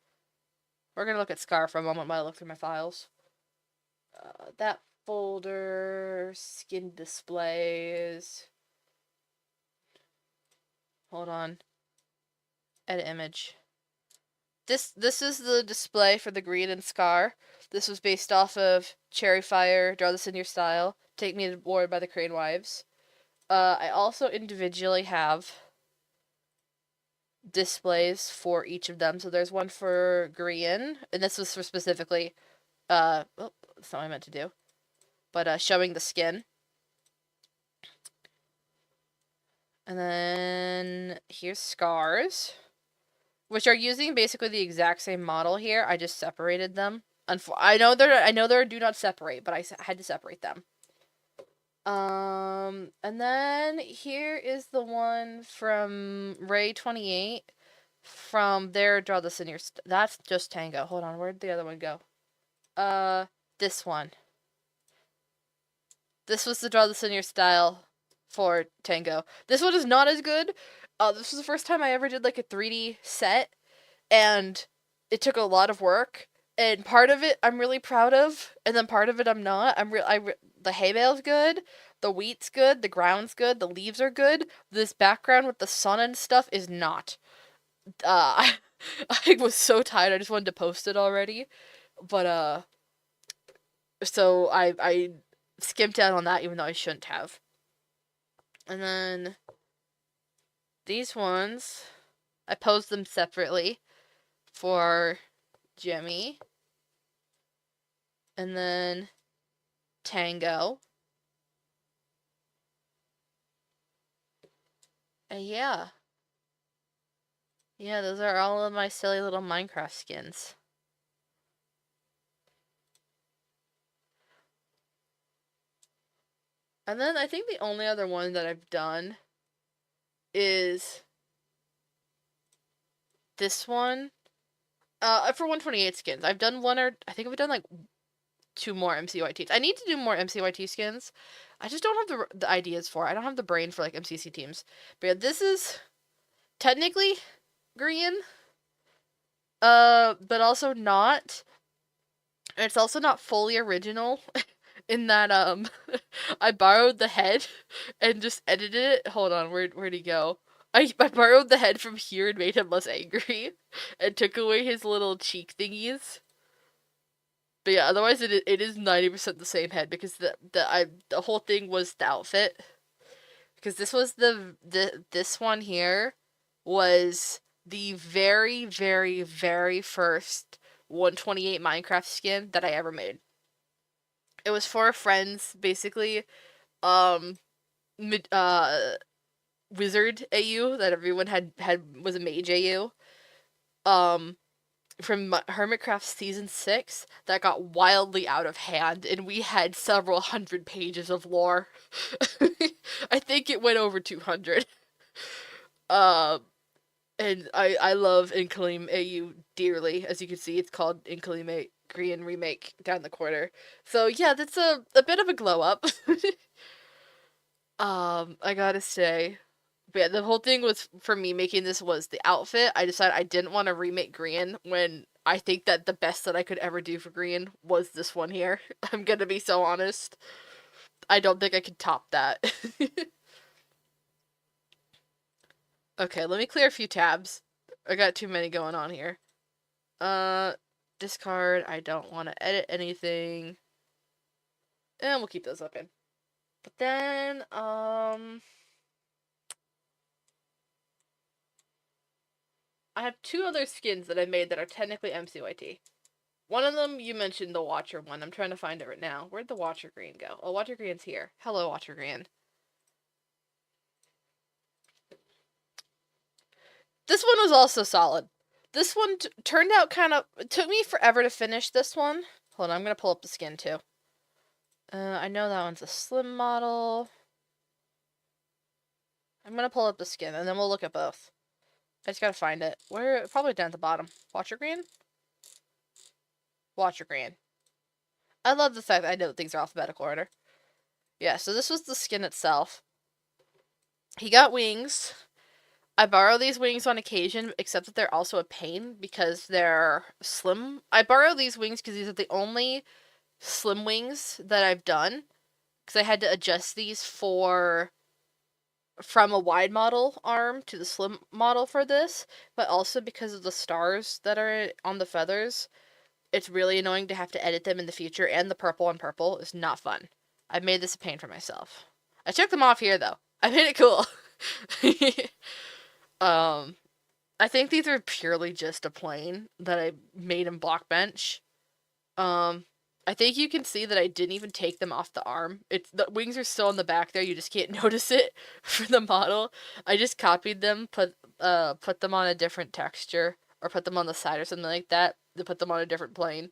We're gonna look at Scar for a moment while I look through my files. That folder, skin displays. Hold on. Edit image. This is the display for the green and Scar. This was based off of Cherry Fire, Draw This in Your Style, Take Me to War by the Crane Wives. I also individually have displays for each of them. So there's one for green, and this was for specifically, oh, that's not what I meant to do, but showing the skin. And then here's Scars, which are using basically the exact same model here. I just separated them. I know they're do not separate, but I had to separate them. And then here is the one from Ray 28 from their Draw This in Your that's just Tango. Hold on, where'd the other one go? This one. This was the Draw This in Your Style for Tango. This one is not as good. This was the first time I ever did like a 3D set, and it took a lot of work. And part of it I'm really proud of, and then part of it I'm not. The hay bale's good, the wheat's good, the ground's good, the leaves are good. This background with the sun and stuff is not. I was so tired, I just wanted to post it already. But so I skimped out on that, even though I shouldn't have. And then these ones, I posed them separately for Jimmy. And then Tango. And yeah. Yeah, those are all of my silly little Minecraft skins. And then I think the only other one that I've done is this one. For 128 skins. I've done I think I've done like 2 more MCYTs. I need to do more MCYT skins. I just don't have the ideas for it. I don't have the brain for like MCC teams. But yeah, this is technically green. But also not. And it's also not fully original. In that, I borrowed the head and just edited it. Hold on, where'd he go? I borrowed the head from here and made him less angry, and took away his little cheek thingies. But yeah, otherwise it is 90% the same head, because the whole thing was the outfit. Because this was this one here was the very, very, very first 128 Minecraft skin that I ever made. It was for friends, basically, wizard AU that everyone had was a mage AU, from Hermitcraft Season 6 that got wildly out of hand, and we had several hundred pages of lore. I think it went over 200. And I love Inkalim AU dearly. As you can see, it's called Inkalim Korean Remake down the corner. So yeah, that's a bit of a glow up. I gotta say, But yeah, the whole thing was for me making this was the outfit. I decided I didn't want to remake Grian when I think that the best that I could ever do for Grian was this one here. I'm gonna be so honest. I don't think I could top that. Okay, let me clear a few tabs. I got too many going on here. Uh, discard. I don't want to edit anything. And we'll keep those open. But then, I have two other skins that I made that are technically MCYT. One of them, you mentioned the Watcher one. I'm trying to find it right now. Where'd the Watcher Green go? Oh, Watcher Green's here. Hello, Watcher Green. This one was also solid. This one turned out kind of... It took me forever to finish this one. Hold on, I'm going to pull up the skin, too. I know that one's a slim model. I'm going to pull up the skin, and then we'll look at both. I just gotta find it. Where? Probably down at the bottom. Watcher Green? Watcher Green. I love the fact that I know things are alphabetical order. Yeah, so this was the skin itself. He got wings. I borrow these wings on occasion, except that they're also a pain because they're slim. I borrow these wings because these are the only slim wings that I've done. Because I had to adjust these from a wide model arm to the slim model for this, but also because of the stars that are on the feathers. It's really annoying to have to edit them in the future, and the purple on purple is not fun. I made this a pain for myself. I took them off here, though. I made it cool. I think these are purely just a plane that I made in Blockbench. I think you can see that I didn't even take them off the arm. The wings are still on the back there. You just can't notice it for the model. I just copied them, put them on a different texture, or put them on the side or something like that. To put them on a different plane.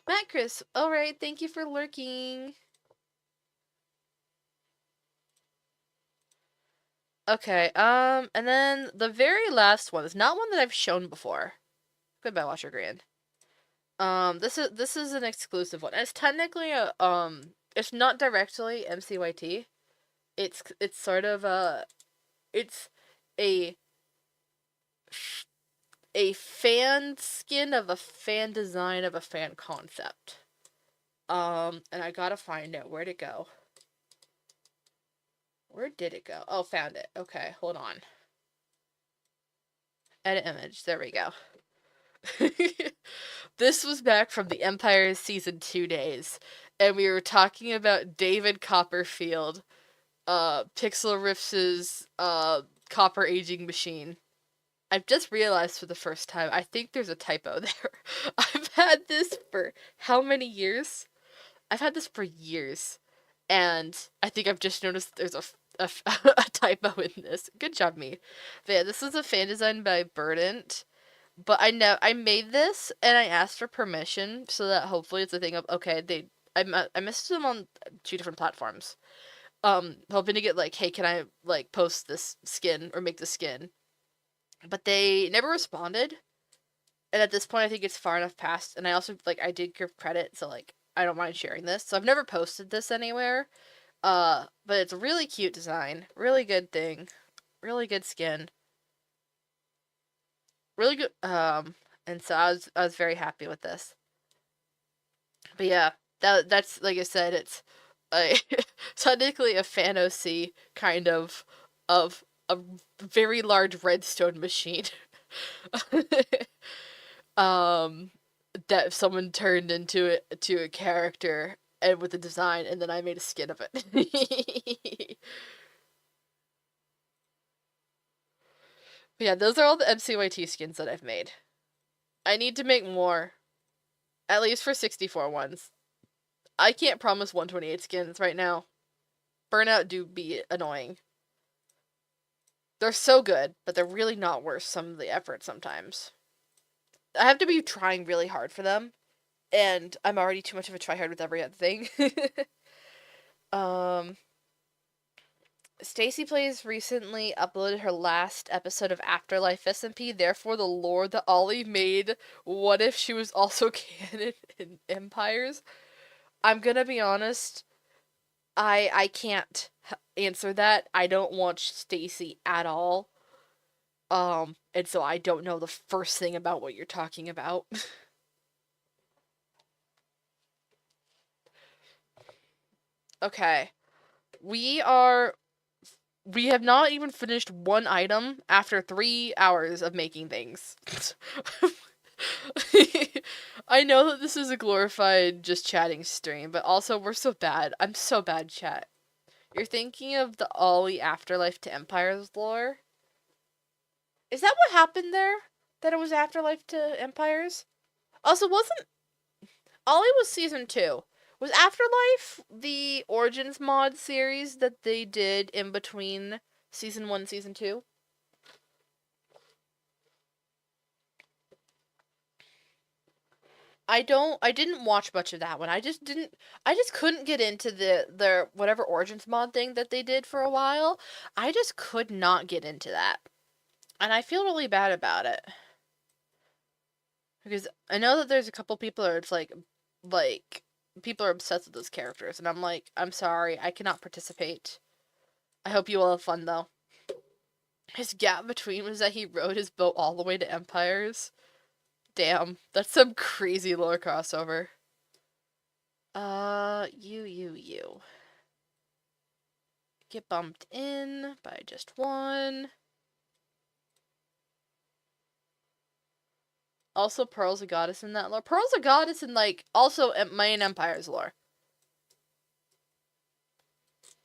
Matt Chris, alright, thank you for lurking. Okay, and then the very last one is not one that I've shown before. Goodbye, Washer Grand. This is an exclusive one. It's technically it's not directly MCYT. It's sort of it's a fan skin of a fan design of a fan concept. And I gotta find it. Where'd it go? Where did it go? Oh, found it. Okay, hold on. Edit image. There we go. This was back from the Empire Season 2 days, and we were talking about David Copperfield, Pixel Riff's, copper aging machine. I've just realized for the first time, I think there's a typo there. I've had this for how many years? I've had this for years, and I think I've just noticed there's a typo in this. Good job, me. But yeah, this is a fan design by Verdant. But I know I made this and I asked for permission so that hopefully it's a thing of okay, I messaged them on two different platforms. Hoping to get like, hey, can I like post this skin or make the skin? But they never responded. And at this point I think it's far enough past, and I also like I did give credit, so like I don't mind sharing this. So I've never posted this anywhere. But it's a really cute design. Really good thing. Really good skin. Really good, and so I was very happy with this. But yeah, that's, like I said, it's a, technically a fan OC kind of a very large redstone machine. That someone turned into a character and with a design, and then I made a skin of it. But yeah, those are all the MCYT skins that I've made. I need to make more. At least for 64 ones. I can't promise 128 skins right now. Burnout do be annoying. They're so good, but they're really not worth some of the effort sometimes. I have to be trying really hard for them, and I'm already too much of a tryhard with every other thing. Stacy Plays recently uploaded her last episode of Afterlife SMP, therefore the lore that Ollie made, what if she was also canon in Empires? I'm gonna be honest. I can't answer that. I don't watch Stacy at all. And so I don't know the first thing about what you're talking about. Okay. We are we have not even finished one item after 3 hours of making things. I know that this is a glorified just chatting stream, but also we're so bad. I'm so bad, chat. You're thinking of the Ollie Afterlife to Empires lore? Is that what happened there? That it was Afterlife to Empires? Also, wasn't Ollie was season 2. Was Afterlife the Origins mod series that they did in between season 1 and season 2? I didn't watch much of that one. I just couldn't get into their whatever Origins mod thing that they did for a while. I just could not get into that. And I feel really bad about it. Because I know that there's a couple people that it's like people are obsessed with those characters, and I'm like, I'm sorry, I cannot participate. I hope you all have fun though. His gap between was that he rode his boat all the way to Empires. Damn, that's some crazy lore crossover. You. Get bumped in by just one. Also, Pearl's a goddess in that lore. Pearl's a goddess in, like, also main Empire's lore.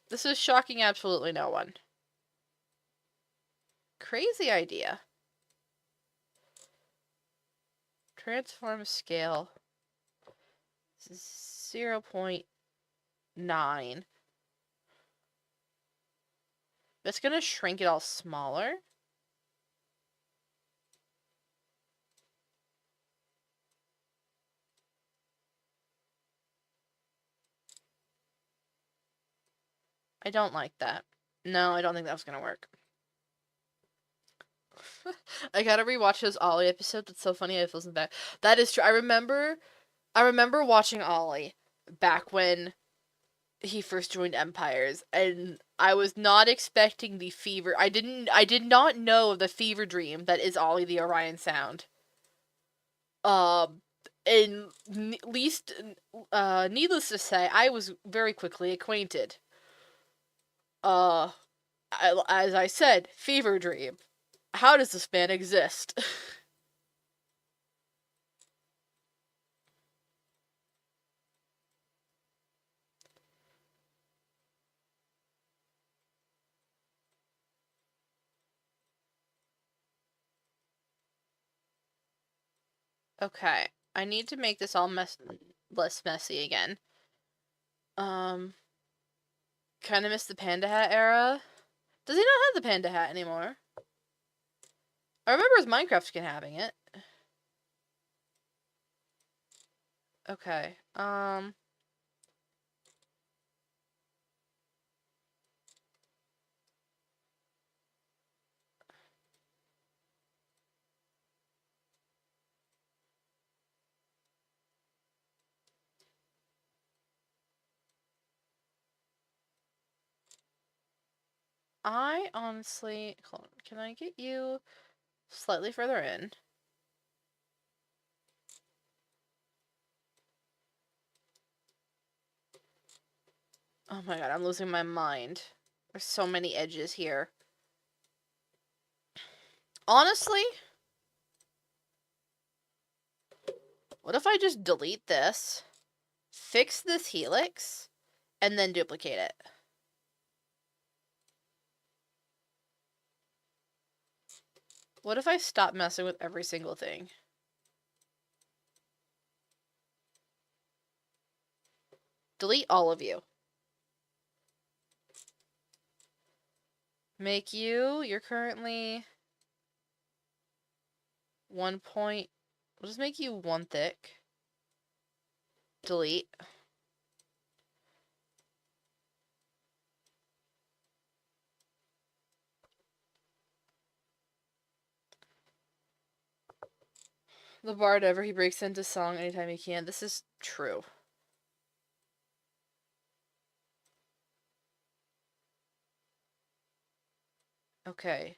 This is shocking absolutely no one. Crazy idea. Transform scale. 0.9. That's gonna shrink it all smaller. I don't like that. No, I don't think that was gonna work. I gotta rewatch those Ollie episodes. It's so funny. I feel bad. That is true. I remember watching Ollie back when he first joined Empires, and I was not expecting the fever. I did not know the fever dream that is Ollie the Orion Sound. And needless to say, I was very quickly acquainted. As I said, fever dream. How does this man exist? Okay, I need to make this all less messy again. Kind of miss the panda hat era. Does he not have the panda hat anymore? I remember his Minecraft skin having it. Okay. I honestly, hold on. Can I get you slightly further in? Oh my god, I'm losing my mind. There's so many edges here. Honestly, what if I just delete this, fix this helix, and then duplicate it? What if I stop messing with every single thing? Delete all of you. Make you're currently 1 point, we'll just make you 1 thick. Delete. The bard ever, he breaks into song anytime he can. This is true. Okay.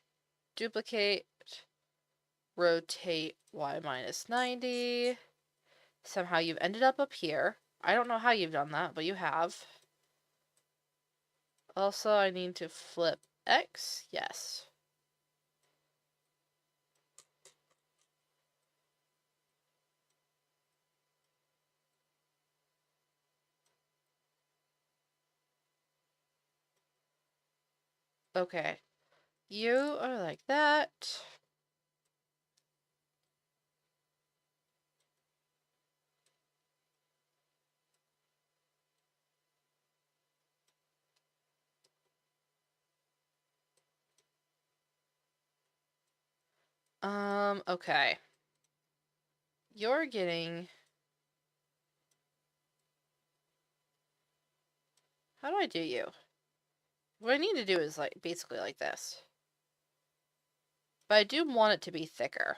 Duplicate, rotate y minus 90. Somehow you've ended up here. I don't know how you've done that, but you have. Also, I need to flip x. Yes. Okay. You are like that. Okay. You're getting... How do I do you? What I need to do is like basically like this. But I do want it to be thicker.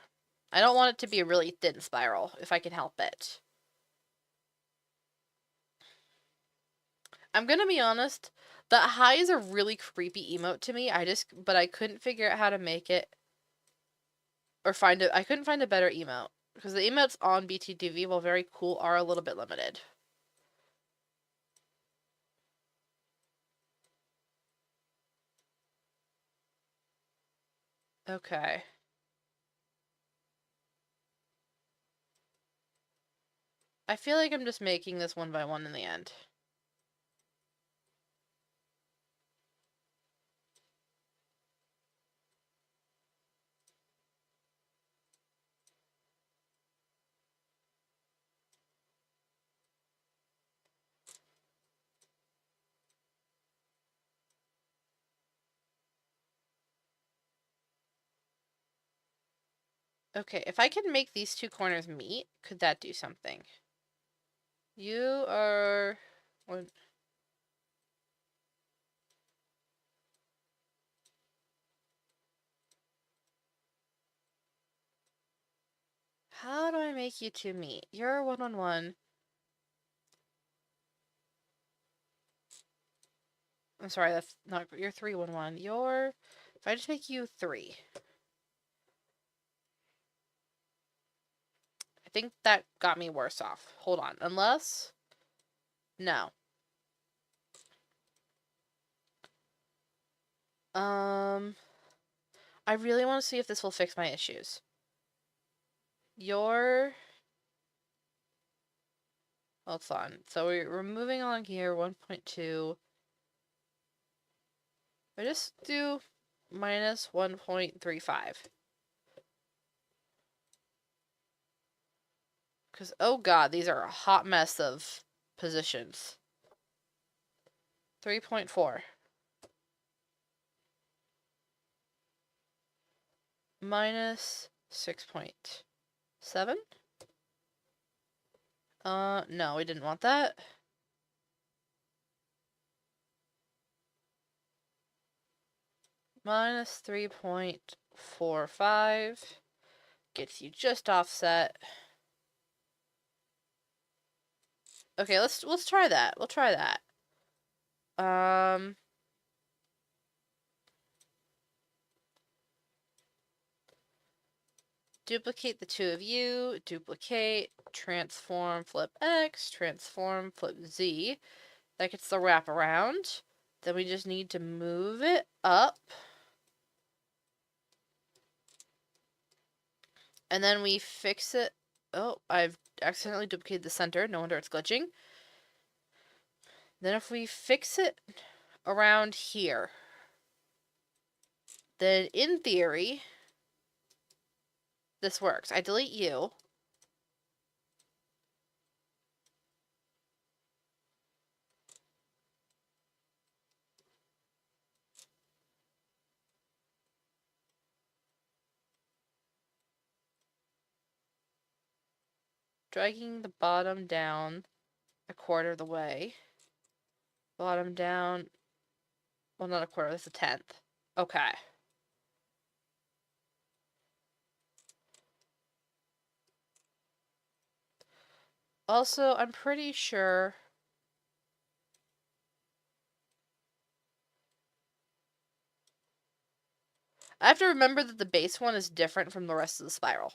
I don't want it to be a really thin spiral, if I can help it. I'm gonna be honest, the high is a really creepy emote to me. But I couldn't figure out how to make it or find it. I couldn't find a better emote because the emotes on BTTV, while very cool, are a little bit limited. Okay. I feel like I'm just making this one by one in the end. Okay, if I can make these two corners meet, could that do something? You are... One... How do I make you two meet? You're 111. I'm sorry, that's not... You're 311. You're... If I just make you 3. I think that got me worse off. Hold on. Unless... No. I really want to see if this will fix my issues. Your... Hold on. So we're moving along here, 1.2. I just do minus 1.35. Because, oh god, these are a hot mess of positions. 3.4. Minus 6.7. No, we didn't want that. Minus 3.45. Gets you just offset. Okay, let's try that. We'll try that. Duplicate the two of you, duplicate, transform, flip X, transform, flip Z. That gets the wrap around. Then we just need to move it up. And then we fix it. Oh, I've accidentally duplicated the center. No wonder it's glitching. Then if we fix it around here, then in theory, this works. I delete you. Dragging the bottom down a quarter of the way. Bottom down. Well, not a quarter, that's a tenth. Okay. Also, I'm pretty sure... I have to remember that the base one is different from the rest of the spiral.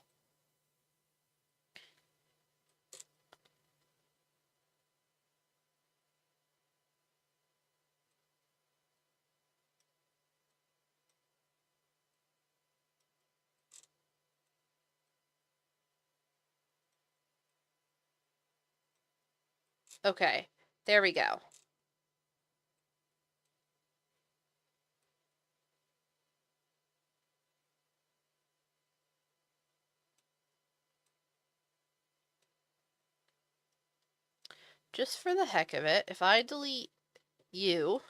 Okay, there we go. Just for the heck of it, if I delete you,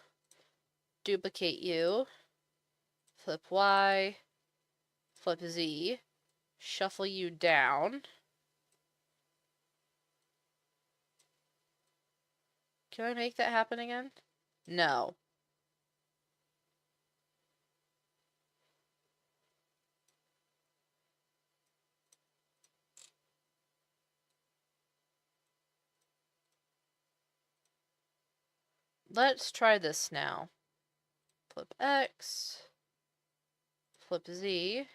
duplicate you, flip Y, flip Z, shuffle you down. Can I make that happen again? No. Let's try this now. Flip X, flip Z,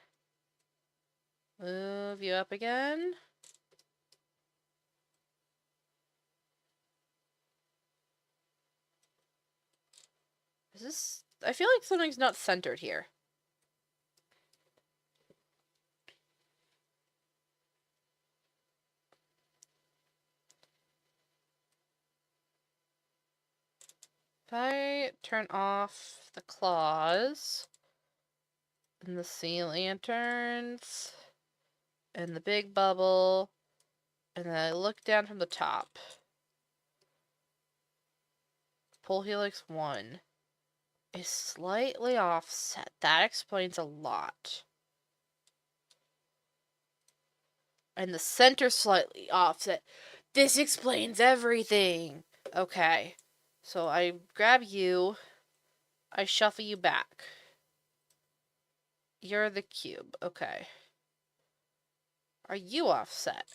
move you up again. Is this... I feel like something's not centered here. If I turn off the claws, and the sea lanterns, and the big bubble, and then I look down from the top. Pole helix 1 is slightly offset. That explains a lot. And the center slightly offset. This explains everything. Okay. So I grab you. I shuffle you back. You're the cube. Okay. Are you offset?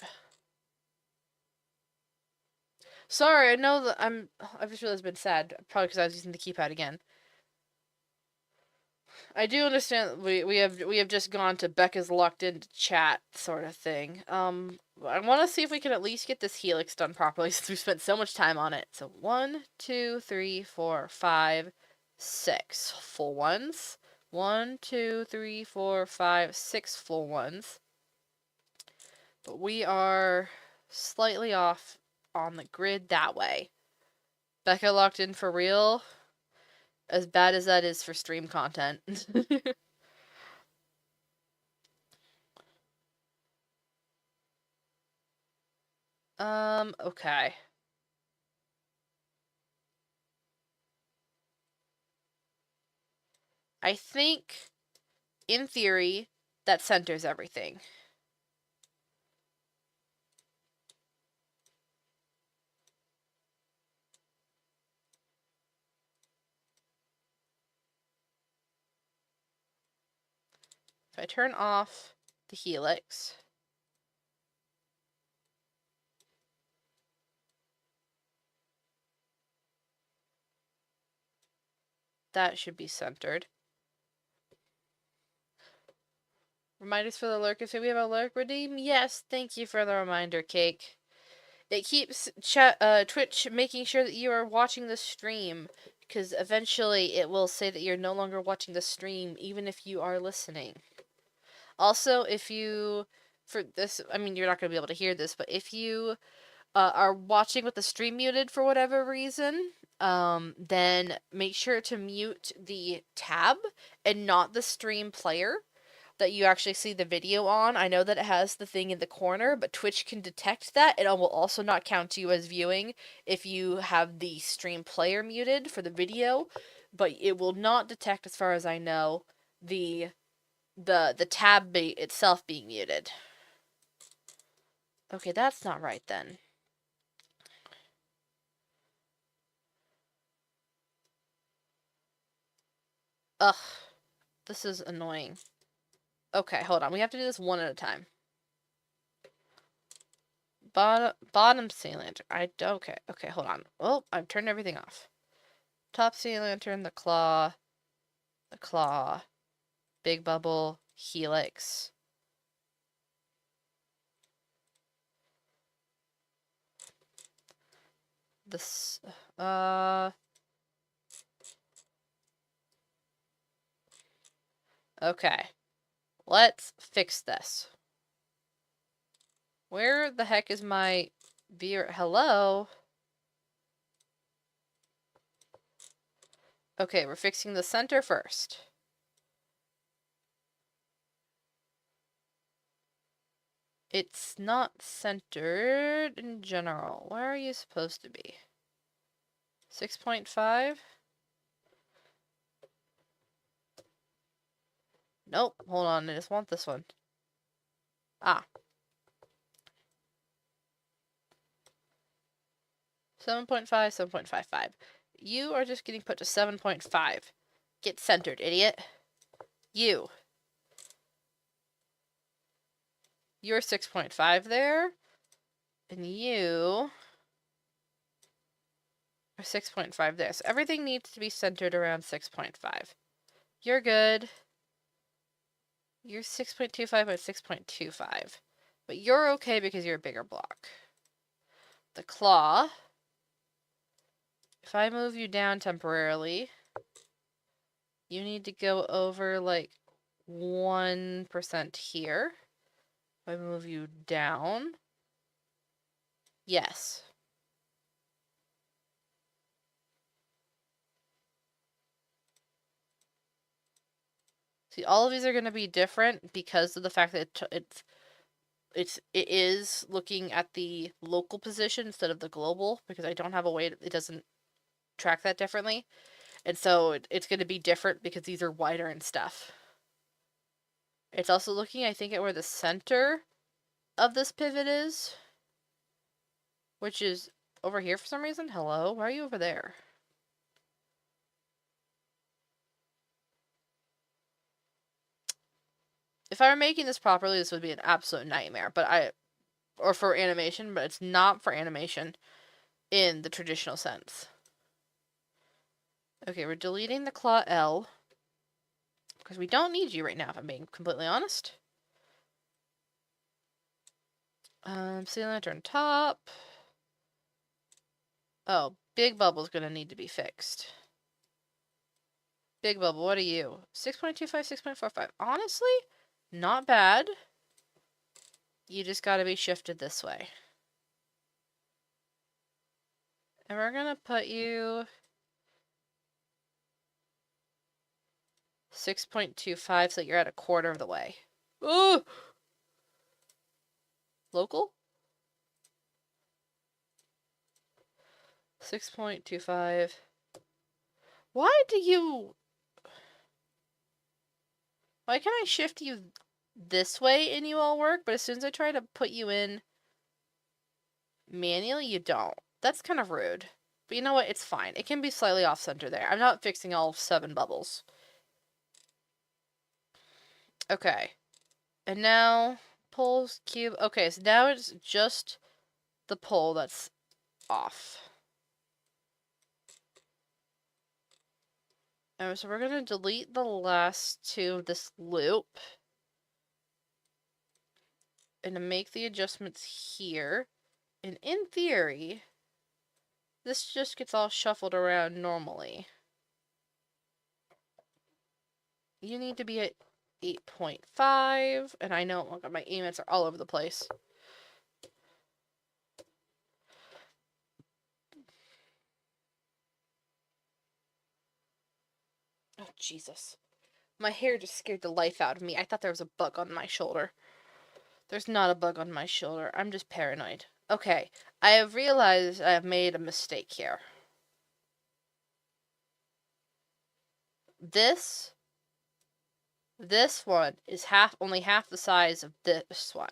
Sorry, I know that I just realized I've been sad. Probably because I was using the keypad again. I do understand we have just gone to Becca's locked into chat sort of thing. I want to see if we can at least get this helix done properly since we spent so much time on it. So 1, 2, 3, 4, 5, 6 full ones. 1, 2, 3, 4, 5, 6 full ones. But we are slightly off on the grid that way. Becca locked in for real. As bad as that is for stream content. Okay. I think, in theory, that centers everything. If I turn off the helix, that should be centered. Reminders for the lurkers. Do we have a lurk redeem? Yes, thank you for the reminder, Cake. It keeps Twitch making sure that you are watching the stream, because eventually it will say that you're no longer watching the stream, even if you are listening. Also, if you, for this, I mean, you're not going to be able to hear this, but if you are watching with the stream muted for whatever reason, then make sure to mute the tab and not the stream player that you actually see the video on. I know that it has the thing in the corner, but Twitch can detect that, and it will also not count you as viewing if you have the stream player muted for the video, but it will not detect, as far as I know, the tab itself being muted. Okay, that's not right then. Ugh, this is annoying. Okay, hold on. We have to do this one at a time. Bottom sea lantern. Okay, hold on. Oh, I've turned everything off. Top sea lantern, the claw, big bubble, helix. This, okay. Let's fix this. Where the heck is my viewer? Hello? Okay, we're fixing the center first. It's not centered in general. Where are you supposed to be? 6.5? Nope, hold on, I just want this one. Ah. 7.5, 7.55. You are just getting put to 7.5. Get centered, idiot. You. You're 6.5 there. And you are 6.5 there. So everything needs to be centered around 6.5. You're good. You're 6.25 by 6.25. But you're okay because you're a bigger block. The claw. If I move you down temporarily, you need to go over like 1% here. If I move you down, yes. See, all of these are going to be different because of the fact that it is looking at the local position instead of the global, because I don't have a way to, it doesn't track that differently. And so it's going to be different because these are wider and stuff. It's also looking, I think, at where the center of this pivot is, which is over here for some reason. Hello? Why are you over there? If I were making this properly, this would be an absolute nightmare, or for animation, but it's not for animation in the traditional sense. Okay, we're deleting the claw L, because we don't need you right now, if I'm being completely honest. Sea lantern top. Oh, big bubble's gonna need to be fixed. Big bubble, what are you? 6.25, 6.45. Honestly, not bad. You just gotta be shifted this way. And we're gonna put you 6.25 so you're at a quarter of the way. Ooh! Local? 6.25. Why can I shift you this way and you all work, but as soon as I try to put you in manually, you don't? That's kind of rude. But you know what? It's fine. It can be slightly off-center there. I'm not fixing all 7 bubbles. Okay. And now, pulls, cube. Okay, so now it's just the pull that's off. So we're going to delete the last 2 of this loop. And to make the adjustments here. And in theory, this just gets all shuffled around normally. You need to be at 8.5, and I know, look, my aimants are all over the place. Oh, Jesus. My hair just scared the life out of me. I thought there was a bug on my shoulder. There's not a bug on my shoulder. I'm just paranoid. Okay, I have realized I have made a mistake here. This one is only half the size of this one.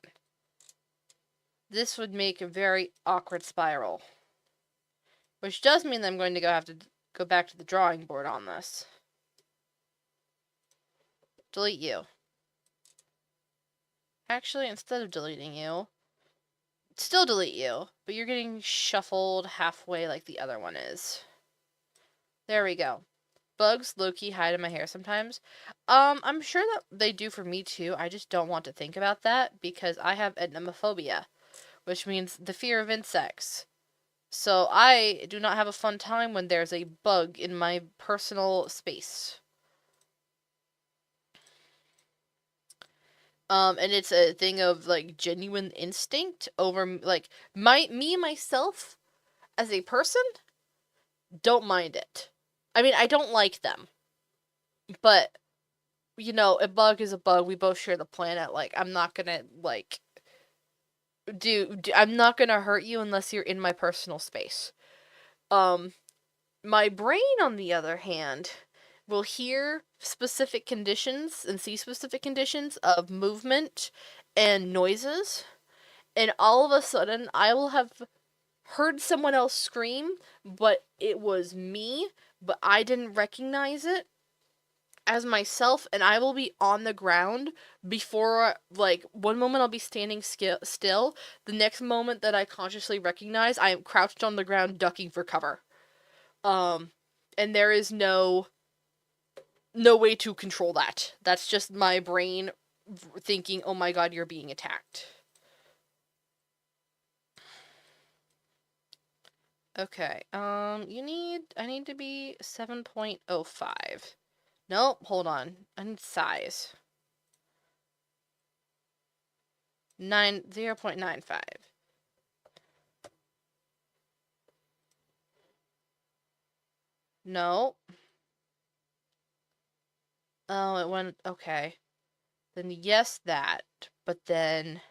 This would make a very awkward spiral. Which does mean that I'm going to have to go back to the drawing board on this. Delete you. Actually, instead of deleting you, still delete you, but you're getting shuffled halfway like the other one is. There we go. bugs low-key hide in my hair sometimes. I'm sure that they do for me too. I just don't want to think about that because I have entomophobia, which means the fear of insects. So I do not have a fun time when there's a bug in my personal space. And it's a thing of like genuine instinct over like myself as a person don't mind it. I mean, I don't like them, but you know, a bug is a bug. We both share the planet. Like, I'm not gonna like I'm not gonna hurt you unless you're in my personal space. Um, my brain, on the other hand, will hear specific conditions and see specific conditions of movement and noises, and all of a sudden, I will have heard someone else scream, but it was me, but I didn't recognize it as myself, and I will be on the ground before, like, one moment I'll be standing still, the next moment that I consciously recognize, I am crouched on the ground ducking for cover. And there is no way to control that. That's just my brain thinking, oh my god, you're being attacked. Okay, I need to be 7.05. Nope, hold on. I need size. 0.95. No. Oh, it went, okay. Then yes, that. But then...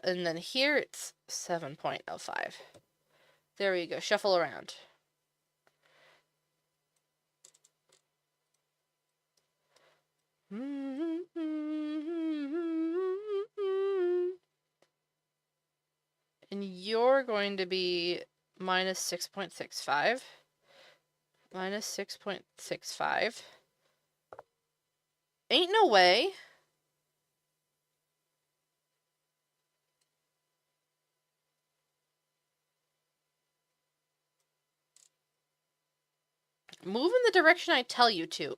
and then here it's 7.05. There we go. Shuffle around. And you're going to be minus 6.65. Minus 6.65. Ain't no way. Move in the direction I tell you to.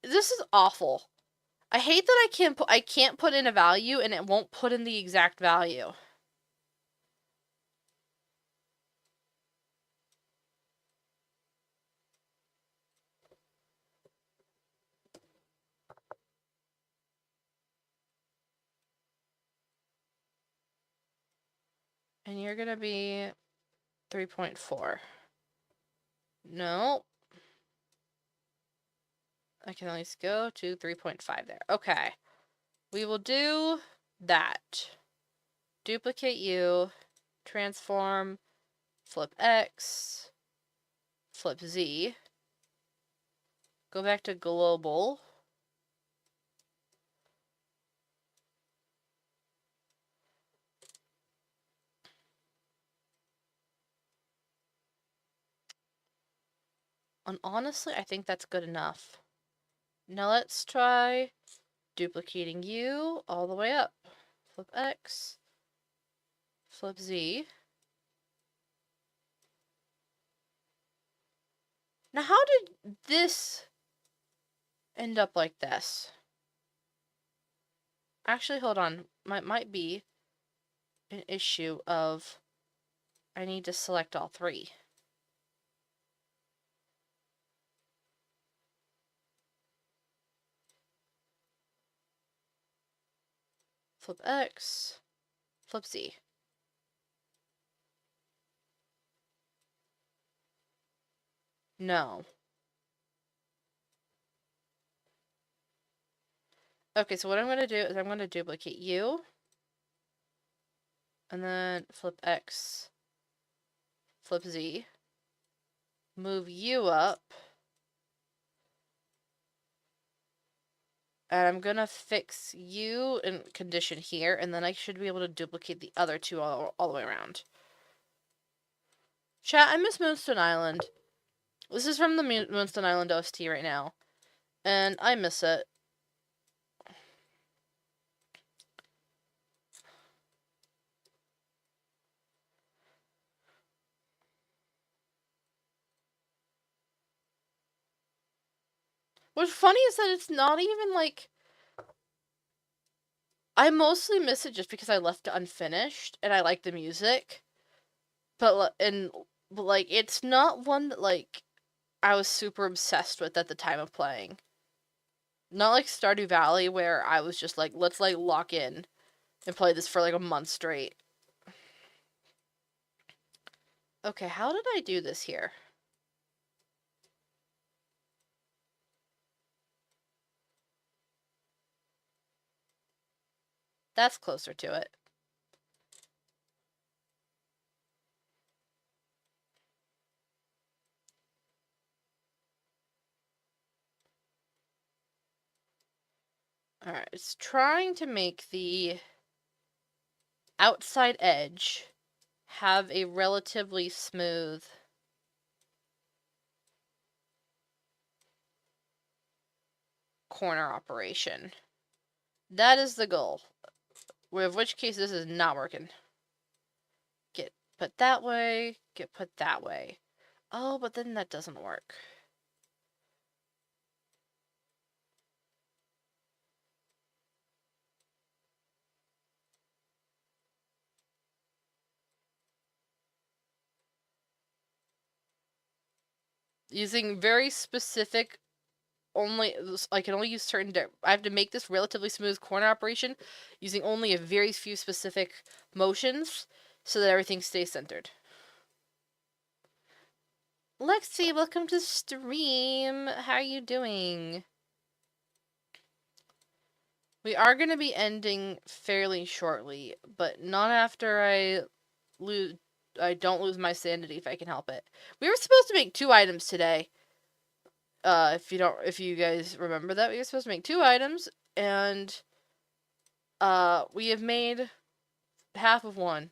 This is awful. I hate that I can't put in a value and it won't put in the exact value. And you're gonna be 3.4. No. I can at least go to 3.5 there. Okay. We will do that. Duplicate you. Transform. Flip X. Flip Z. Go back to global. And honestly, I think that's good enough. Now let's try duplicating you all the way up. Flip X. Flip Z. Now how did this end up like this? Actually, hold on. Might be an issue of I need to select all three. Flip X. Flip Z. No. Okay, so what I'm going to do is I'm going to duplicate you. And then flip X. Flip Z. Move you up. And I'm going to fix you in condition here. And then I should be able to duplicate the other two all the way around. Chat, I miss Moonstone Island. This is from the Moonstone Island OST right now. And I miss it. What's funny is that it's not even like I mostly miss it just because I left it unfinished and I like the music. But like it's not one that like I was super obsessed with at the time of playing. Not like Stardew Valley where I was just like, let's like lock in and play this for like a month straight. Okay, how did I do this here? That's closer to it. Alright, it's trying to make the outside edge have a relatively smooth corner operation. That is the goal. With which case this is not working. Get put that way, get put that way. Oh, but then that doesn't work. Using very specific I can only use certain I have to make this relatively smooth corner operation using only a very few specific motions so that everything stays centered. Lexi, welcome to stream. How are you doing? We are going to be ending fairly shortly, but not after I don't lose my sanity if I can help it. We were supposed to make 2 items today. If you guys remember that, we were supposed to make 2 items, and we have made half of one.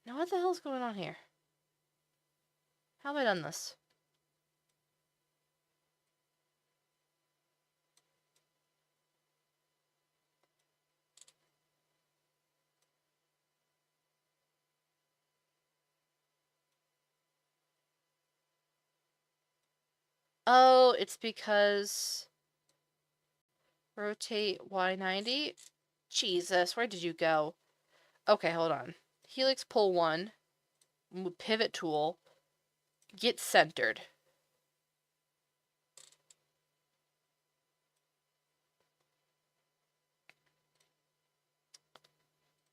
Now what the hell is going on here? How have I done this? Oh, it's because rotate Y90. Jesus, where did you go? Okay, hold on. Helix pull 1, pivot tool, get centered.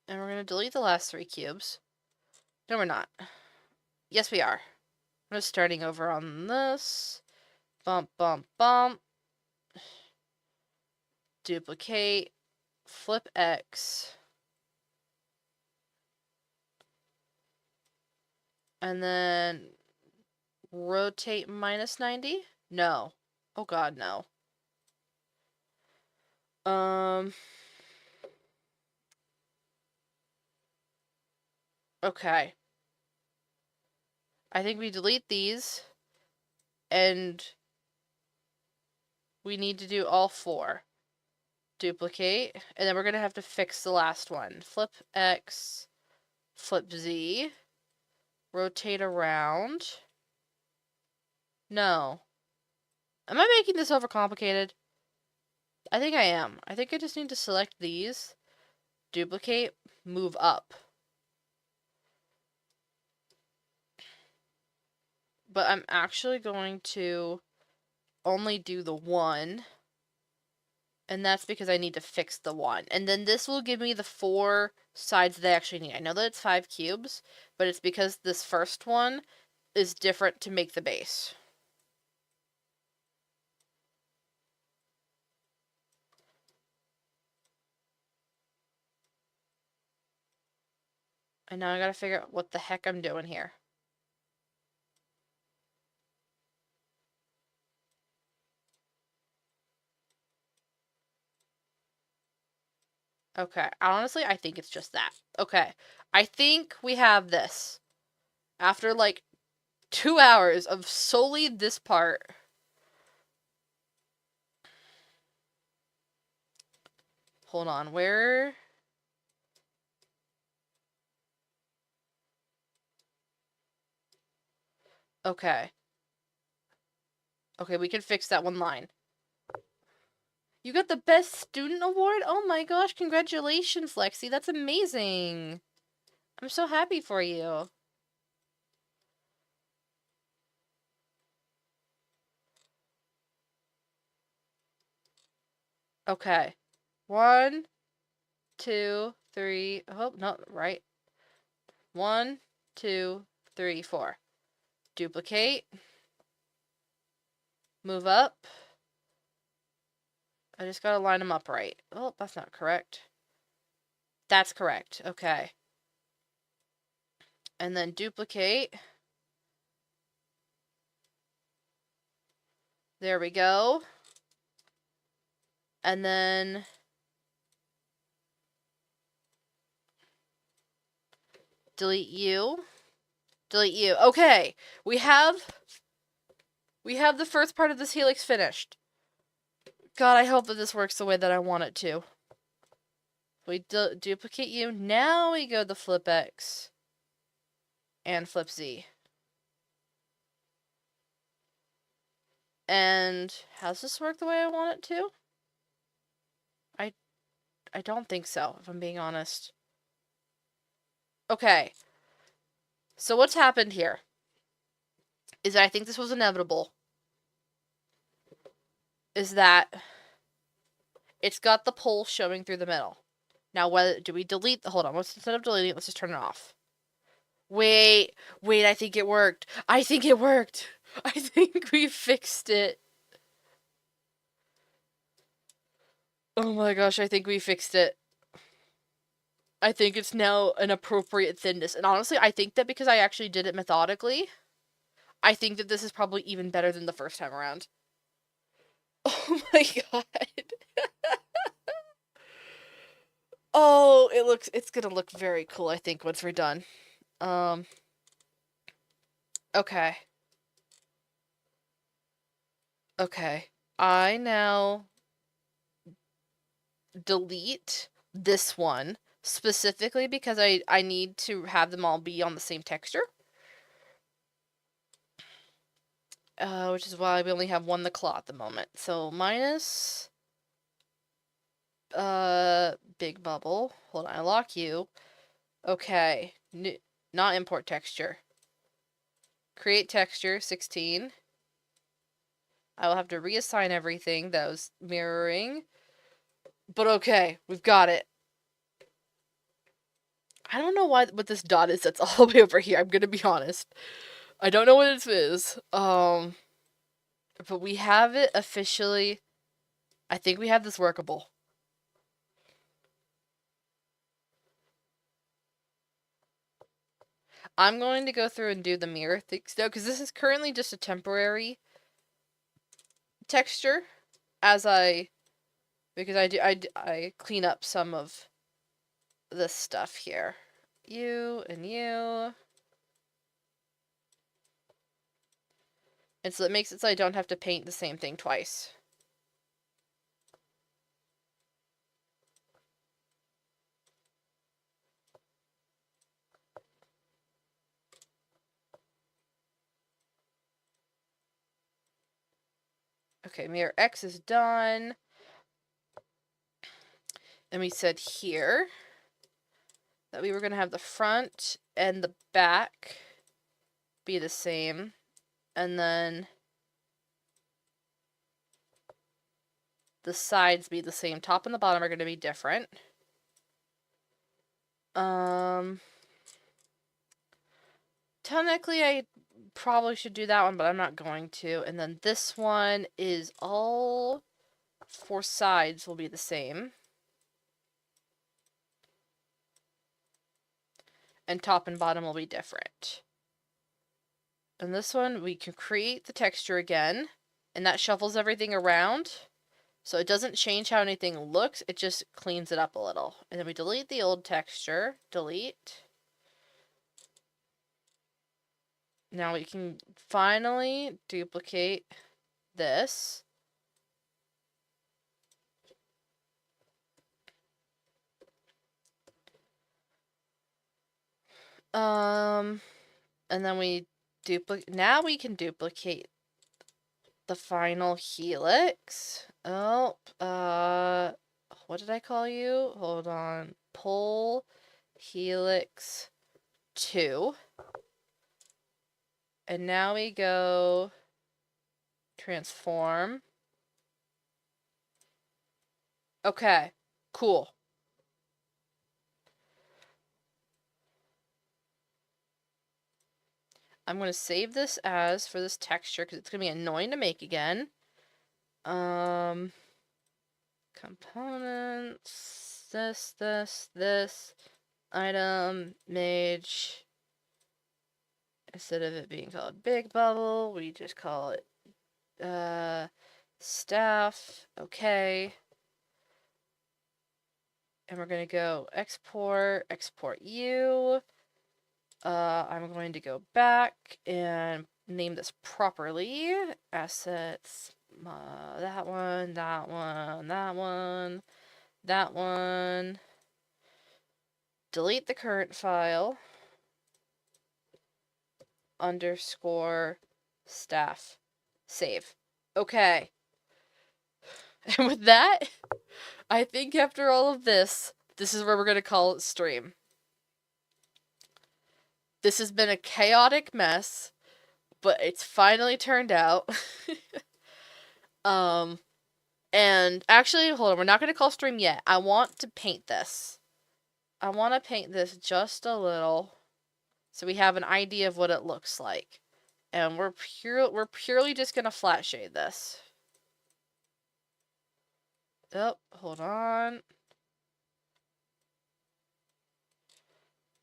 And we're going to delete the last 3 cubes. No, we're not. Yes, we are. I'm just starting over on this. Bump, bump, bump. Duplicate. Flip X. And then rotate -90? No. Oh god, no. Okay. I think we delete these. And we need to do all 4. Duplicate. And then we're going to have to fix the last one. Flip X. Flip Z. Rotate around. No. Am I making this overcomplicated? I think I am. I think I just need to select these, duplicate, move up. But I'm actually going to only do the 1, and that's because I need to fix the 1. And then this will give me the 4 sides that I actually need. I know that it's 5 cubes, but it's because this first one is different to make the base. And now I gotta figure out what the heck I'm doing here. Okay, honestly, I think it's just that. Okay, I think we have this. After, like, 2 hours of solely this part. Hold on, where... Okay. Okay, we can fix that one line. You got the best student award? Oh my gosh, congratulations, Lexi. That's amazing. I'm so happy for you. Okay. 1, 2, 3. Oh, no, right. 1, 2, 3, 4. Duplicate. Move up. I just gotta line them up right. Oh, that's not correct. That's correct. Okay. And then duplicate. There we go. And then delete you. Delete you. Okay. We have the first part of this helix finished. God, I hope that this works the way that I want it to. We duplicate you. Now we go to flip X and flip Z. And has this worked the way I want it to? I don't think so, if I'm being honest. Okay. So what's happened here is that I think this was inevitable. Is that it's got the pole showing through the middle. Now, whether do we delete the... Hold on. Instead of deleting it, let's just turn it off. Wait, I think it worked. I think it worked. I think we fixed it. Oh my gosh, I think we fixed it. I think it's now an appropriate thinness. And honestly, I think that because I actually did it methodically, I think that this is probably even better than the first time around. Oh my god. Oh, it's gonna look very cool, I think, once we're done. Okay. Okay. I now delete this one specifically because I need to have them all be on the same texture. Which is why we only have one the claw at the moment. So minus big bubble. Hold on, I lock you. Okay. Not import texture. Create texture 16. I will have to reassign everything that was mirroring. But okay, we've got it. I don't know what this dot is that's all the way over here. I'm gonna be honest. I don't know what it is. But we have it officially. I think we have this workable. I'm going to go through and do the mirror things though, because this is currently just a temporary texture because I clean up some of this stuff here. You and you. And so it makes it so I don't have to paint the same thing twice. Okay, mirror X is done. And we said here that we were going to have the front and the back be the same. And then the sides be the same. Top and the bottom are going to be different. Technically, I probably should do that one, but I'm not going to. And then this one is all 4 sides will be the same. And top and bottom will be different. And this one, we can create the texture again, and that shuffles everything around. So it doesn't change how anything looks, it just cleans it up a little. And then we delete the old texture. Delete. Now we can finally duplicate this. And then we duplicate. Now we can duplicate the final helix. Oh, what did I call you? Hold on. Pull helix 2. And now we go transform. Okay, cool. I'm going to save this as for this texture because it's going to be annoying to make again. Components, this, item, mage. Instead of it being called big bubble, we just call it, staff. Okay. And we're going to go export you. I'm going to go back and name this properly. Assets, that one, that one, that one, that one. Delete the current file. Underscore staff. Save. Okay. And with that, I think after all of this, this is where we're going to call it stream. This has been a chaotic mess, but it's finally turned out. And actually, hold on, we're not going to call stream yet. I want to paint this. I want to paint this just a little so we have an idea of what it looks like. And we're purely just going to flat shade this. Oh, hold on.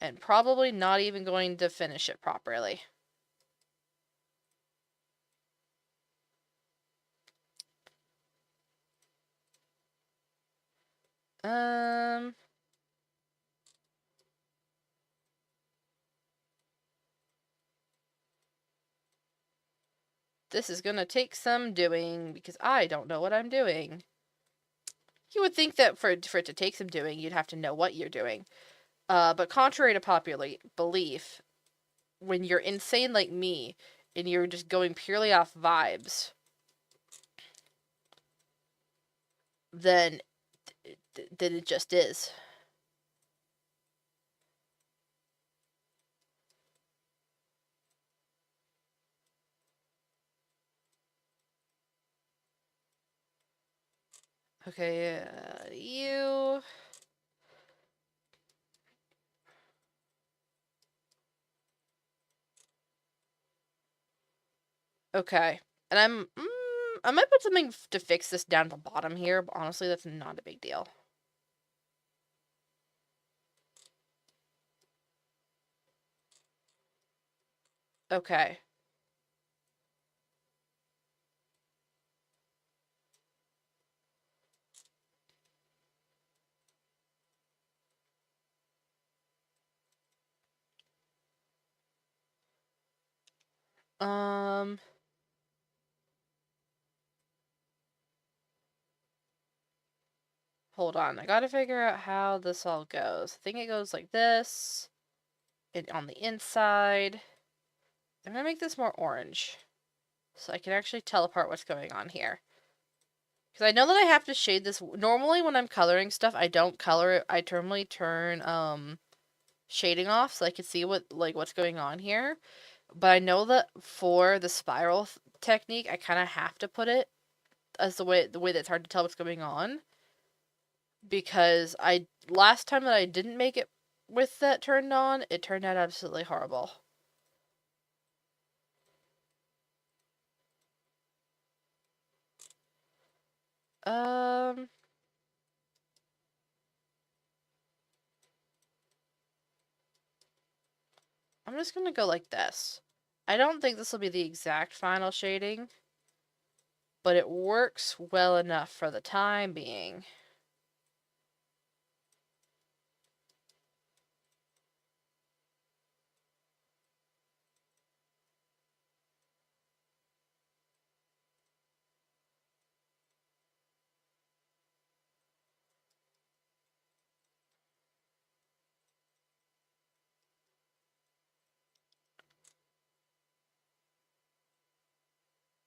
And probably not even going to finish it properly. This is gonna take some doing because I don't know what I'm doing. You would think that for it to take some doing, you'd have to know what you're doing. But contrary to popular belief, when you're insane like me and you're just going purely off vibes, then it just is. Okay, you. Okay, and I might put something to fix this down at the bottom here, but honestly, that's not a big deal. Okay. Hold on, I gotta figure out how this all goes. I think it goes like this, and on the inside. I'm gonna make this more orange, so I can actually tell apart what's going on here. Because I know that I have to shade this. Normally when I'm coloring stuff, I don't color it. I normally turn, shading off so I can see what's going on here. But I know that for the spiral technique, I kind of have to put it as the way that's hard to tell what's going on. Because last time that I didn't make it with that turned on, it turned out absolutely horrible. I'm just gonna go like this. I don't think this will be the exact final shading, but it works well enough for the time being.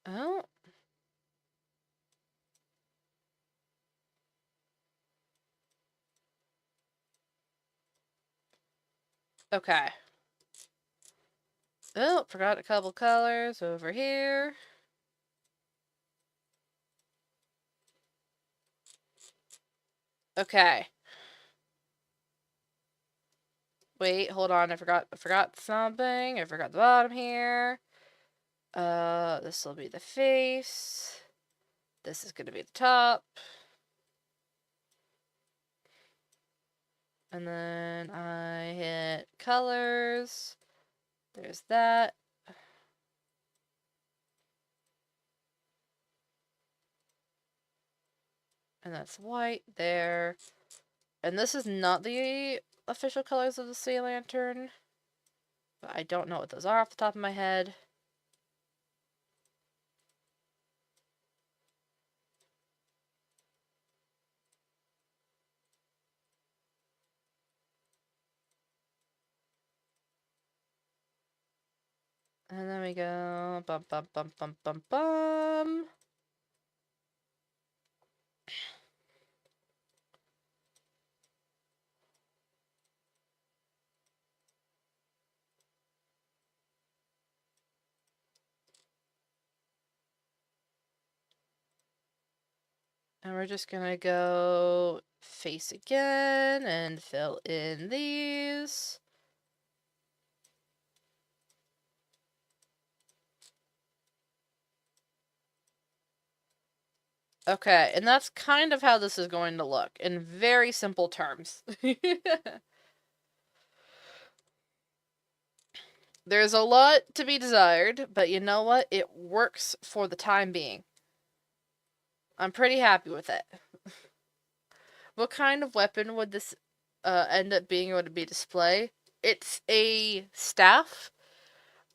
Oh. Okay. Oh, forgot a couple colors over here. Okay. Wait, hold on. I forgot something. I forgot the bottom here. This will be the face. This is gonna be the top. And then I hit colors. There's that. And that's white there. And this is not the official colors of the sea lantern. But I don't know what those are off the top of my head. And then we go bum bum bum bum bum bum. And we're just gonna go face again and fill in these. Okay, and that's kind of how this is going to look, in very simple terms. There's a lot to be desired, but you know what? It works for the time being. I'm pretty happy with it. What kind of weapon would this end up being able to be display? It's a staff,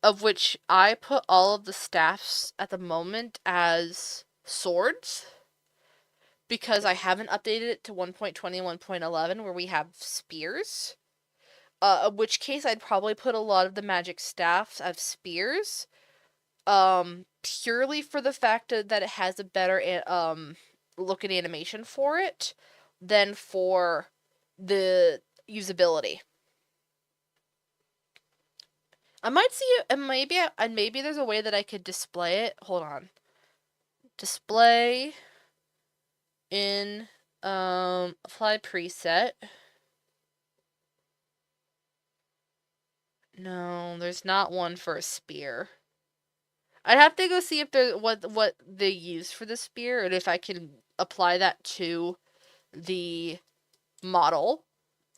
of which I put all of the staffs at the moment as swords, because I haven't updated it to 1.20 and 1.11 where we have spears. In which case I'd probably put a lot of the magic staffs as spears. Purely for the fact that it has a better looking animation for it than for the usability. I might see it, and maybe there's a way that I could display it. Hold on. Display in apply preset. No, there's not one for a spear. I'd have to go see if there's what they use for the spear and if I can apply that to the model,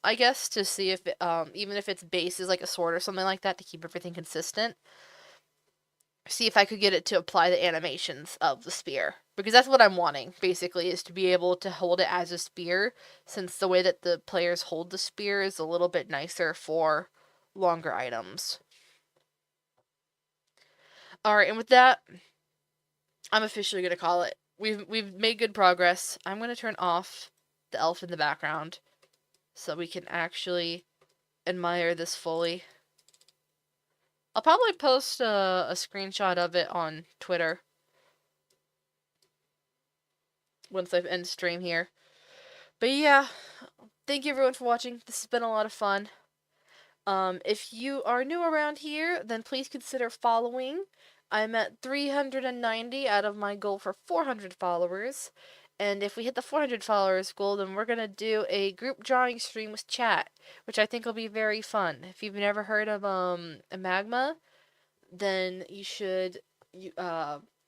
I guess, to see if it, even if its base is like a sword or something like that to keep everything consistent. See if I could get it to apply the animations of the spear. Because that's what I'm wanting, basically, is to be able to hold it as a spear, since the way that the players hold the spear is a little bit nicer for longer items. Alright, and with that, I'm officially gonna call it. We've made good progress. I'm gonna turn off the elf in the background so we can actually admire this fully. I'll probably post a screenshot of it on Twitter once I end stream here. But yeah, thank you everyone for watching. This has been a lot of fun. If you are new around here, then please consider following. I'm at 390 out of my goal for 400 followers. And if we hit the 400 followers goal, then we're going to do a group drawing stream with chat, which I think will be very fun. If you've never heard of a Magma, then you should.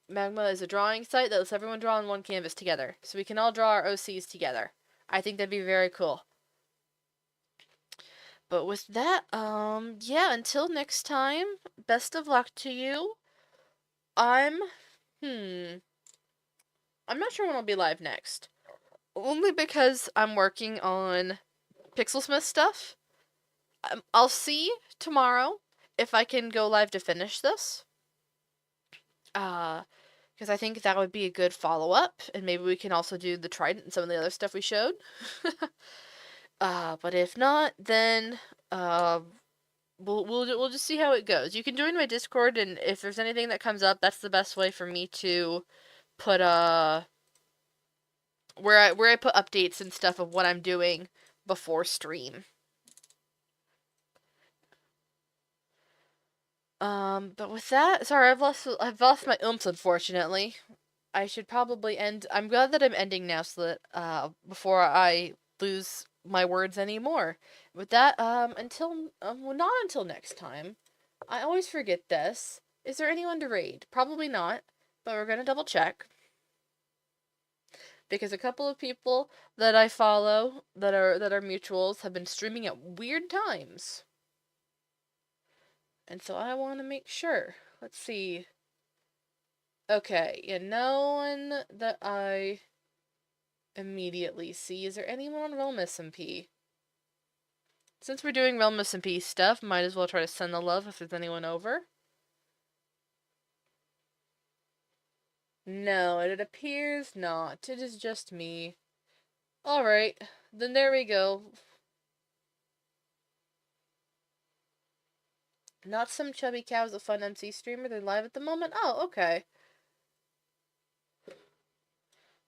Magma is a drawing site that lets everyone draw on one canvas together. So we can all draw our OCs together. I think that'd be very cool. But with that, yeah, until next time, best of luck to you. I'm not sure when I'll be live next. Only because I'm working on Pixelsmith stuff. I'll see tomorrow if I can go live to finish this. Because I think that would be a good follow-up, and maybe we can also do the Trident and some of the other stuff we showed. But if not, then, we'll just see how it goes. You can join my Discord, and if there's anything that comes up, that's the best way for me to put where I put updates and stuff of what I'm doing before stream. But with that, sorry, I've lost my oomph, unfortunately. I should probably end. I'm glad that I'm ending now, so that before I lose my words anymore. With that, well, not until next time. I always forget this. Is there anyone to raid? Probably not, but we're gonna double check because a couple of people that I follow that are mutuals have been streaming at weird times, and so I want to make sure. Let's see. Okay, yeah, no one that I immediately see. Is there anyone on Realm SMP? Since we're doing Realm SMP stuff, might as well try to send the love if there's anyone over. No, it appears not. It is just me. Alright, then there we go. Not some chubby cows, a fun MC streamer. They're live at the moment. Oh, okay.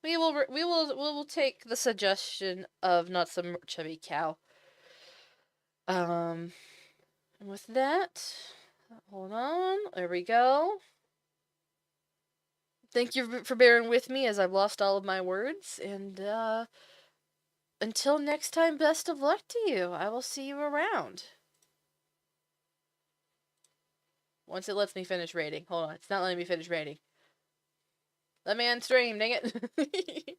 We will take the suggestion of not some chubby cow. And with that, hold on. There we go. Thank you for bearing with me as I've lost all of my words. And until next time, best of luck to you. I will see you around. Once it lets me finish raiding. Hold on, it's not letting me finish raiding. Let me end stream, dang it.